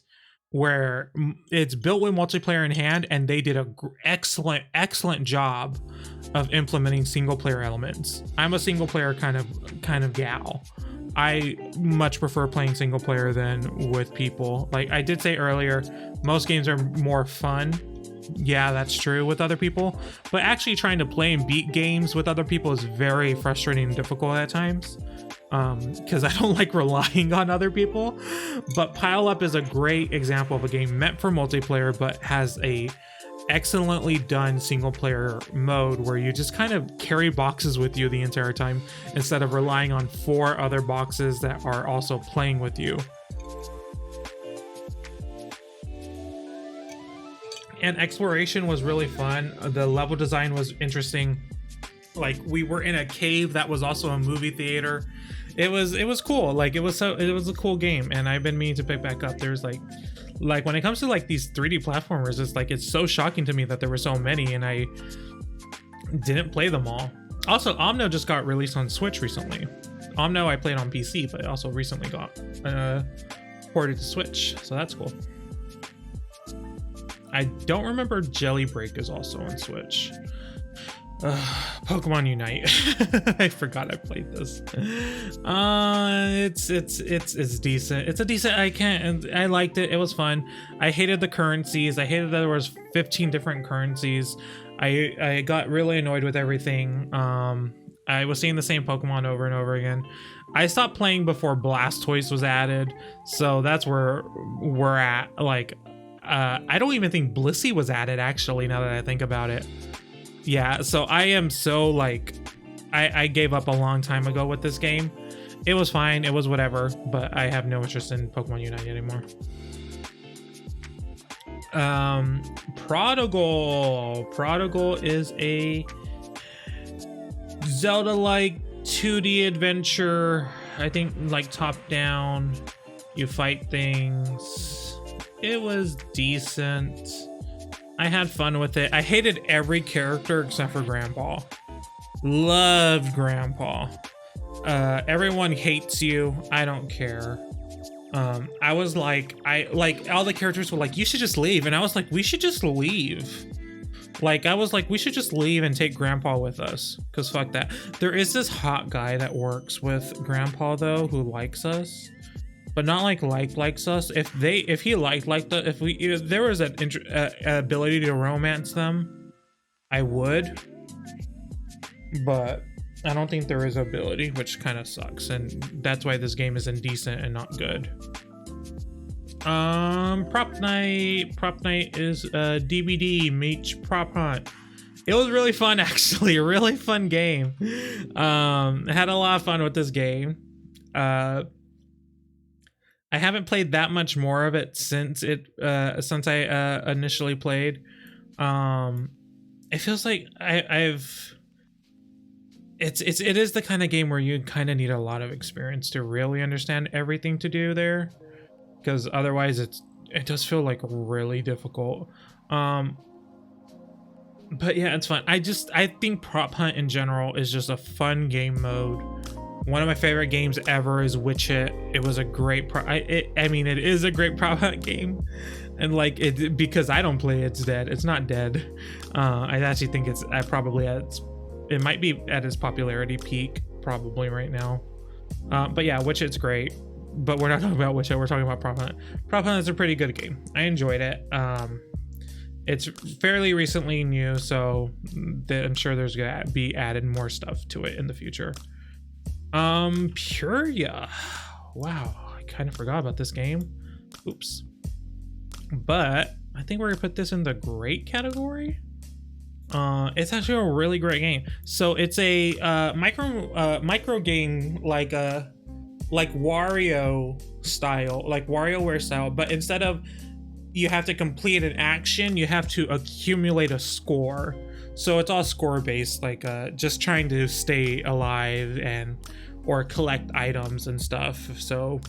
where it's built with multiplayer in hand, and they did a excellent job of implementing single player elements. I'm a single player kind of gal. I much prefer playing single player than with people. Like I did say earlier, most games are more fun. Yeah, that's true with other people, but actually trying to play and beat games with other people is very frustrating and difficult at times, because I don't like relying on other people. But Pile Up is a great example of a game meant for multiplayer, but has a excellently done single player mode where you just kind of carry boxes with you the entire time instead of relying on 4 other boxes that are also playing with you. And exploration was really fun. The level design was interesting. Like we were in a cave that was also a movie theater. It was cool. Like it was a cool game, and I've been meaning to pick back up. There's like when it comes to like these 3D platformers, it's so shocking to me that there were so many and I didn't play them all. Also, Omno just got released on Switch recently. Omno I played on PC, but it also recently got ported to Switch, so that's cool. I don't remember Jelly-break is also on Switch. Pokemon Unite. I forgot I played this. It's decent. It's a decent. I liked it. It was fun. I hated the currencies. I hated that there was 15 different currencies. I got really annoyed with everything. I was seeing the same Pokemon over and over again. I stopped playing before Blastoise was added, so that's where we're at. Like, I don't even think Blissey was added, actually, now that I think about it. Yeah, so I am so, like, I gave up a long time ago with this game. It was fine, it was whatever, but I have no interest in Pokemon Unite anymore. Prodigal is a Zelda-like 2D adventure. I think, like, top-down, you fight things. It was decent. I had fun with it. I hated every character except for Grandpa. Loved Grandpa. Everyone hates you. I don't care. I was like, all the characters were like, you should just leave. And I was like, we should just leave. Like, I was like, we should just leave and take Grandpa with us. Because fuck that. There is this hot guy that works with Grandpa, though, who likes us. But not likes us. If he liked if there was an ability to romance them, I would. But I don't think there is ability, which kind of sucks, and that's why this game is indecent and not good. Prop night is DVD Mage prop hunt. It was really fun, actually. A really fun game. I had a lot of fun with this game. I haven't played that much more of it since I initially played. It feels like it is the kind of game where you kind of need a lot of experience to really understand everything to do there, because otherwise it does feel like really difficult. But yeah, it's fun. I think Prop Hunt in general is just a fun game mode. One of my favorite games ever is Witch Hit. It was a great it is a great prop hunt game, and like it, because I don't play it's dead. It's not dead. I actually think it might be at its popularity peak probably right now. But yeah, Witch Hit's great. But we're not talking about Witch Hit. We're talking about Prop Hunt. Prop Hunt is a pretty good game. I enjoyed it. It's fairly recently new, so I'm sure there's gonna be added more stuff to it in the future. Puria. Wow, I kind of forgot about this game. Oops. But I think we're gonna put this in the great category. It's actually a really great game. So it's a micro game like Wario style, like WarioWare style, but instead of you have to complete an action, you have to accumulate a score. So it's all score based, like just trying to stay alive or collect items and stuff. So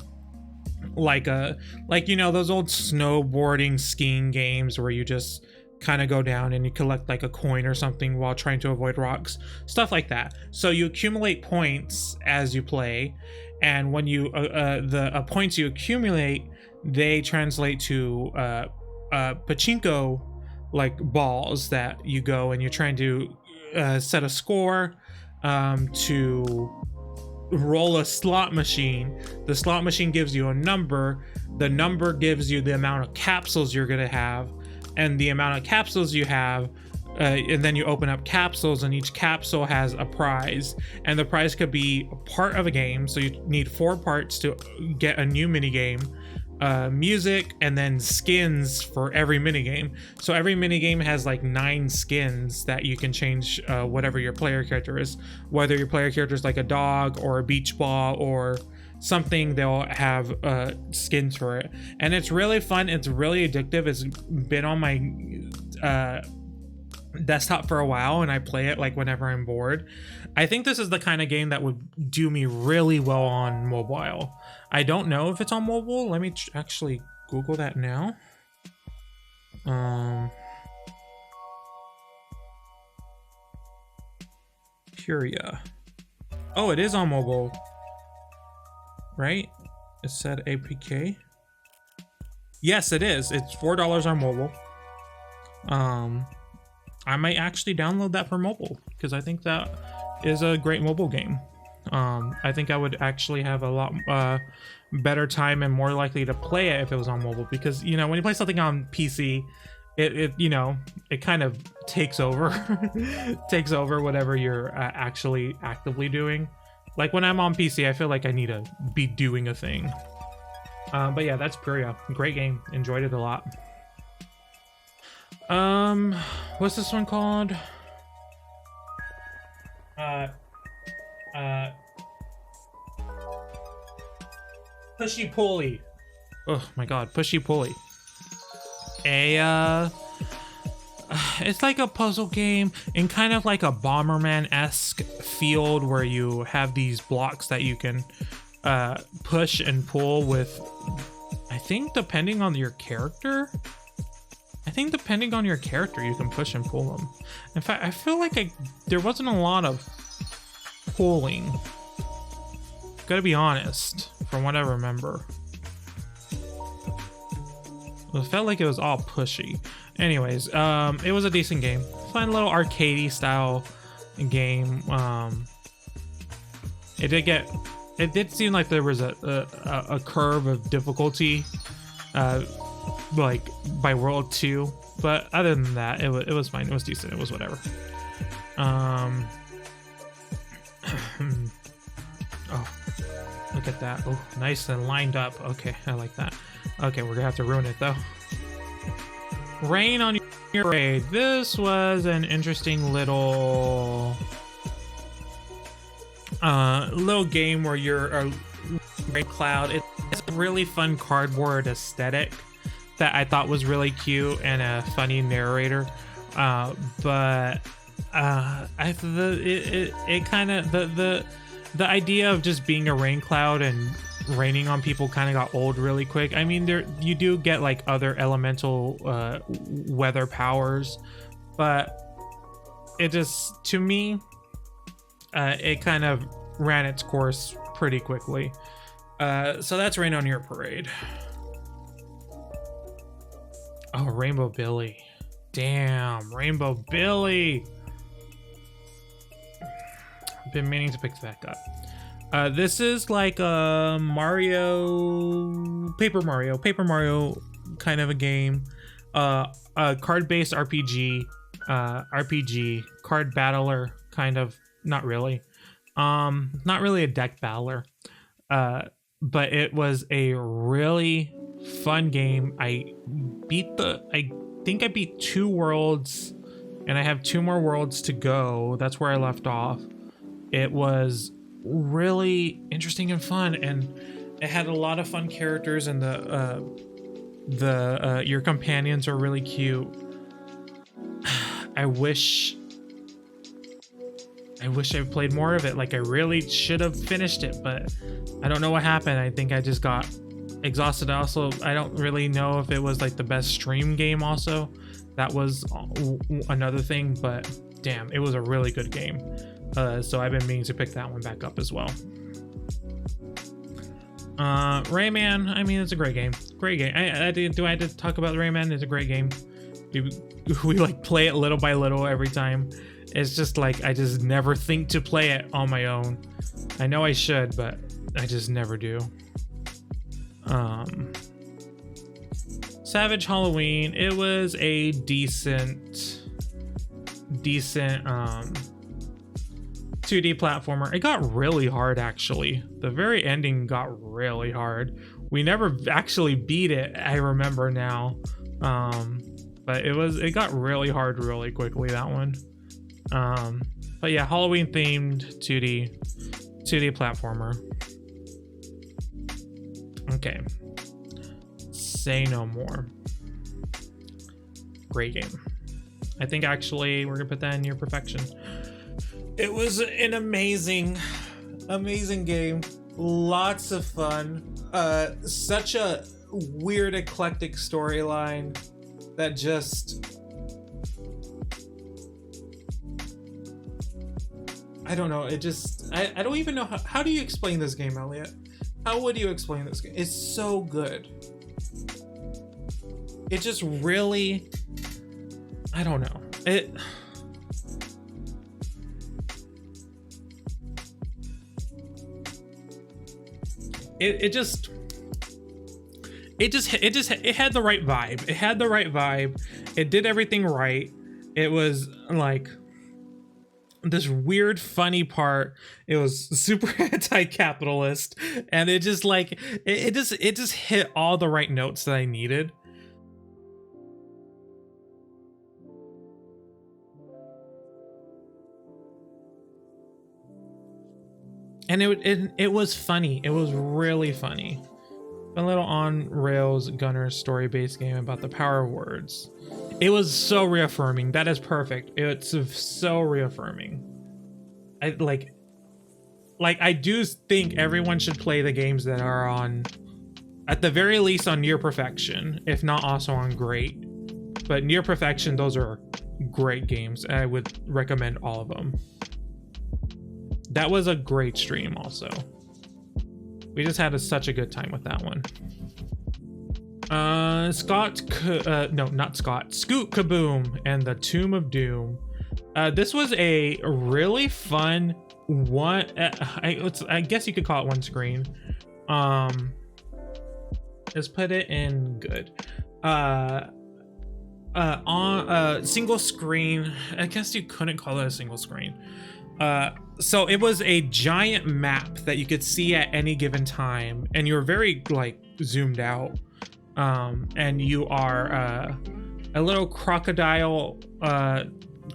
like you know, those old snowboarding skiing games where you just kind of go down and you collect like a coin or something while trying to avoid rocks, stuff like that. So you accumulate points as you play, and when you the points you accumulate they translate to pachinko like balls that you go and you're trying to set a score to roll a slot machine. The slot machine gives you a number. The number gives you the amount of capsules you're gonna have, and the amount of capsules you have, and then you open up capsules, and each capsule has a prize, and the prize could be a part of a game. So you need 4 parts to get a new mini game, music, and then skins for every minigame. So every minigame has like 9 skins that you can change whatever your player character is. Whether your player character is like a dog or a beach ball or something, they'll have skins for it. And it's really fun. It's really addictive. It's been on my desktop for a while, and I play it like whenever I'm bored. I think this is the kind of game that would do me really well on mobile. I don't know if it's on mobile. Let me actually Google that now. Curia. Oh, it is on mobile, right? It said APK. Yes, it is. It's $4 on mobile. I might actually download that for mobile because I think that is a great mobile game. I think I would actually have a lot better time and more likely to play it if it was on mobile, because you know, when you play something on PC, it you know, it kind of takes over takes over whatever you're actually actively doing. Like when I'm on PC, I feel like I need to be doing a thing. But yeah, that's Puria. Great game. Enjoyed it a lot. What's this one called? Pushy Pulley. Oh my god, Pushy Pulley. It's like a puzzle game in kind of like a Bomberman-esque field where you have these blocks that you can push and pull with, I think depending on your character. You can push and pull them. In fact, I feel like there wasn't a lot of pulling. Gotta be honest, from what I remember. It felt like it was all pushy. Anyways, it was a decent game. Fun little arcadey style game. It did seem like there was a curve of difficulty, like by World 2, but other than that, it was fine. It was decent. It was whatever. Oh, look at that. Oh, nice and lined up. Okay, I like that. Okay, we're gonna have to ruin it though. Rain on your parade. This was an interesting little game where you're a rain cloud. It's a really fun cardboard aesthetic that I thought was really cute and a funny narrator. But it kind of the idea of just being a rain cloud and raining on people kind of got old really quick. I mean, you do get like other elemental weather powers, but it just, to me, it kind of ran its course pretty quickly. So that's Rain on Your Parade. Oh, Rainbow Billy. Damn, Rainbow Billy. I've been meaning to pick that up. This is like a Paper Mario kind of a game. A card-based RPG, card battler, kind of. Not really. Not really a deck battler. But it was a really fun game. I think I beat 2 worlds, and I have 2 more worlds to go. That's where I left off. It was really interesting and fun, and it had a lot of fun characters, and your companions are really cute. I wish I played more of it. Like, I really should have finished it, but I don't know what happened. I think I just got exhausted. Also, I don't really know if it was like the best stream game also. That was another thing, but damn, it was a really good game. So I've been meaning to pick that one back up as well. Rayman, I mean, it's a great game. great game. Do I have to talk about Rayman? It's a great game. We like play it little by little every time. It's just like I just never think to play it on my own. I know I should, but I just never do. Savage Halloween. It was a decent 2D platformer. It got really hard, actually. The very ending got really hard. We never actually beat it, I remember now. But it got really hard really quickly, that one. But yeah, Halloween themed 2D platformer. Okay. Say no more. Great game. I think actually we're gonna put that in near perfection. It was an amazing game. Lots of fun. Such a weird, eclectic storyline that just, I don't know. It just, I don't even know how do you explain this game, Elliot? How would you explain this game? It's so good. It just really, I don't know. It had the right vibe. It had the right vibe. It did everything right. It was like this weird, funny part. It was super anti-capitalist, and it just like it just hit all the right notes that I needed. And it was funny. It was really funny. A little on-rails gunner story-based game about the power of words. It was so reaffirming. That is perfect. It's so reaffirming. I do think everyone should play the games that are on, at the very least, on near perfection, if not also on great. But near perfection, those are great games. I would recommend all of them. That was a great stream also. We just had such a good time with that one. Scoot Kaboom and the Tomb of Doom. This was a really fun one. I guess you could call it one screen. Let's put it in good. On a single screen. I guess you couldn't call it a single screen. So it was a giant map that you could see at any given time, and you're very like zoomed out. And you are a little crocodile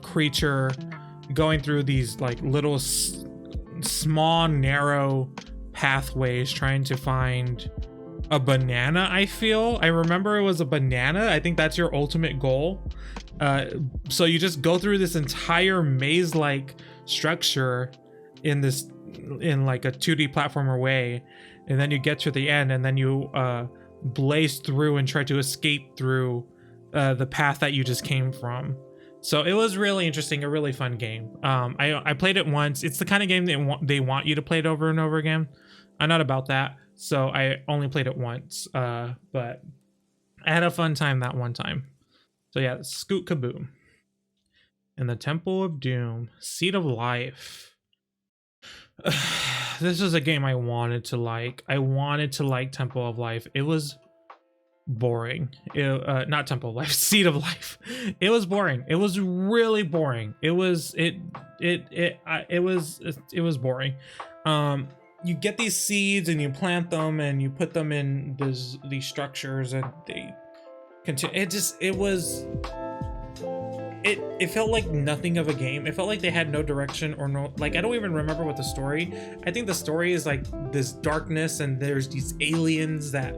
creature going through these like little small narrow pathways trying to find a banana. I remember it was a banana. I think that's your ultimate goal. So you just go through this entire maze-like structure in like a 2D platformer way, and then you get to the end, and then you blaze through and try to escape through the path that you just came from. So it was really interesting, a really fun game. I played it once. It's the kind of game they want you to play it over and over again. I'm not about that, so I only played it once, but I had a fun time that one time. So yeah, Scoot Kaboom. And the Temple of Doom, Seed of Life. This is a game I wanted to like. I wanted to like Temple of Life. It was boring. Not Temple of Life, Seed of Life. It was boring. It was really boring. It was boring. You get these seeds and you plant them and you put them in these structures and they continue. It felt like nothing of a game. It felt like they had no direction or no, like, I don't even remember what the story. I think the story is like this darkness and there's these aliens that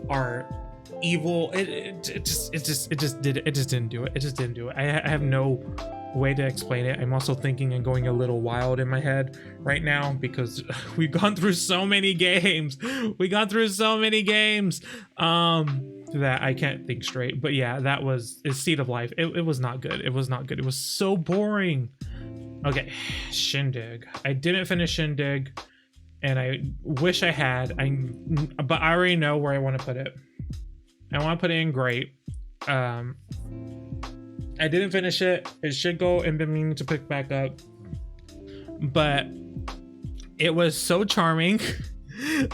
are evil. It just didn't do it. It just didn't do it. I have no way to explain it. I'm also thinking and going a little wild in my head right now because we've gone through so many games. That I can't think straight. But yeah, that was Seed of Life. It was not good. It was not good. It was so boring. Okay, Shindig. I didn't finish Shindig, and I wish I had. But I already know where I want to put it. I want to put it in great. I didn't finish it. It should go and been meaning to pick back up, but it was so charming.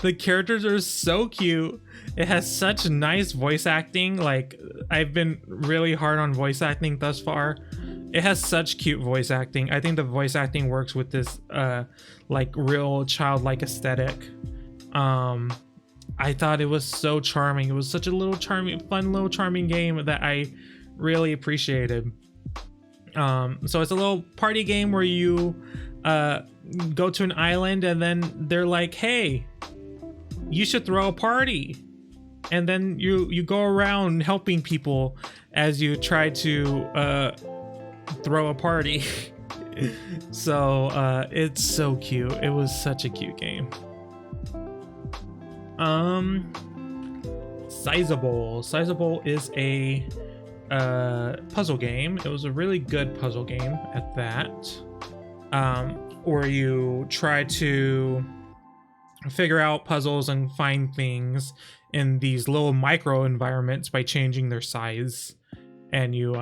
The characters are so cute. It has such nice voice acting. Like, I've been really hard on voice acting thus far. It has such cute voice acting. I think the voice acting works with this like real childlike aesthetic. I thought it was so charming. It was such a little charming, fun little charming game that I really appreciated. So it's a little party game where you go to an island and then they're like, hey, you should throw a party. And then you go around helping people as you try to throw a party. So it's so cute. It was such a cute game. Sizable. Sizable is a puzzle game. It was a really good puzzle game at that. Where you try to figure out puzzles and find things in these little micro environments by changing their size. And you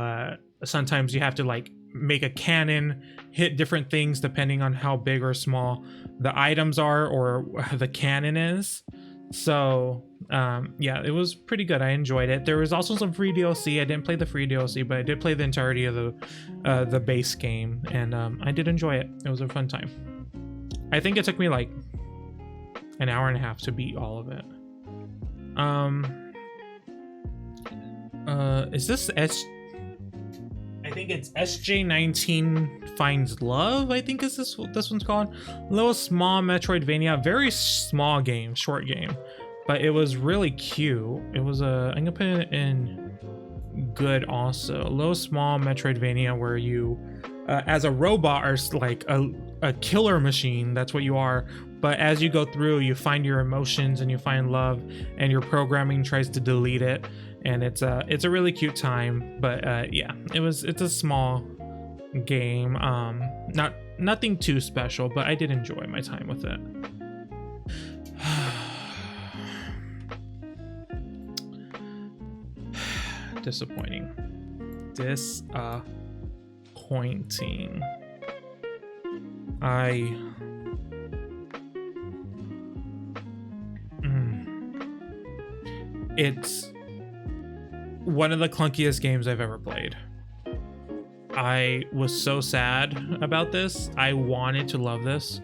sometimes you have to like make a cannon hit different things depending on how big or small the items are or the cannon is. So yeah, it was pretty good. I enjoyed it. There was also some free DLC. I didn't play the free DLC, but I did play the entirety of the base game, and I did enjoy it. It was a fun time. I think it took me like an hour and a half to beat all of it. Is this I think it's SJ19 Finds Love, I think is this one's called. A little small Metroidvania, very small game, short game, but it was really cute. It was I'm gonna put it in good also. A little small Metroidvania where you as a robot are like a killer machine. That's what you are. But as you go through, you find your emotions and you find love, and your programming tries to delete it. And it's a really cute time. But yeah, it's a small game. Nothing too special, but I did enjoy my time with it. Disappointing. It's one of the clunkiest games I've ever played. I was so sad about this. I wanted to love this.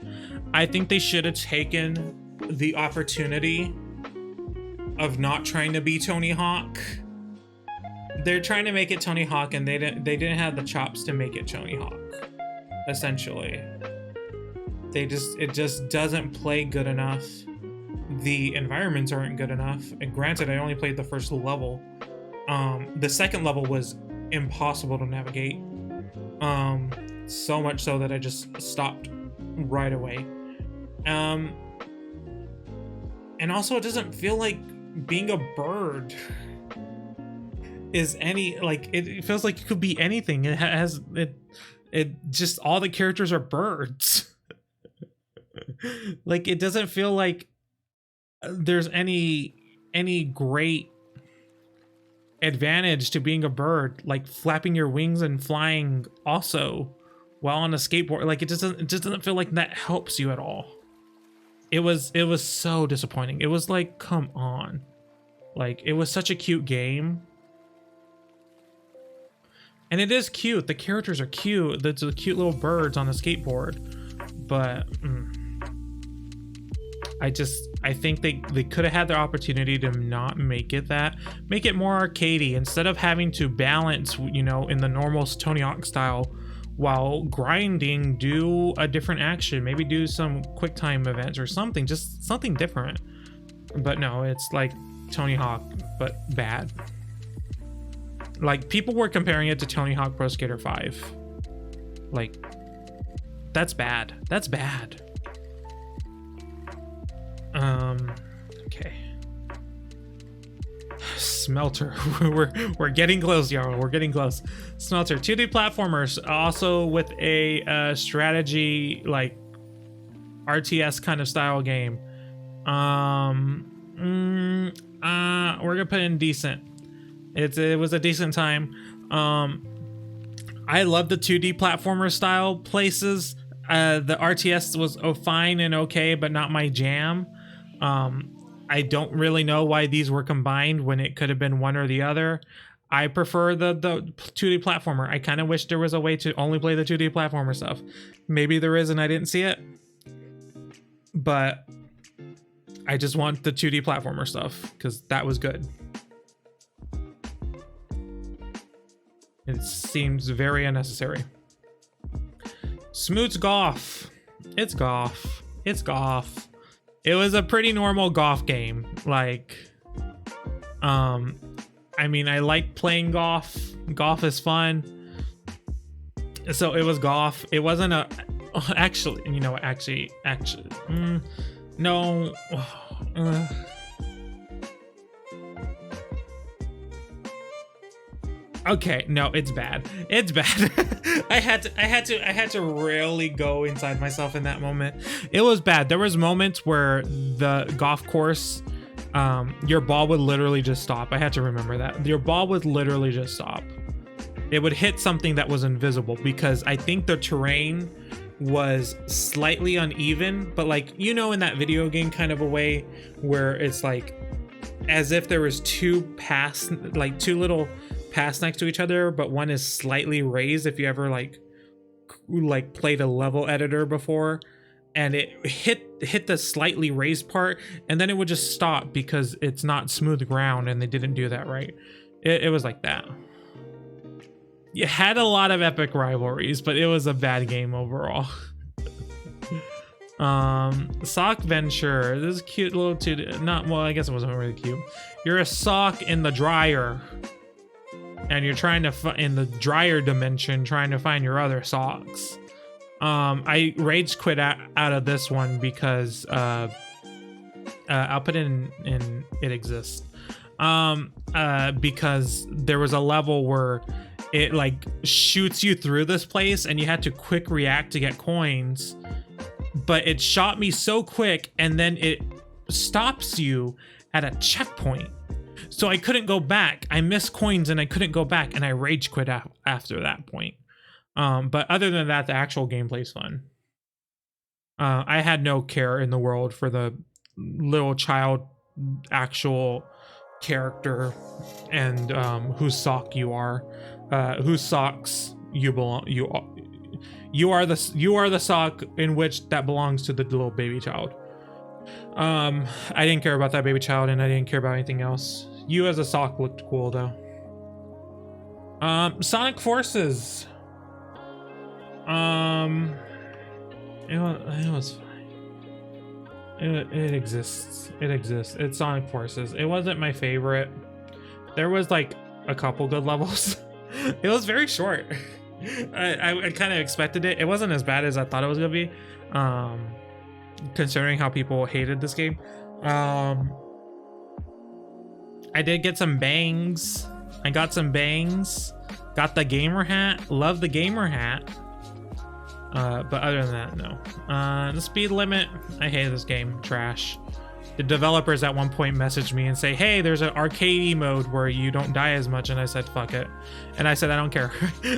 I think they should have taken the opportunity of not trying to be Tony Hawk. They're trying to make it Tony Hawk, and they didn't have the chops to make it Tony Hawk. Essentially, it just doesn't play good enough. The environments aren't good enough. And granted, I only played the first level. The second level was impossible to navigate. So much so that I just stopped right away. And also, it doesn't feel like being a bird is any, like, it feels like it could be anything. It just, all the characters are birds. Like, it doesn't feel like there's any great advantage to being a bird, like flapping your wings and flying also while on a skateboard. Like, it just doesn't feel like that helps you at all. It was so disappointing. It was like, come on. Like, it was such a cute game. And it is cute. The characters are cute. There's the cute little birds on a skateboard. But I think they could have had their opportunity to not make it that. Make it more arcadey instead of having to balance, you know, in the normal Tony Hawk style while grinding. Do a different action. Maybe do some quick time events or something. Just something different. But no, it's like Tony Hawk, but bad. Like, people were comparing it to Tony Hawk Pro Skater 5. Like, that's bad. That's bad. Okay. Smelter. we're getting close, y'all. We're getting close. Smelter, 2D platformers, also with a strategy, like RTS kind of style game. We're gonna put in decent. It was a decent time. I love the 2D platformer style places. The RTS was fine and okay, but not my jam. I don't really know why these were combined when it could have been one or the other. I prefer the 2D platformer. I kind of wish there was a way to only play the 2D platformer stuff. Maybe there is and I didn't see it. But I just want the 2D platformer stuff because that was good. It seems very unnecessary. Smoot's golf. It's golf. It's golf. It was a pretty normal golf game. Like, I mean, I like playing golf. Golf is fun. So it was golf. It wasn't a, actually, you know, no. Okay, no, it's bad. It's bad. I had to really go inside myself in that moment. It was bad. There was moments where the golf course, your ball would literally just stop. I had to remember that. Your ball would literally just stop. It would hit something that was invisible because I think the terrain was slightly uneven, but like, you know, in that video game kind of a way where it's like as if there was two little paths next to each other, but one is slightly raised. If you ever like played a level editor before, and it hit the slightly raised part, and then it would just stop because it's not smooth ground, and they didn't do that right. It was like that. You had a lot of epic rivalries, but it was a bad game overall. Sock Venture. This is cute little well, I guess it wasn't really cute. You're a sock in the dryer, and you're trying to in the dryer dimension, trying to find your other socks. I rage quit out of this one because I'll put in it exists. Because there was a level where it like shoots you through this place and you had to quick react to get coins, but it shot me so quick and then it stops you at a checkpoint. So I couldn't go back. I missed coins and I couldn't go back, and I rage quit after that point. But other than that, the actual gameplay's fun. I had no care in the world for the little child actual character and whose sock you are, whose socks you belong. You are the sock in which that belongs to the little baby child. I didn't care about that baby child, and I didn't care about anything else. You as a sock looked cool though. Sonic Forces. It was fine. It exists. It exists. It's Sonic Forces. It wasn't my favorite. There was like a couple good levels. It was very short. I kind of expected it. It wasn't as bad as I thought it was gonna be. Considering how people hated this game. I did get some bangs. I got some bangs. Got the gamer hat. Love the gamer hat. But other than that, no. The speed limit. I hate this game. Trash. The developers at one point messaged me and say, hey, there's an arcade mode where you don't die as much, and I said, fuck it. And I said, I don't care.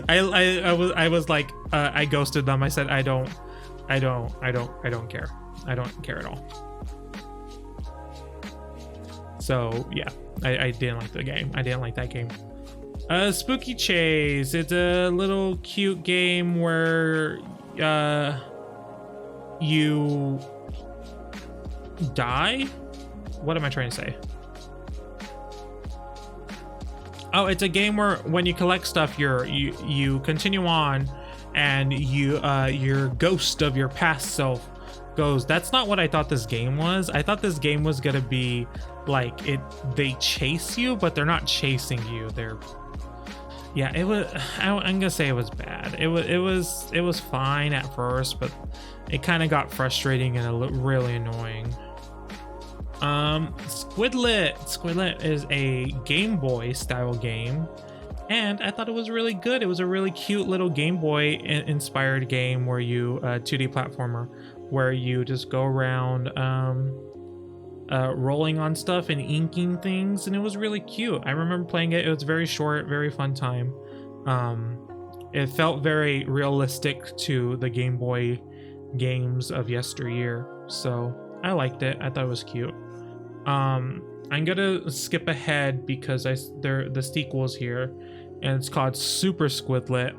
I was like, I ghosted them. I said, I don't care. I don't care at all. So yeah, I didn't like the game. I didn't like that game. Spooky Chase. It's a little cute game where you die. What am I trying to say? Oh, it's a game where when you collect stuff, you continue on, and your ghost of your past self goes. That's not what I thought this game was. I thought this game was gonna be like they chase you, but they're not chasing you. Yeah, it was. I'm gonna say it was bad. It was fine at first, but it kind of got frustrating and really annoying. Squidlet is a Game Boy style game, and I thought it was really good. It was a really cute little Game Boy inspired game where you 2D platformer where you just go around rolling on stuff and inking things, and it was really cute. I remember playing it. It was very short, very fun time. It felt very realistic to the Game Boy games of yesteryear, so I liked it. I thought it was cute. I'm gonna skip ahead because the sequel's here, and it's called Super Squidlet.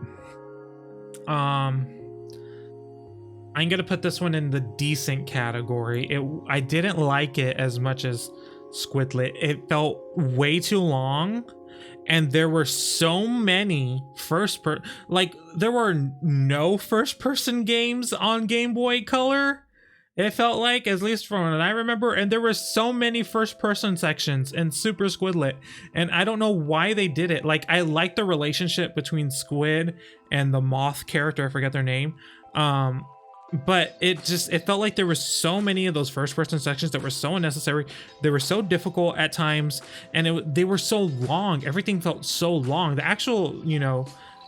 I'm gonna put this one in the decent category. I didn't like it as much as Squidlet. It felt way too long, and there were so many there were no first-person games on Game Boy Color. It felt like, at least from what I remember, and there were so many first-person sections in Super Squidlet, and I don't know why they did it. Like, I like the relationship between Squid and the moth character. I forget their name. But it felt like there were so many of those first-person sections that were so unnecessary. They were so difficult at times, and they were so long. Everything felt so long. The actual,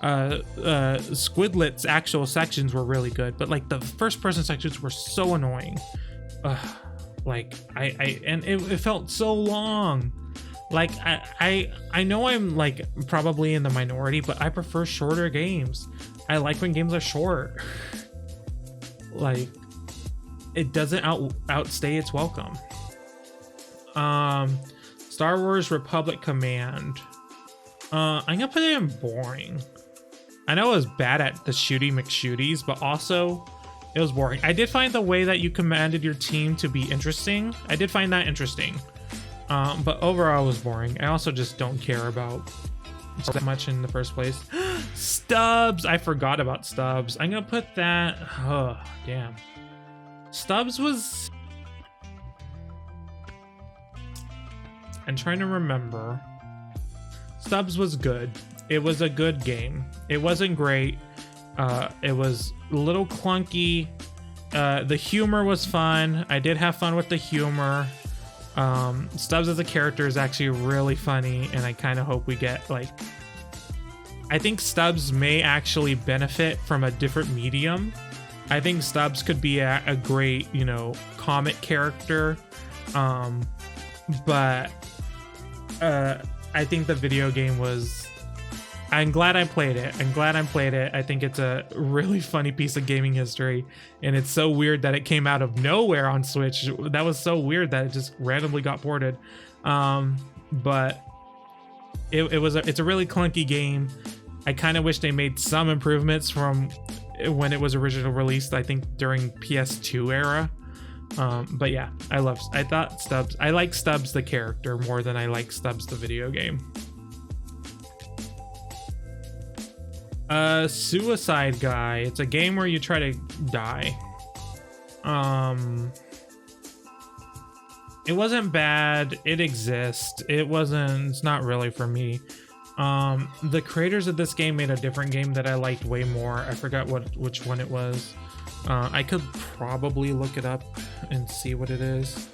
Squidlet's actual sections were really good, but like the first-person sections were so annoying. It felt so long. Like, I know I'm like probably in the minority, but I prefer shorter games. I like when games are short. Like, it doesn't outstay its welcome. Star Wars Republic Command. I'm gonna put it in boring. I know it was bad at the shooty McShooties, but also it was boring. I did find the way that you commanded your team to be interesting. I did find that interesting. But overall it was boring. I also just don't care about that much in the first place. Stubbs! I forgot about Stubbs. I'm gonna put that. Oh, damn. Stubbs was. I'm trying to remember. Stubbs was good. It was a good game. It wasn't great. It was a little clunky. The humor was fun. I did have fun with the humor. Stubbs as a character is actually really funny, and I kind of hope we get I think Stubbs may actually benefit from a different medium. I think Stubbs could be a great, comic character. But I think the video game was. I'm glad I played it. I think it's a really funny piece of gaming history, and it's so weird that it came out of nowhere on Switch. That was so weird that it just randomly got ported. But it's a really clunky game. I kind of wish they made some improvements from when it was originally released, I think during PS2 era. But yeah, I like Stubbs the character more than I like Stubbs the video game. Suicide Guy. It's a game where you try to die. It wasn't bad. It exists. It's not really for me. The creators of this game made a different game that I liked way more. I forgot which one it was. I could probably look it up and see what it is.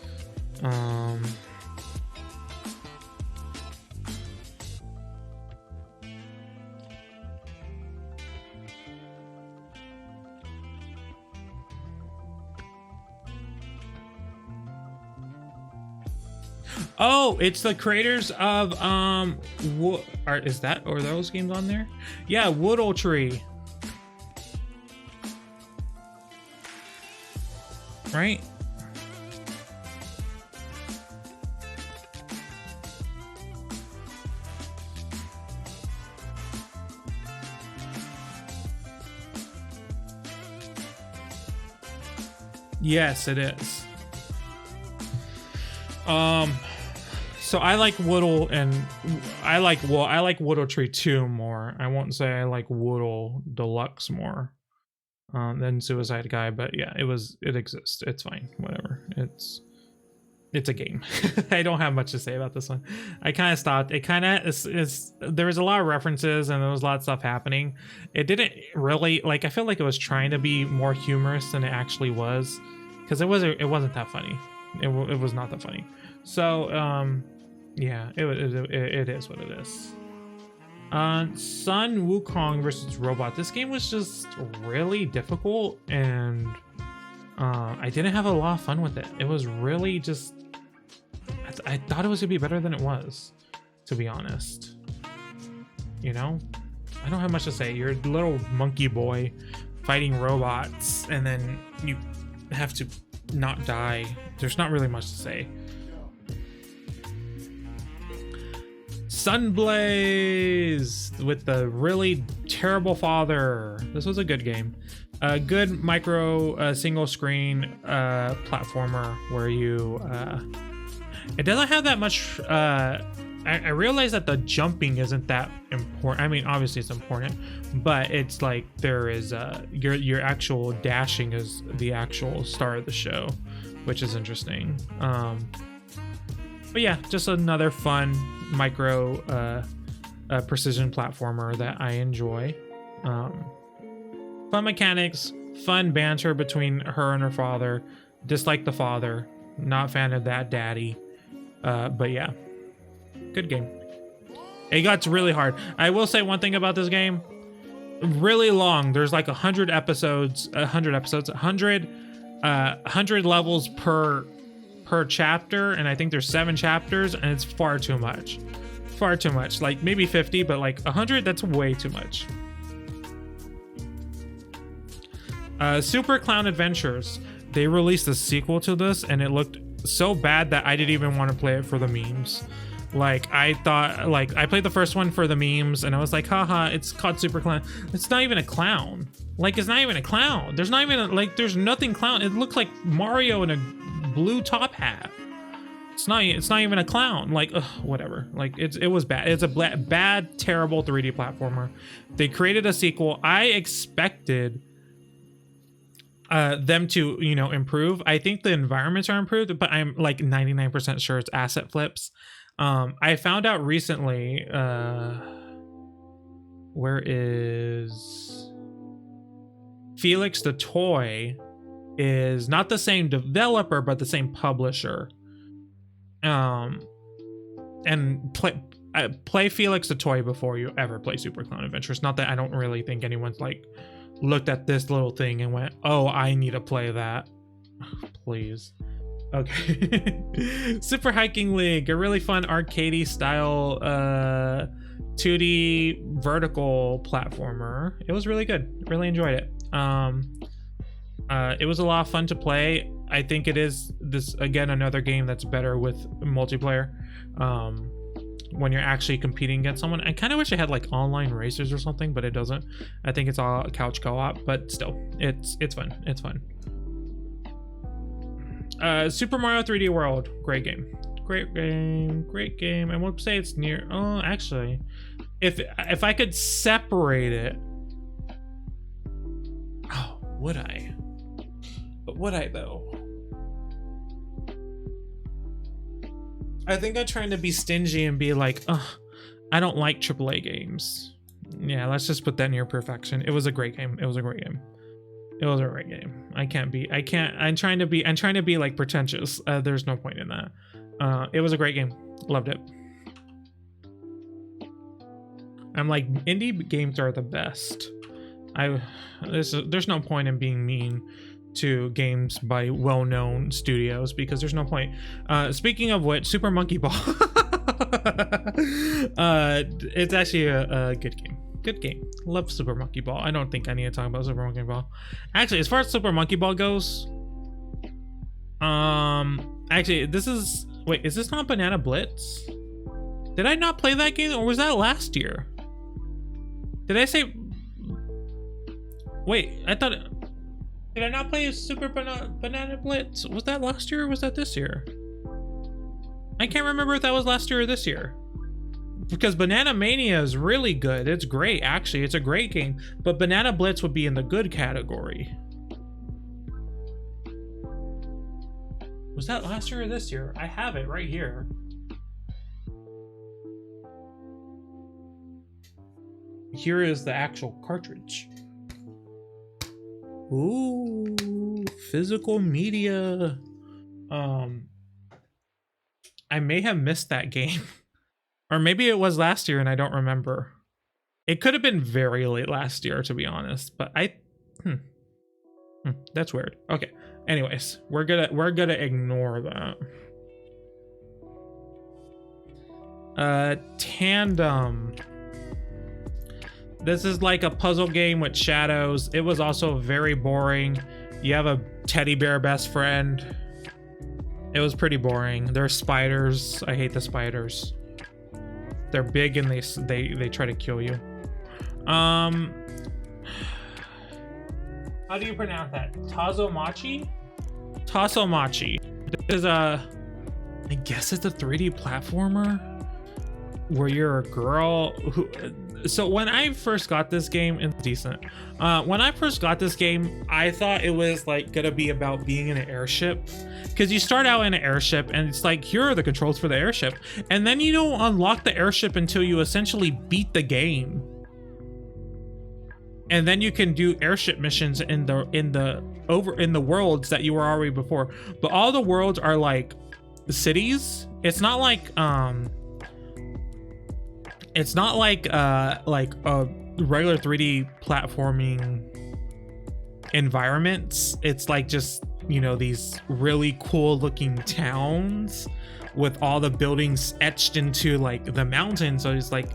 Oh, it's the creators of are those games on there? Yeah, Woodle Tree. Right? Yes, it is. So I like Woodle, and I like Woodle Tree 2 more. I won't say I like Woodle Deluxe more than Suicide Guy, but yeah, it exists. It's fine. Whatever. It's a game. I don't have much to say about this one. I kind of stopped. It kind of is there was a lot of references and there was a lot of stuff happening. It didn't really I feel like it was trying to be more humorous than it actually was, because it wasn't that funny. It was not that funny. So yeah, it is what it is. Sun Wukong versus Robot. This game was just really difficult, and I didn't have a lot of fun with it. It was really just I thought it was gonna be better than it was, to be honest. You know, I don't have much to say. You're a little monkey boy fighting robots, and then you have to not die. There's not really much to say. Sunblaze with the really terrible father. This was a good game. A good micro single screen platformer where you it doesn't have that much I realize that the jumping isn't that important. I mean, obviously it's important, but it's like there is your actual dashing is the actual star of the show, which is interesting. But yeah, just another fun micro precision platformer that I enjoy. Fun mechanics, fun banter between her and her father. Dislike the father, not fan of that daddy. But yeah, good game. It got really hard. I will say one thing about this game, really long. There's like 100 levels per chapter, and I think there's 7 chapters, and it's far too much. Like maybe 50, but like 100, that's way too much. Super Clown Adventures. They released a sequel to this, and it looked so bad that I didn't even want to play it for the memes. Like, I thought, like, I played the first one for the memes, and I was like, haha, it's called Super Clown. It's not even a clown. Like, it's not even a clown. There's not even like, there's nothing clown. It looks like Mario in a blue top hat. It's not even a clown. Like, ugh, whatever. Like, it was bad. It's a bad, terrible 3D platformer. They created a sequel. I expected them to, you know, improve. I think the environments are improved, but I'm like 99% sure it's asset flips. I found out recently, where is Felix the Toy is not the same developer, but the same publisher. And play Felix the Toy before you ever play Super Clown Adventures. Not that I don't really think anyone's like looked at this little thing and went, oh, I need to play that. Please. Okay. Super Hiking League, a really fun arcadey style 2D vertical platformer. It was really good. Really enjoyed it. It was a lot of fun to play. I think it is this again another game that's better with multiplayer. When you're actually competing against someone. I kind of wish it had like online races or something, but it doesn't. I think it's all couch co-op, but still, it's fun. It's fun. Super Mario 3D World, great game. Great game. I won't say it's near. Oh, actually, if I could separate it, oh, would I? But would I though? I think I'm trying to be stingy and be like, I don't like AAA games. Yeah, let's just put that near perfection. It was a great game. I'm trying to be like pretentious. There's no point in that. It was a great game. Loved it. I'm like, indie games are the best. There's no point in being mean to games by well-known studios because there's no point. Speaking of which, Super Monkey Ball. It's actually a good game. Love Super Monkey Ball. I don't think I need to talk about Super Monkey Ball. Actually, as far as Super Monkey Ball goes, actually, is this not Banana Blitz? Did I not play that game, or was that last year? Did I say? Wait, I thought. Did I not play Super Banana Blitz? Was that last year or was that this year? I can't remember if that was last year or this year. Because Banana Mania is really good. It's great, actually. It's a great game. But Banana Blitz would be in the good category. Was that last year or this year? I have it right here. Here is the actual cartridge. Ooh, physical media. I may have missed that game. Or maybe it was last year and I don't remember. It could have been very late last year, to be honest, but that's weird. Okay. Anyways, we're gonna ignore that. Tandem. This is like a puzzle game with shadows. It was also very boring. You have a teddy bear best friend. It was pretty boring. There's spiders. I hate the spiders. They're big and they try to kill you. How do you pronounce that? Tazomachi? Tazomachi. This is I guess it's a 3D platformer where you're a girl who. So when I first got this game, it's decent. When I first got this game, I thought it was like gonna be about being in an airship, because you start out in an airship and it's like, here are the controls for the airship, and then you don't unlock the airship until you essentially beat the game, and then you can do airship missions in the worlds that you were already before. But all the worlds are like cities. It's not like a regular 3D platforming environments. It's like just, you know, these really cool looking towns with all the buildings etched into like the mountain. So it's like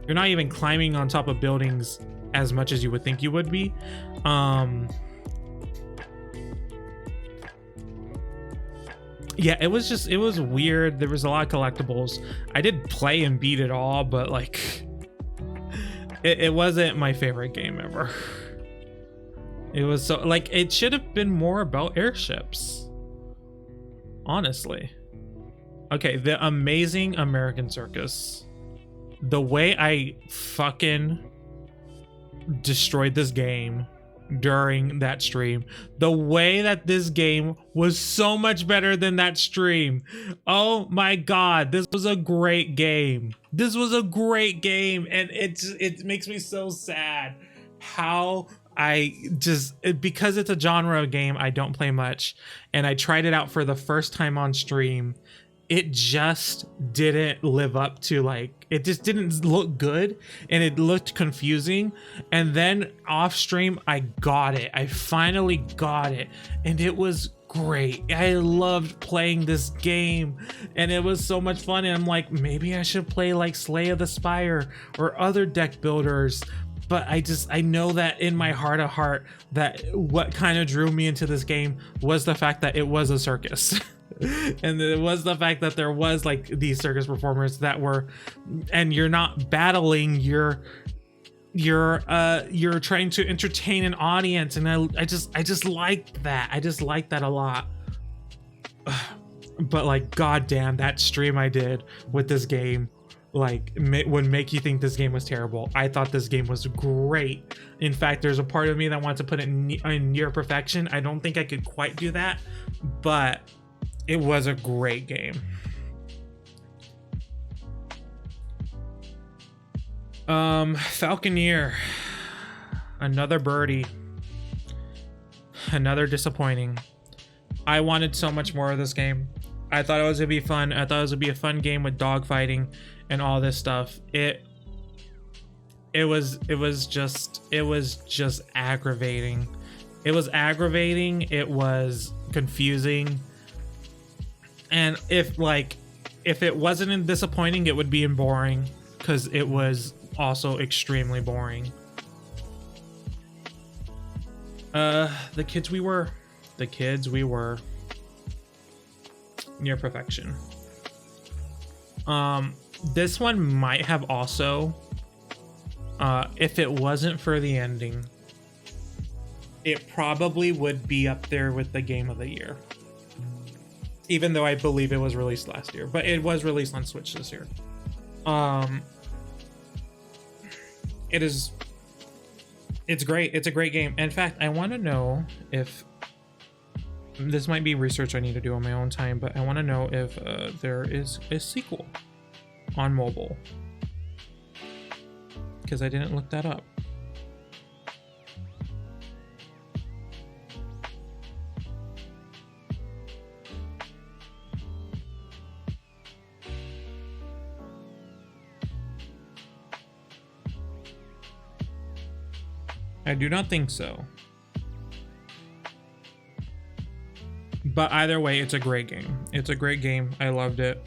you're not even climbing on top of buildings as much as you would think you would be. Yeah, it was weird. There was a lot of collectibles. I did play and beat it all, but like it wasn't my favorite game ever. It was so like, it should have been more about airships, honestly. Okay, the Amazing American Circus. The way I fucking destroyed this game during that stream, the way that this game was so much better than that stream. Oh my god, this was a great game. This was a great game, and it makes me so sad how because it's a genre game I don't play much, and I tried it out for the first time on stream. It just didn't live up to, like, it just didn't look good, and it looked confusing. And then off stream, I got it. I finally got it, and it was great. I loved playing this game, and it was so much fun. And I'm like, maybe I should play like Slay of the Spire or other deck builders. But I know that in my heart of heart that what kind of drew me into this game was the fact that it was a circus. And it was the fact that there was like these circus performers that were, and you're not battling, you're trying to entertain an audience. And I just liked that. I just liked that a lot. But like, goddamn, that stream I did with this game, like, would make you think this game was terrible. I thought this game was great. In fact, there's a part of me that wants to put it in near perfection. I don't think I could quite do that, but it was a great game. Falconeer, another birdie, another disappointing. I wanted so much more of this game. I thought it was gonna be fun. I thought it was gonna be a fun game with dogfighting and all this stuff. It was just aggravating. It was aggravating. It was confusing. And if it wasn't disappointing, it would be boring, because it was also extremely boring. The kids we were near perfection. This one might have also, if it wasn't for the ending, it probably would be up there with the game of the year. Even though I believe it was released last year, but it was released on Switch this year. It's great. It's a great game. In fact, I want to know if this might be research I need to do on my own time, but I want to know if there is a sequel on mobile, because I didn't look that up. I do not think so. But either way, it's a great game. It's a great game. I loved it.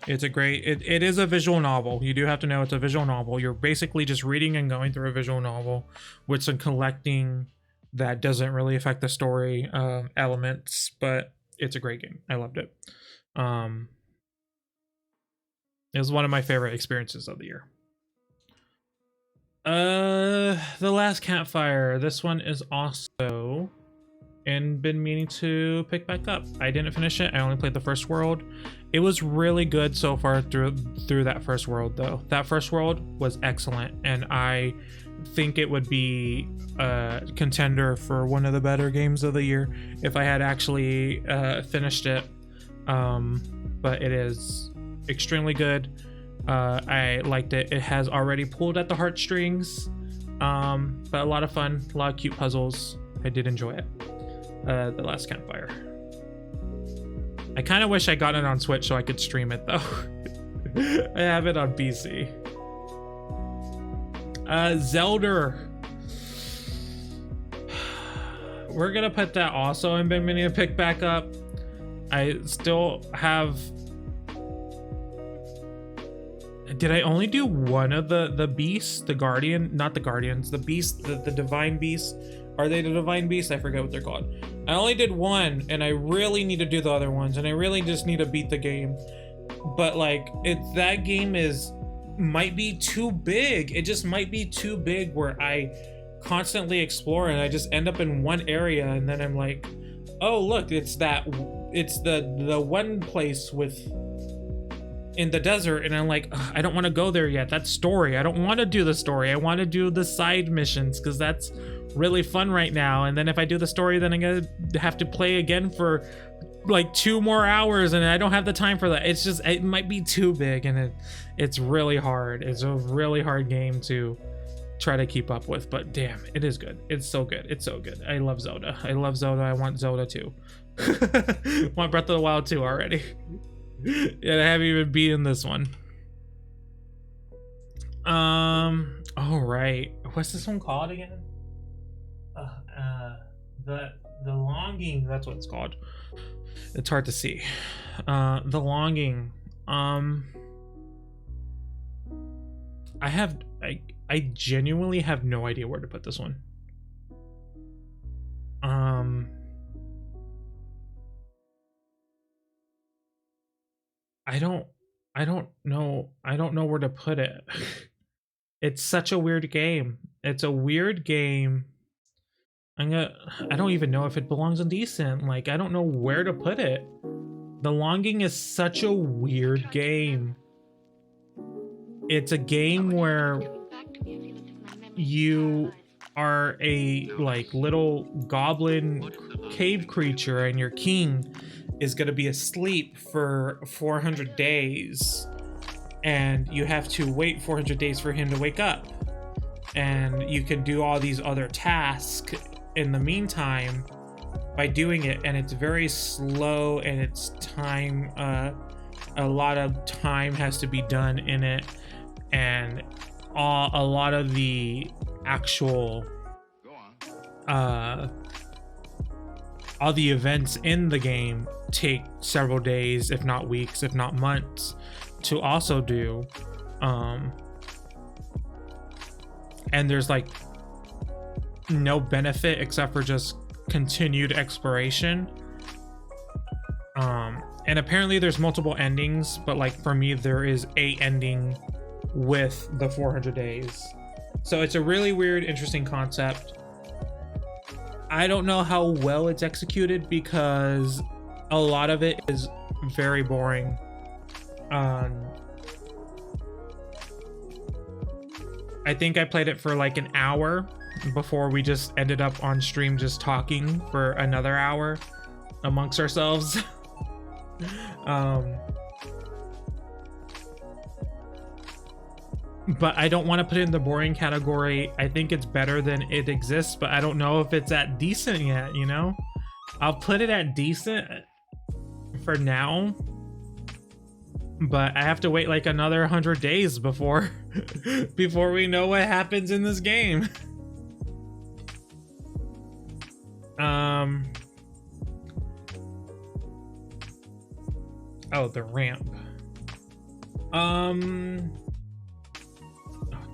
It's a great, it is a visual novel. You do have to know it's a visual novel. You're basically just reading and going through a visual novel with some collecting that doesn't really affect the story elements, but it's a great game. I loved it. It was one of my favorite experiences of the year. The Last Campfire. This one is also and been meaning to pick back up. I didn't finish it. I only played the first world. It was really good so far through that first world though. That first world was excellent, and I think it would be a contender for one of the better games of the year if I had actually finished it. But it is extremely good. I liked it. It has already pulled at the heartstrings, but a lot of fun, a lot of cute puzzles. I did enjoy it. The Last Campfire. I kind of wish I got it on Switch so I could stream it though. I have it on PC. Zelda. We're gonna put that also in been meaning to pick back up. I still have. Did I only do one of the beasts? The guardian, not the guardians, the beast, the divine beasts. Are they the divine beasts? I forget what they're called. I only did one, and I really need to do the other ones, and I really just need to beat the game. But like, that game might be too big. It just might be too big where I constantly explore and I just end up in one area, and then I'm like, oh look, it's the one place in the desert, and I'm like, I don't want to go there yet. That's story. I don't want to do the story. I want to do the side missions because that's really fun right now. And then if I do the story, then I'm gonna have to play again for like 2 more hours, and I don't have the time for that. It's just, it might be too big, and it's really hard. It's a really hard game to try to keep up with, but damn, it is good. It's so good. It's so good. I love Zelda. I love Zelda. I want Zelda 2. Want Breath of the Wild 2 already. Yeah, I haven't even beaten this one. All right. What's this one called again? The Longing. That's what it's called. It's hard to see. The Longing. I genuinely have no idea where to put this one. I don't know where to put it. It's such a weird game. It's a weird game. I don't even know if it belongs in decent. Like, I don't know where to put it. The Longing is such a weird game. It's a game where you are a like little goblin cave creature, and your king is going to be asleep for 400 days, and you have to wait 400 days for him to wake up, and you can do all these other tasks in the meantime by doing it, and it's very slow, and it's time, a lot of time has to be done in it, and a lot of the actual all the events in the game take several days, if not weeks, if not months, to also do. And there's like no benefit except for just continued exploration. And apparently there's multiple endings, but like for me, there is a ending with the 400 days. So it's a really weird, interesting concept. I don't know how well it's executed because a lot of it is very boring. I think I played it for like an hour before we just ended up on stream just talking for another hour amongst ourselves. But I don't want to put it in the boring category. I think it's better than it exists, but I don't know if it's at decent yet, you know? I'll put it at decent for now, but I have to wait like another 100 days before we know what happens in this game. Oh, the ramp. Oh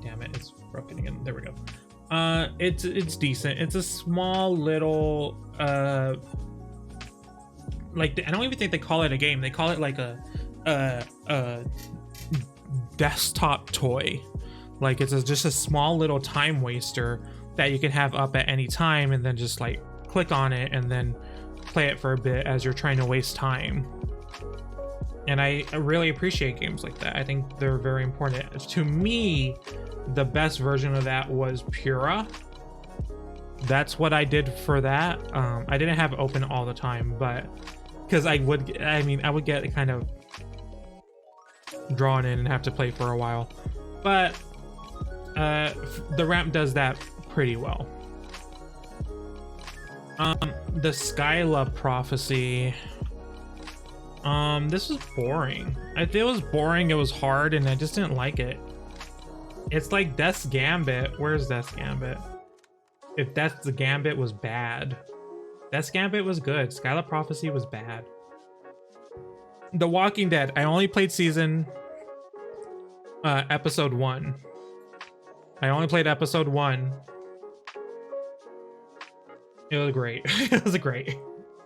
damn it, it's broken again. There we go. It's decent. It's a small little like I don't even think they call it a game. They call it like a desktop toy. Like it's just a small little time waster that you can have up at any time and then just like click on it and then play it for a bit as you're trying to waste time. And I really appreciate games like that. I think they're very important. To me, the best version of that was Pura. That's what I did for that. I didn't have it open all the time, but because I would get kind of drawn in and have to play for a while. But the ramp does that pretty well. The Skyla prophecy. This was boring. It was boring, it was hard, and I just didn't like it. It's like Death's Gambit. Where's Death's Gambit? If Death's Gambit was bad. Death's Gambit was good. Skyla Prophecy was bad. The Walking Dead. I only played episode 1. I only played episode 1. It was great.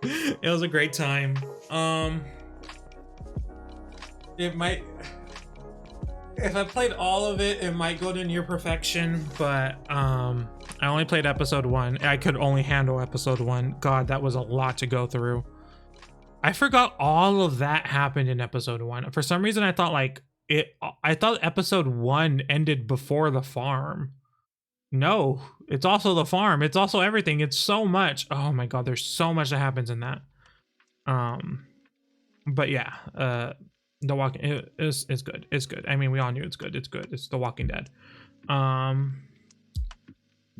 It was a great time. It might, if I played all of it, it might go to near perfection, but I only played episode 1. I could only handle episode 1. God, that was a lot to go through. I forgot all of that happened in episode 1. For some reason, I thought I thought episode 1 ended before the farm. No, it's also the farm. It's also everything. It's so much. Oh my God, there's so much that happens in that. But yeah, The Walking is good. It's good. I mean, we all knew it's good. It's good. It's The Walking Dead.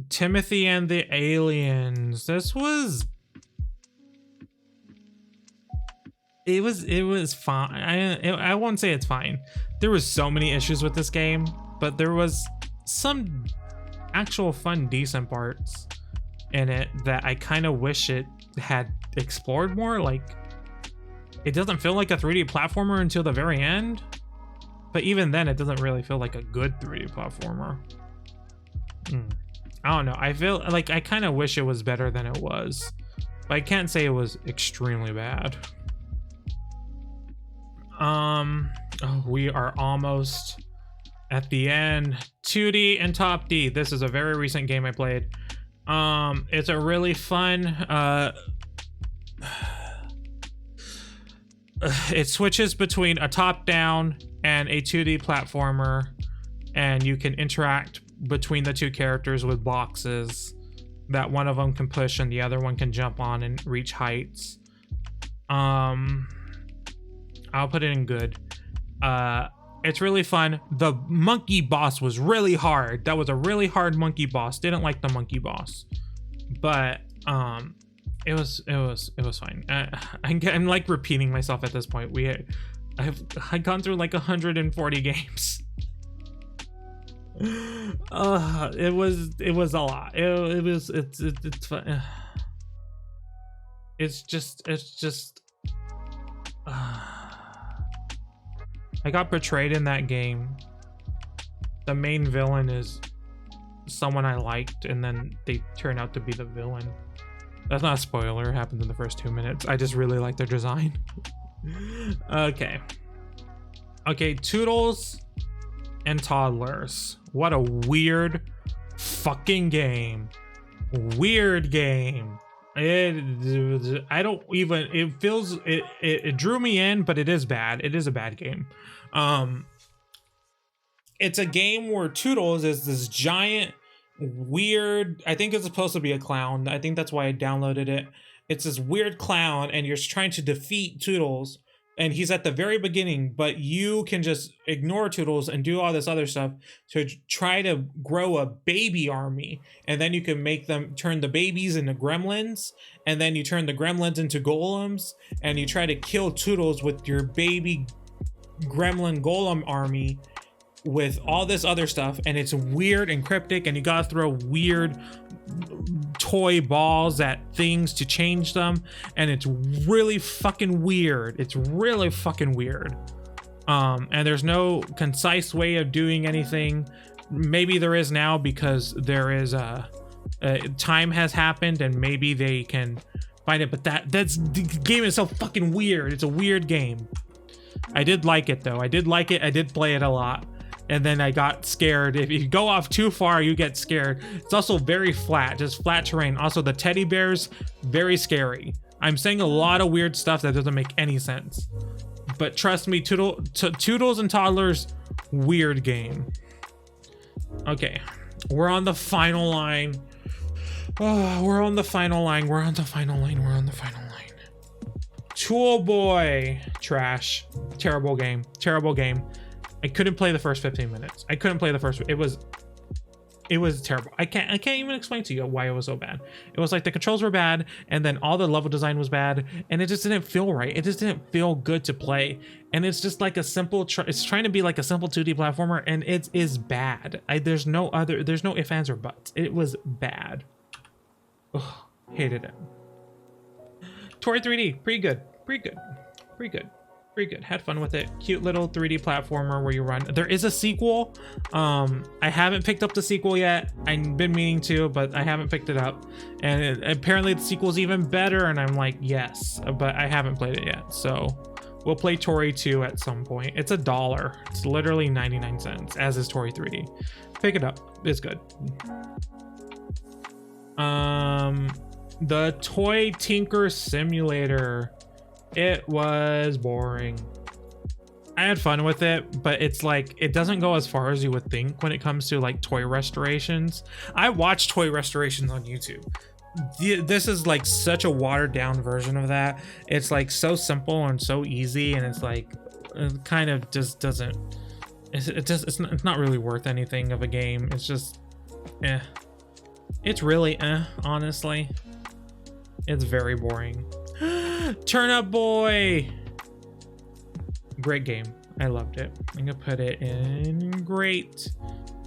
Timothy and the Aliens. This was. It was fine. I won't say it's fine. There was so many issues with this game, but there was some actual fun, decent parts in it that I kind of wish it had explored more. Like, it doesn't feel like a 3D platformer until the very end, but even then it doesn't really feel like a good 3D platformer. I don't know. I feel like I kind of wish it was better than it was, but I can't say it was extremely bad. We are almost at the end. 2D and Top D. This is a very recent game I played. It's a really fun it switches between a top-down and a 2D platformer, and you can interact between the two characters with boxes that one of them can push and the other one can jump on and reach heights. I'll put it in good. It's really fun. The monkey boss was really hard. That was a really hard monkey boss. Didn't like the monkey boss, but it was fine. I'm like repeating myself at this point. I've gone through like 140 games. It was a lot. It's fun. It's just I got betrayed in that game. The main villain is someone I liked, and then they turn out to be the villain. That's not a spoiler. It happens in the first 2 minutes. I just really like their design. Okay, Toodles and Toddlers. What a weird fucking game. Weird game. It drew me in, but it is bad. It is a bad game. It's a game where Toodles is this giant weird, I think it's supposed to be a clown. I think that's why I downloaded it. It's this weird clown, and you're trying to defeat Toodles, and he's at the very beginning, but you can just ignore Toodles and do all this other stuff to try to grow a baby army, and then you can make them turn the babies into gremlins, and then you turn the gremlins into golems, and you try to kill Toodles with your baby gremlin golem army with all this other stuff. And it's weird and cryptic, and you gotta throw weird toy balls at things to change them, and it's really fucking weird. It's really fucking weird. And there's no concise way of doing anything. Maybe there is now because there is time has happened and maybe they can find it, but that's the game is so fucking weird. It's a weird game. I did like it though. I did like it. I did play it a lot. And then I got scared. If you go off too far, you get scared. It's also very flat, just flat terrain. Also, the teddy bears, very scary. I'm saying a lot of weird stuff that doesn't make any sense. But trust me, Toodles and Toddlers, weird game. Okay, we're on the final line. Oh, we're on the final line. We're on the final line. We're on the final line. Tool Boy, trash. Terrible game. Terrible game. I couldn't play the first 15 minutes. I couldn't play the first. It was terrible. I can't even explain to you why it was so bad. It was like the controls were bad, and then all the level design was bad, and it just didn't feel right. It just didn't feel good to play, and it's just like a simple. It's trying to be like a simple 2D platformer, and it is bad. There's no ifs, ands, or buts. It was bad. Ugh, hated it. Tori 3D, pretty good. Pretty good. Had fun with it. Cute little 3D platformer where you run. There is a sequel. I haven't picked up the sequel yet. I've been meaning to, but I haven't picked it up. And apparently the sequel's even better. And I'm like, yes, but I haven't played it yet. So we'll play Tori 2 at some point. It's $1. It's literally 99 cents, as is Tori 3D. Pick it up. It's good. The Toy Tinker Simulator. It was boring. I had fun with it, but it's like, it doesn't go as far as you would think when it comes to like toy restorations. I watch toy restorations on YouTube. This is like such a watered down version of that. It's like so simple and so easy, and it's like, it kind of just doesn't, it's not really worth anything of a game. It's just, it's really, honestly. It's very boring. Turnip Boy, great game. I loved it. I'm gonna put it in great.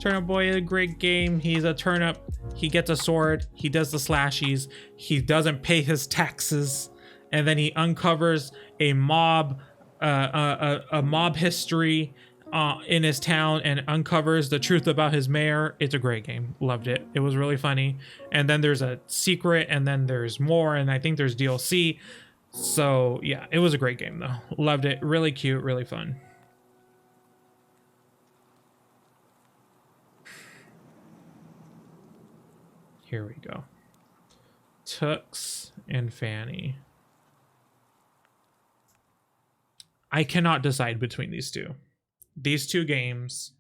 Turnip Boy is a great game. He's a turnip. He gets a sword. He does the slashies. He doesn't pay his taxes, and then he uncovers a mob history in his town and uncovers the truth about his mayor. It's a great game. Loved it. It was really funny. And then there's a secret, and then there's more, and I think there's DLC. So yeah, it was a great game though. Loved it. Really cute, really fun. Here we go. Tux and Fanny. I cannot decide between these two. These two games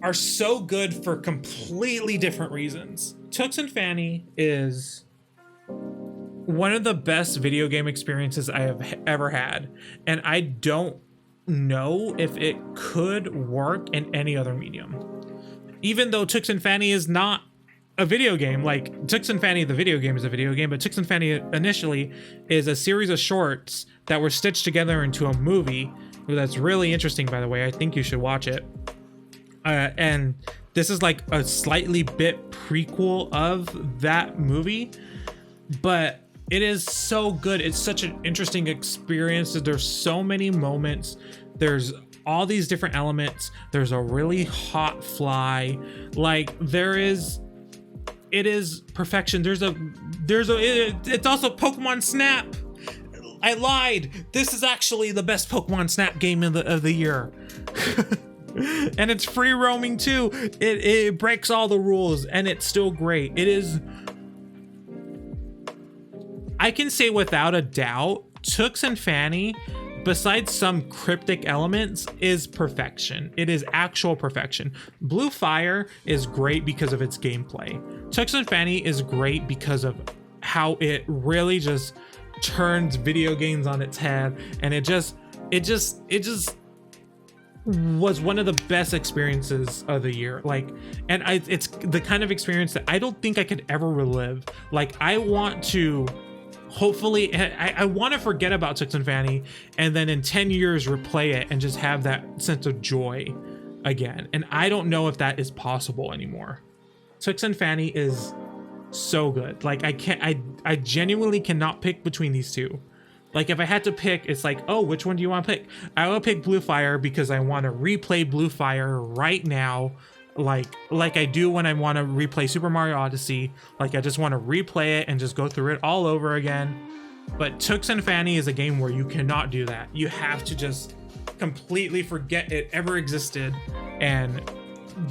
are so good for completely different reasons. Tux and Fanny is one of the best video game experiences I have ever had, and I don't know if it could work in any other medium. Even though Tux and Fanny is not a video game, like Tux and Fanny the video game is a video game, but Tux and Fanny initially is a series of shorts that were stitched together into a movie that's really interesting, by the way. I think you should watch it. And this is like a slightly bit prequel of that movie, but it is so good. It's such an interesting experience. There's so many moments. There's all these different elements. There's a really hot fly. Like it is perfection. It's also Pokemon Snap. I lied. This is actually the best Pokemon Snap game of the year. And it's free roaming too. It breaks all the rules, and it's still great. It is, I can say without a doubt, Tux and Fanny, besides some cryptic elements, is perfection. It is actual perfection. Blue Fire is great because of its gameplay. Tux and Fanny is great because of how it really just turns video games on its head, and it just was one of the best experiences of the year. Like, and it's the kind of experience that I don't think I could ever relive. Like, I want to hopefully, I want to forget about Tux and Fanny, and then in 10 years replay it and just have that sense of joy again. And I don't know if that is possible anymore. Tux and Fanny is so good. Like, I genuinely cannot pick between these two. Like if I had to pick, it's like, oh, which one do you want to pick? I will pick Blue Fire because I want to replay Blue Fire right now. Like I do when I want to replay Super Mario Odyssey. Like I just want to replay it and just go through it all over again. But Tux and Fanny is a game where you cannot do that. You have to just completely forget it ever existed and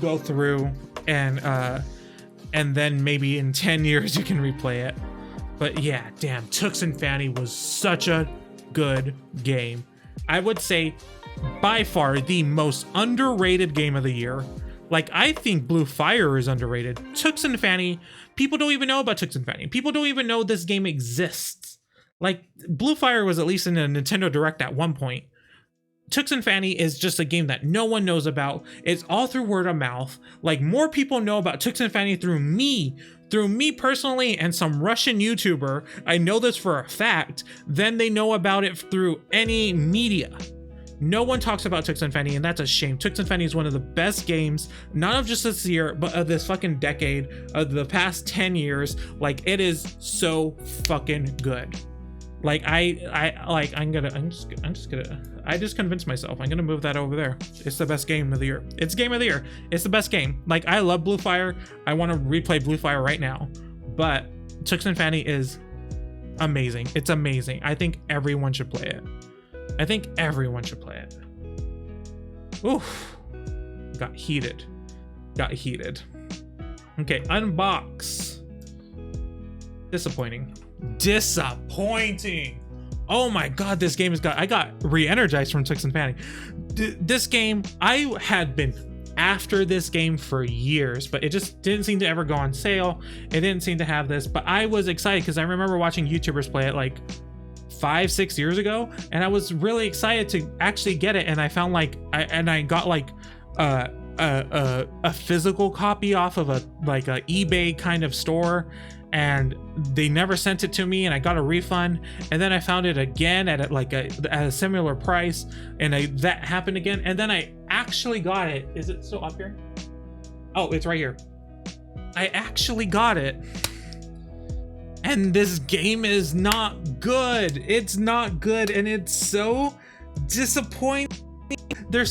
go through and then maybe in 10 years you can replay it. But yeah, damn, Tux and Fanny was such a good game. I would say by far the most underrated game of the year. Like, I think Blue Fire is underrated. Tux and Fanny, people don't even know about Tux and Fanny. People don't even know this game exists. Like, Blue Fire was at least in a Nintendo Direct at one point. Tux and Fanny is just a game that no one knows about. It's all through word of mouth. Like, more people know about Tux and Fanny through me personally and some Russian YouTuber, I know this for a fact, than they know about it through any media. No one talks about Tux and Fanny, and that's a shame. Tux and Fanny is one of the best games, not of just this year, but of this fucking decade, of the past 10 years. Like, it is so fucking good. Like, I just convinced myself. I'm gonna move that over there. It's the best game of the year. It's game of the year. It's the best game. Like, I love Blue Fire. I want to replay Blue Fire right now. But Tux and Fanny is amazing. It's amazing. I think everyone should play it. Oof. Got heated. Okay, unbox. Disappointing. Oh my god, this game I got re-energized from Tux and Fanny. This game, I had been after this game for years, but it just didn't seem to ever go on sale. It didn't seem to have this, but I was excited because I remember watching YouTubers play it like 5-6 years ago, and I was really excited to actually get it. And I found I got like a physical copy off of a eBay kind of store, and they never sent it to me, and I got a refund. And then I found it again at a similar price, and that happened again. And then I actually got it. Is it still up here? Oh, it's right here. I actually got it. And this game is not good. It's not good, and it's so disappointing. There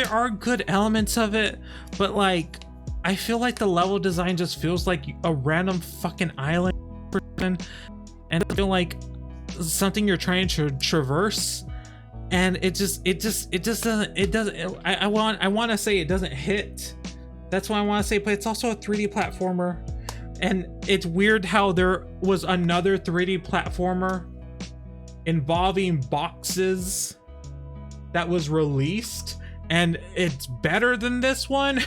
are good elements of it, but like, I feel like the level design just feels like a random fucking island person, and I feel like something you're trying to traverse, and it just doesn't. I want to say it doesn't hit. That's why I want to say, but it's also a 3D platformer. And it's weird how there was another 3D platformer involving boxes that was released, and it's better than this one.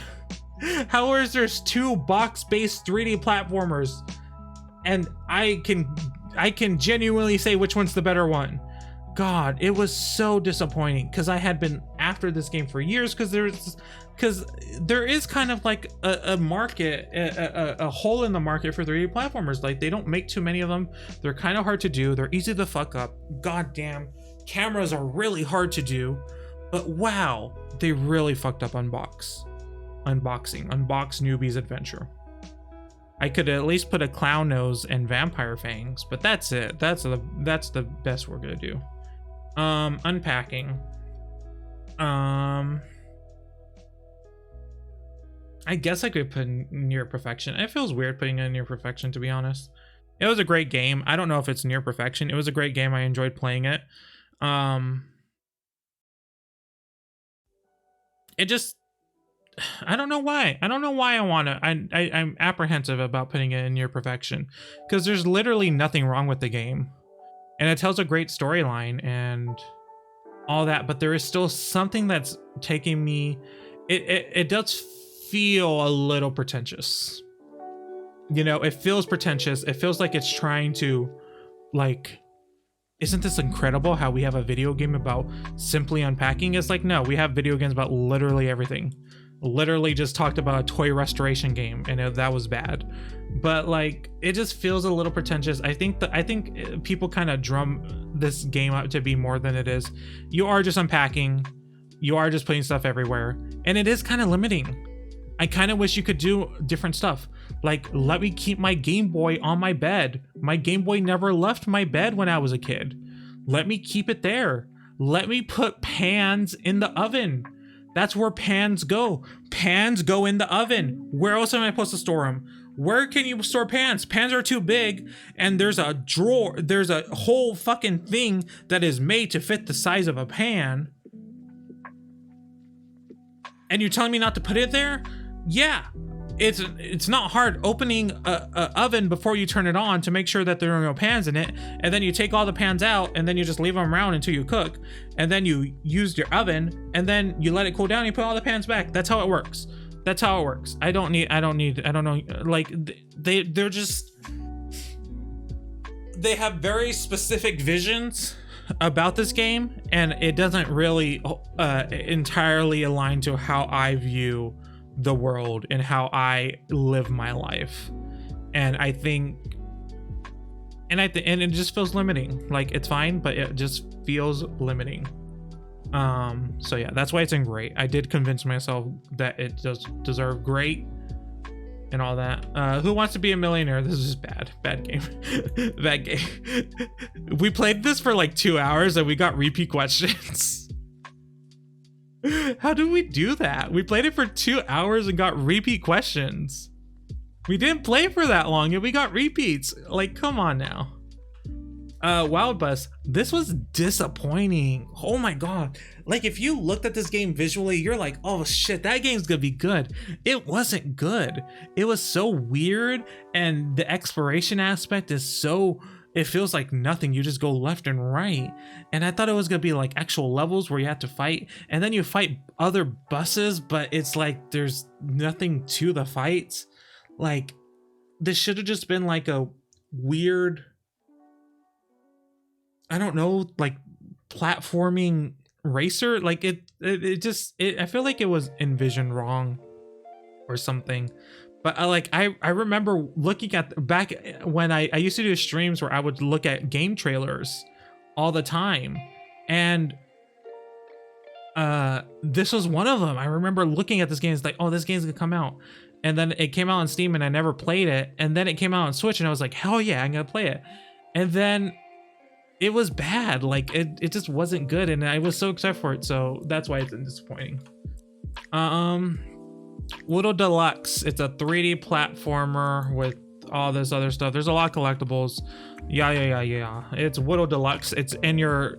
How is there's two box-based 3D platformers, and I can genuinely say which one's the better one. God, it was so disappointing because I had been after this game for years, because there is kind of like a market, a hole in the market for 3D platformers. Like, they don't make too many of them. They're kind of hard to do. They're easy to fuck up. God damn, cameras are really hard to do. But wow, they really fucked up Unbox Newbie's Adventure. I could at least put a clown nose and vampire fangs, but that's it. That's the best we're gonna do. Unpacking. I guess I could put near perfection. It feels weird putting in near perfection, to be honest. It was a great game. I don't know if it's near perfection. It was a great game. I enjoyed playing it. It just, I don't know why. I'm apprehensive about putting it in near perfection, because there's literally nothing wrong with the game, and it tells a great storyline and all that, but there is still something that's taking me. It does feel a little pretentious. You know, it feels pretentious. It feels like it's trying to, like, isn't this incredible how we have a video game about simply unpacking? It's like, no, we have video games about literally everything. Literally just talked about a toy restoration game, and that was bad. But like, it just feels a little pretentious. I think people kind of drum this game up to be more than it is. You are just unpacking. You are just putting stuff everywhere, and it is kind of limiting. I kind of wish you could do different stuff. Like, let me keep my Game Boy on my bed. My Game Boy never left my bed when I was a kid. Let me keep it there. Let me put pans in the oven. That's where pans go. Pans go in the oven. Where else am I supposed to store them? Where can you store pans? Pans are too big, and there's a drawer, there's a whole fucking thing that is made to fit the size of a pan. And you're telling me not to put it there? Yeah. It's not hard opening a oven before you turn it on to make sure that there are no pans in it, and then you take all the pans out and then you just leave them around until you cook, and then you use your oven and then you let it cool down and you put all the pans back. That's how it works. That's how it works. I don't know, like they're just, they have very specific visions about this game, and it doesn't really entirely align to how I view the world and how I live my life. And I think and it just feels limiting. Like, it's fine, but it just feels limiting. So yeah, that's why it's in great. I did convince myself that it does deserve great and all that. Who Wants to Be a Millionaire? This is bad game. Bad game. We played this for like 2 hours and we got repeat questions. How do we do that? We played it for 2 hours and got repeat questions. We didn't play for that long and we got repeats. Like, come on now. Wild Bus, this was disappointing. Oh my god. Like, if you looked at this game visually, you're like, oh shit, that game's gonna be good. It wasn't good. It was so weird, and the exploration aspect is so, it feels like nothing. You just go left and right. And I thought it was gonna be like actual levels where you have to fight, and then you fight other buses, but it's like there's nothing to the fights. Like, this should have just been like a weird, I don't know, like platforming racer. Like I feel like it was envisioned wrong or something. But I remember looking at back when I used to do streams where I would look at game trailers all the time, and this was one of them. I remember looking at this game, it's like, oh, this game's gonna come out, and then it came out on Steam and I never played it, and then it came out on Switch and I was like, hell yeah, I'm gonna play it. And then it was bad. Like, it just wasn't good, and I was so excited for it, so that's why it's disappointing. Woodle Deluxe, it's a 3D platformer with all this other stuff. There's a lot of collectibles. Yeah. It's Woodle Deluxe. It's in your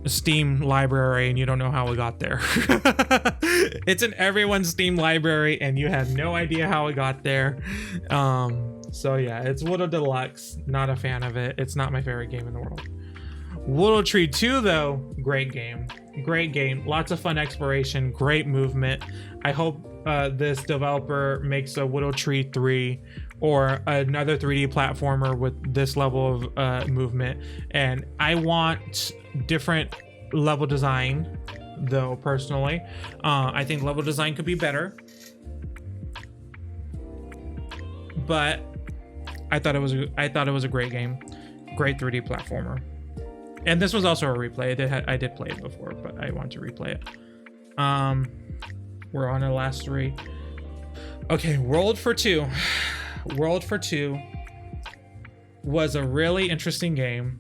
Steam library, and you don't know how it got there. It's in everyone's Steam library and you have no idea how it got there. So yeah, it's Woodle Deluxe. Not a fan of it. It's not my favorite game in the world. Woodle Tree 2 though, great game. Lots of fun exploration, great movement. I hope this developer makes a Woodle Tree 3 or another 3D platformer with this level of movement. And I want different level design though, personally. I think level design could be better, but I thought it was a great game, great 3D platformer. And this was also a replay. I did play it before, but I want to replay it. We're on the last 3. Okay, World for 2. World for 2 was a really interesting game.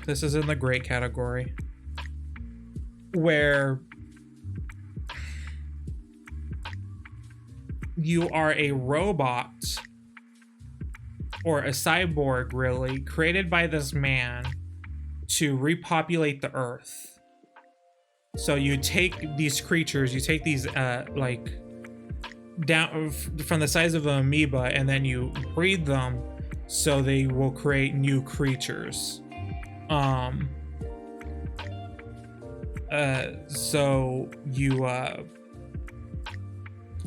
This is in the great category, where you are a robot or a cyborg, really, created by this man to repopulate the earth. So you take these creatures, you take these like down from the size of an amoeba, and then you breed them so they will create new creatures. So you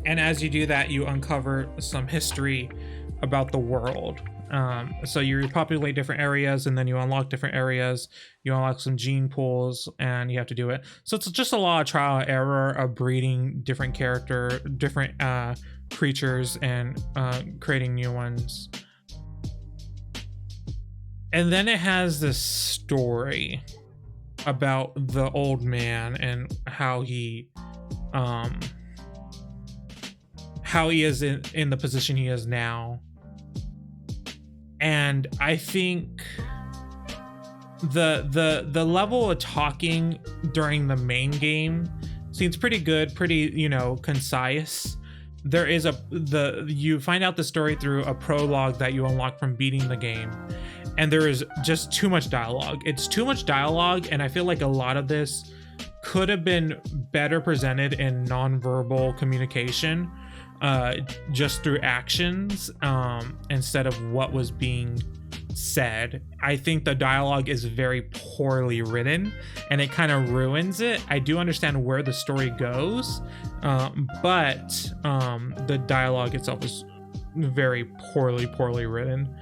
and as you do that, you uncover some history about the world. So you repopulate different areas, and then you unlock different areas. You unlock some gene pools, and you have to do it. So it's just a lot of trial and error of breeding different creatures and creating new ones. And then it has this story about the old man and how how he is in the position he is now. And I think the level of talking during the main game seems pretty good, pretty, you know, concise. There is you find out the story through a prologue that you unlock from beating the game, and there is just too much dialogue. It's too much dialogue, and I feel like a lot of this could have been better presented in nonverbal communication, just through actions, instead of what was being said. I think the dialogue is very poorly written, and it kind of ruins it. I do understand where the story goes, but the dialogue itself is very poorly written.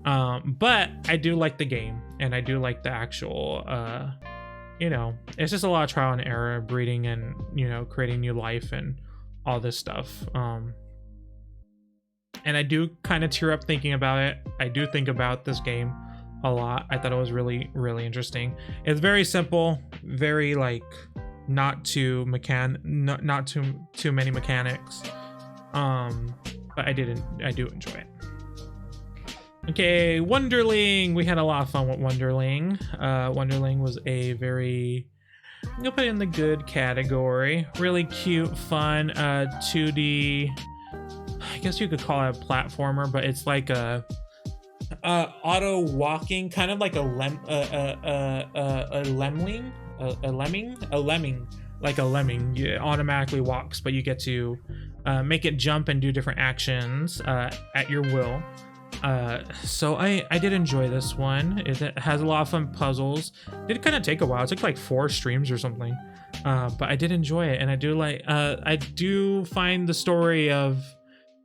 But I do like the game, and I do like the actual, you know, it's just a lot of trial and error, breeding, and, you know, creating new life and all this stuff. And I do kind of tear up thinking about it. I do think about this game a lot. I thought it was really, really interesting. It's very simple, very like not too not too many mechanics. But I do enjoy it. Okay, Wonderling. We had a lot of fun with Wonderling. Wonderling was a very, I'm gonna put it in the good category. Really cute, fun, 2D. I guess you could call it a platformer, but it's like a auto walking, kind of like a lemming, like a lemming. It automatically walks, but you get to make it jump and do different actions at your will. So I did enjoy this one. It has a lot of fun puzzles. It did kind of take a while. It took like 4 streams or something, but I did enjoy it, and I do like. I do find the story of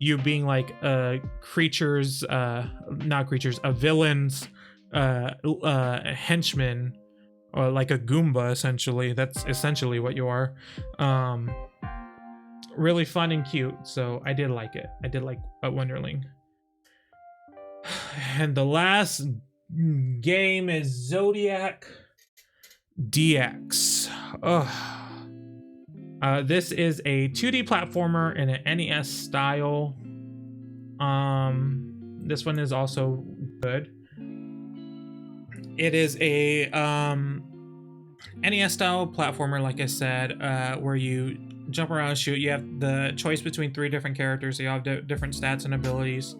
you being like creatures, not creatures, a villain's henchman, or like a Goomba, essentially. That's essentially what you are. Really fun and cute, so I did like it. I did like Wonderling. And the last game is Zodiac DX. This is a 2D platformer in an NES style. This one is also good. It is a NES style platformer, like I said, where you jump around and shoot. You have the choice between 3 different characters, so you have different stats and abilities.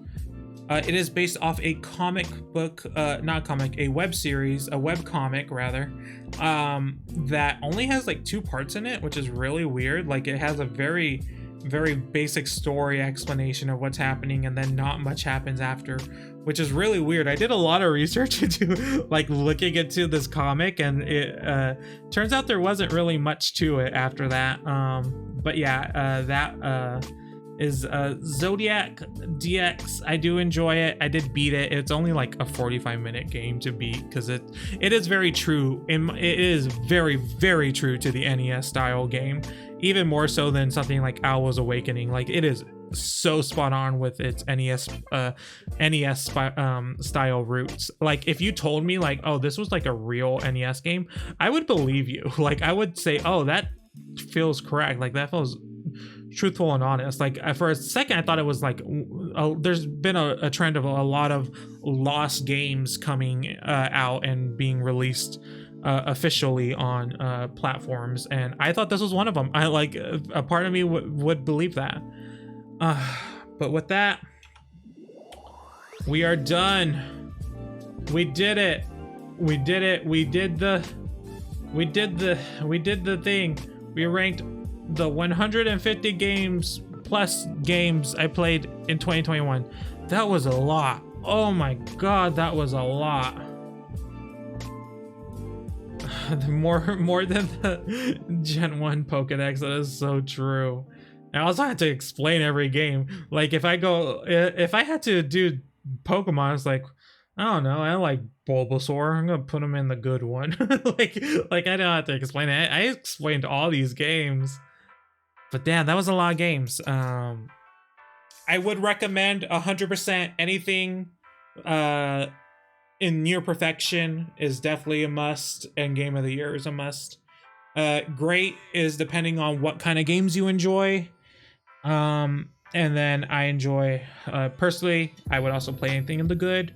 It is based off a comic book, a web series, a web comic rather, that only has like 2 parts in it, which is really weird. Like, it has a very, very basic story explanation of what's happening, and then not much happens after, which is really weird. I did a lot of research into like looking into this comic, and it turns out there wasn't really much to it after that. But yeah, that is Zodiac DX. I do enjoy it. I did beat it. It's only like a 45-minute game to beat, because it is very true. It is very, very true to the NES style game, even more so than something like Owl's Awakening. Like, it is so spot on with its NES style roots. Like, if you told me like, oh, this was like a real NES game, I would believe you. Like, I would say, oh, that feels correct. Like, that feels truthful and honest. Like, for a second I thought it was like there's been a trend of a lot of lost games coming out and being released officially on platforms, and I thought this was one of them. I like, a part of me would believe that. But with that, we are done. We did it. We did it. We did the thing. We ranked the 150 games plus games I played in 2021. That was a lot. Oh my god, that was a lot. more than the Gen 1 Pokedex. That is so true. I also had to explain every game. Like, if I had to do Pokemon, it's like, I don't know, I like Bulbasaur, I'm gonna put him in the good one. like I don't have to explain it. I explained all these games. But damn, that was a lot of games. I would recommend 100% anything in near perfection is definitely a must, and Game of the Year is a must. Great is depending on what kind of games you enjoy. And then I enjoy, personally, I would also play anything in the good,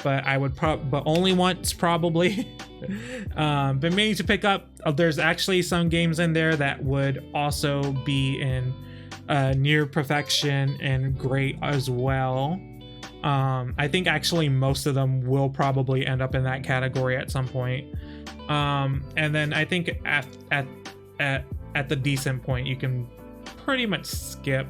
but I would but only once probably. Been meaning to pick up. There's actually some games in there that would also be in near perfection and great as well. I think actually most of them will probably end up in that category at some point. And then I think at the decent point, you can pretty much skip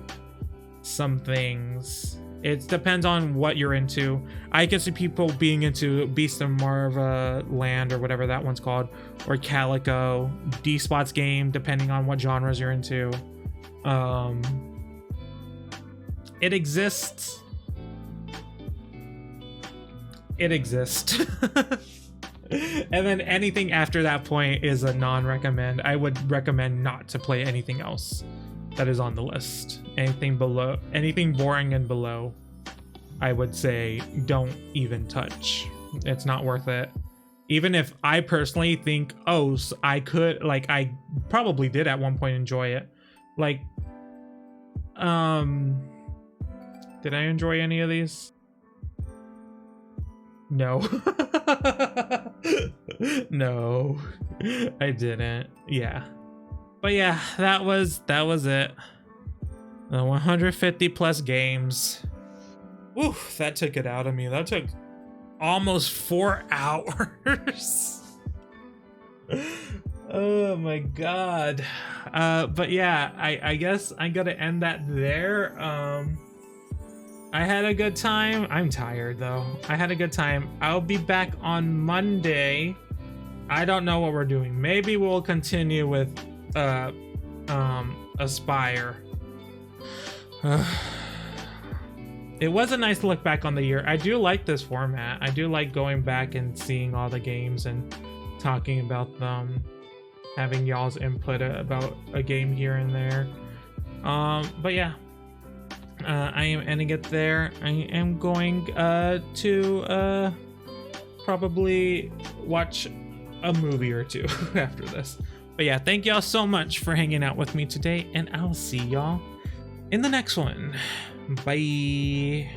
some things. It depends on what you're into. I can see people being into Beast of Marva Land or whatever that one's called, or Calico, D-Spot's game, depending on what genres you're into. It exists. It exists. And then anything after that point is a non-recommend. I would recommend not to play anything else that is on the list. Anything below, anything boring and below, I would say don't even touch. It's not worth it. Even if I personally think, oh, so I could, like, I probably did at one point enjoy it. Like, did I enjoy any of these? No. No, I didn't. Yeah. But yeah, that was it. 150 plus games. Oof, that took it out of me. That took almost 4 hours. Oh my god. But yeah, I guess I'm gonna end that there. I had a good time. I'm tired though. I had a good time. I'll be back on Monday. I don't know what we're doing. Maybe we'll continue with Aspire. It was a nice look back on the year. I do like this format. I do like going back and seeing all the games and talking about them, having y'all's input about a game here and there. But yeah, I am ending it there. I am going to probably watch a movie or two after this. But yeah, thank y'all so much for hanging out with me today, and I'll see y'all in the next one. Bye.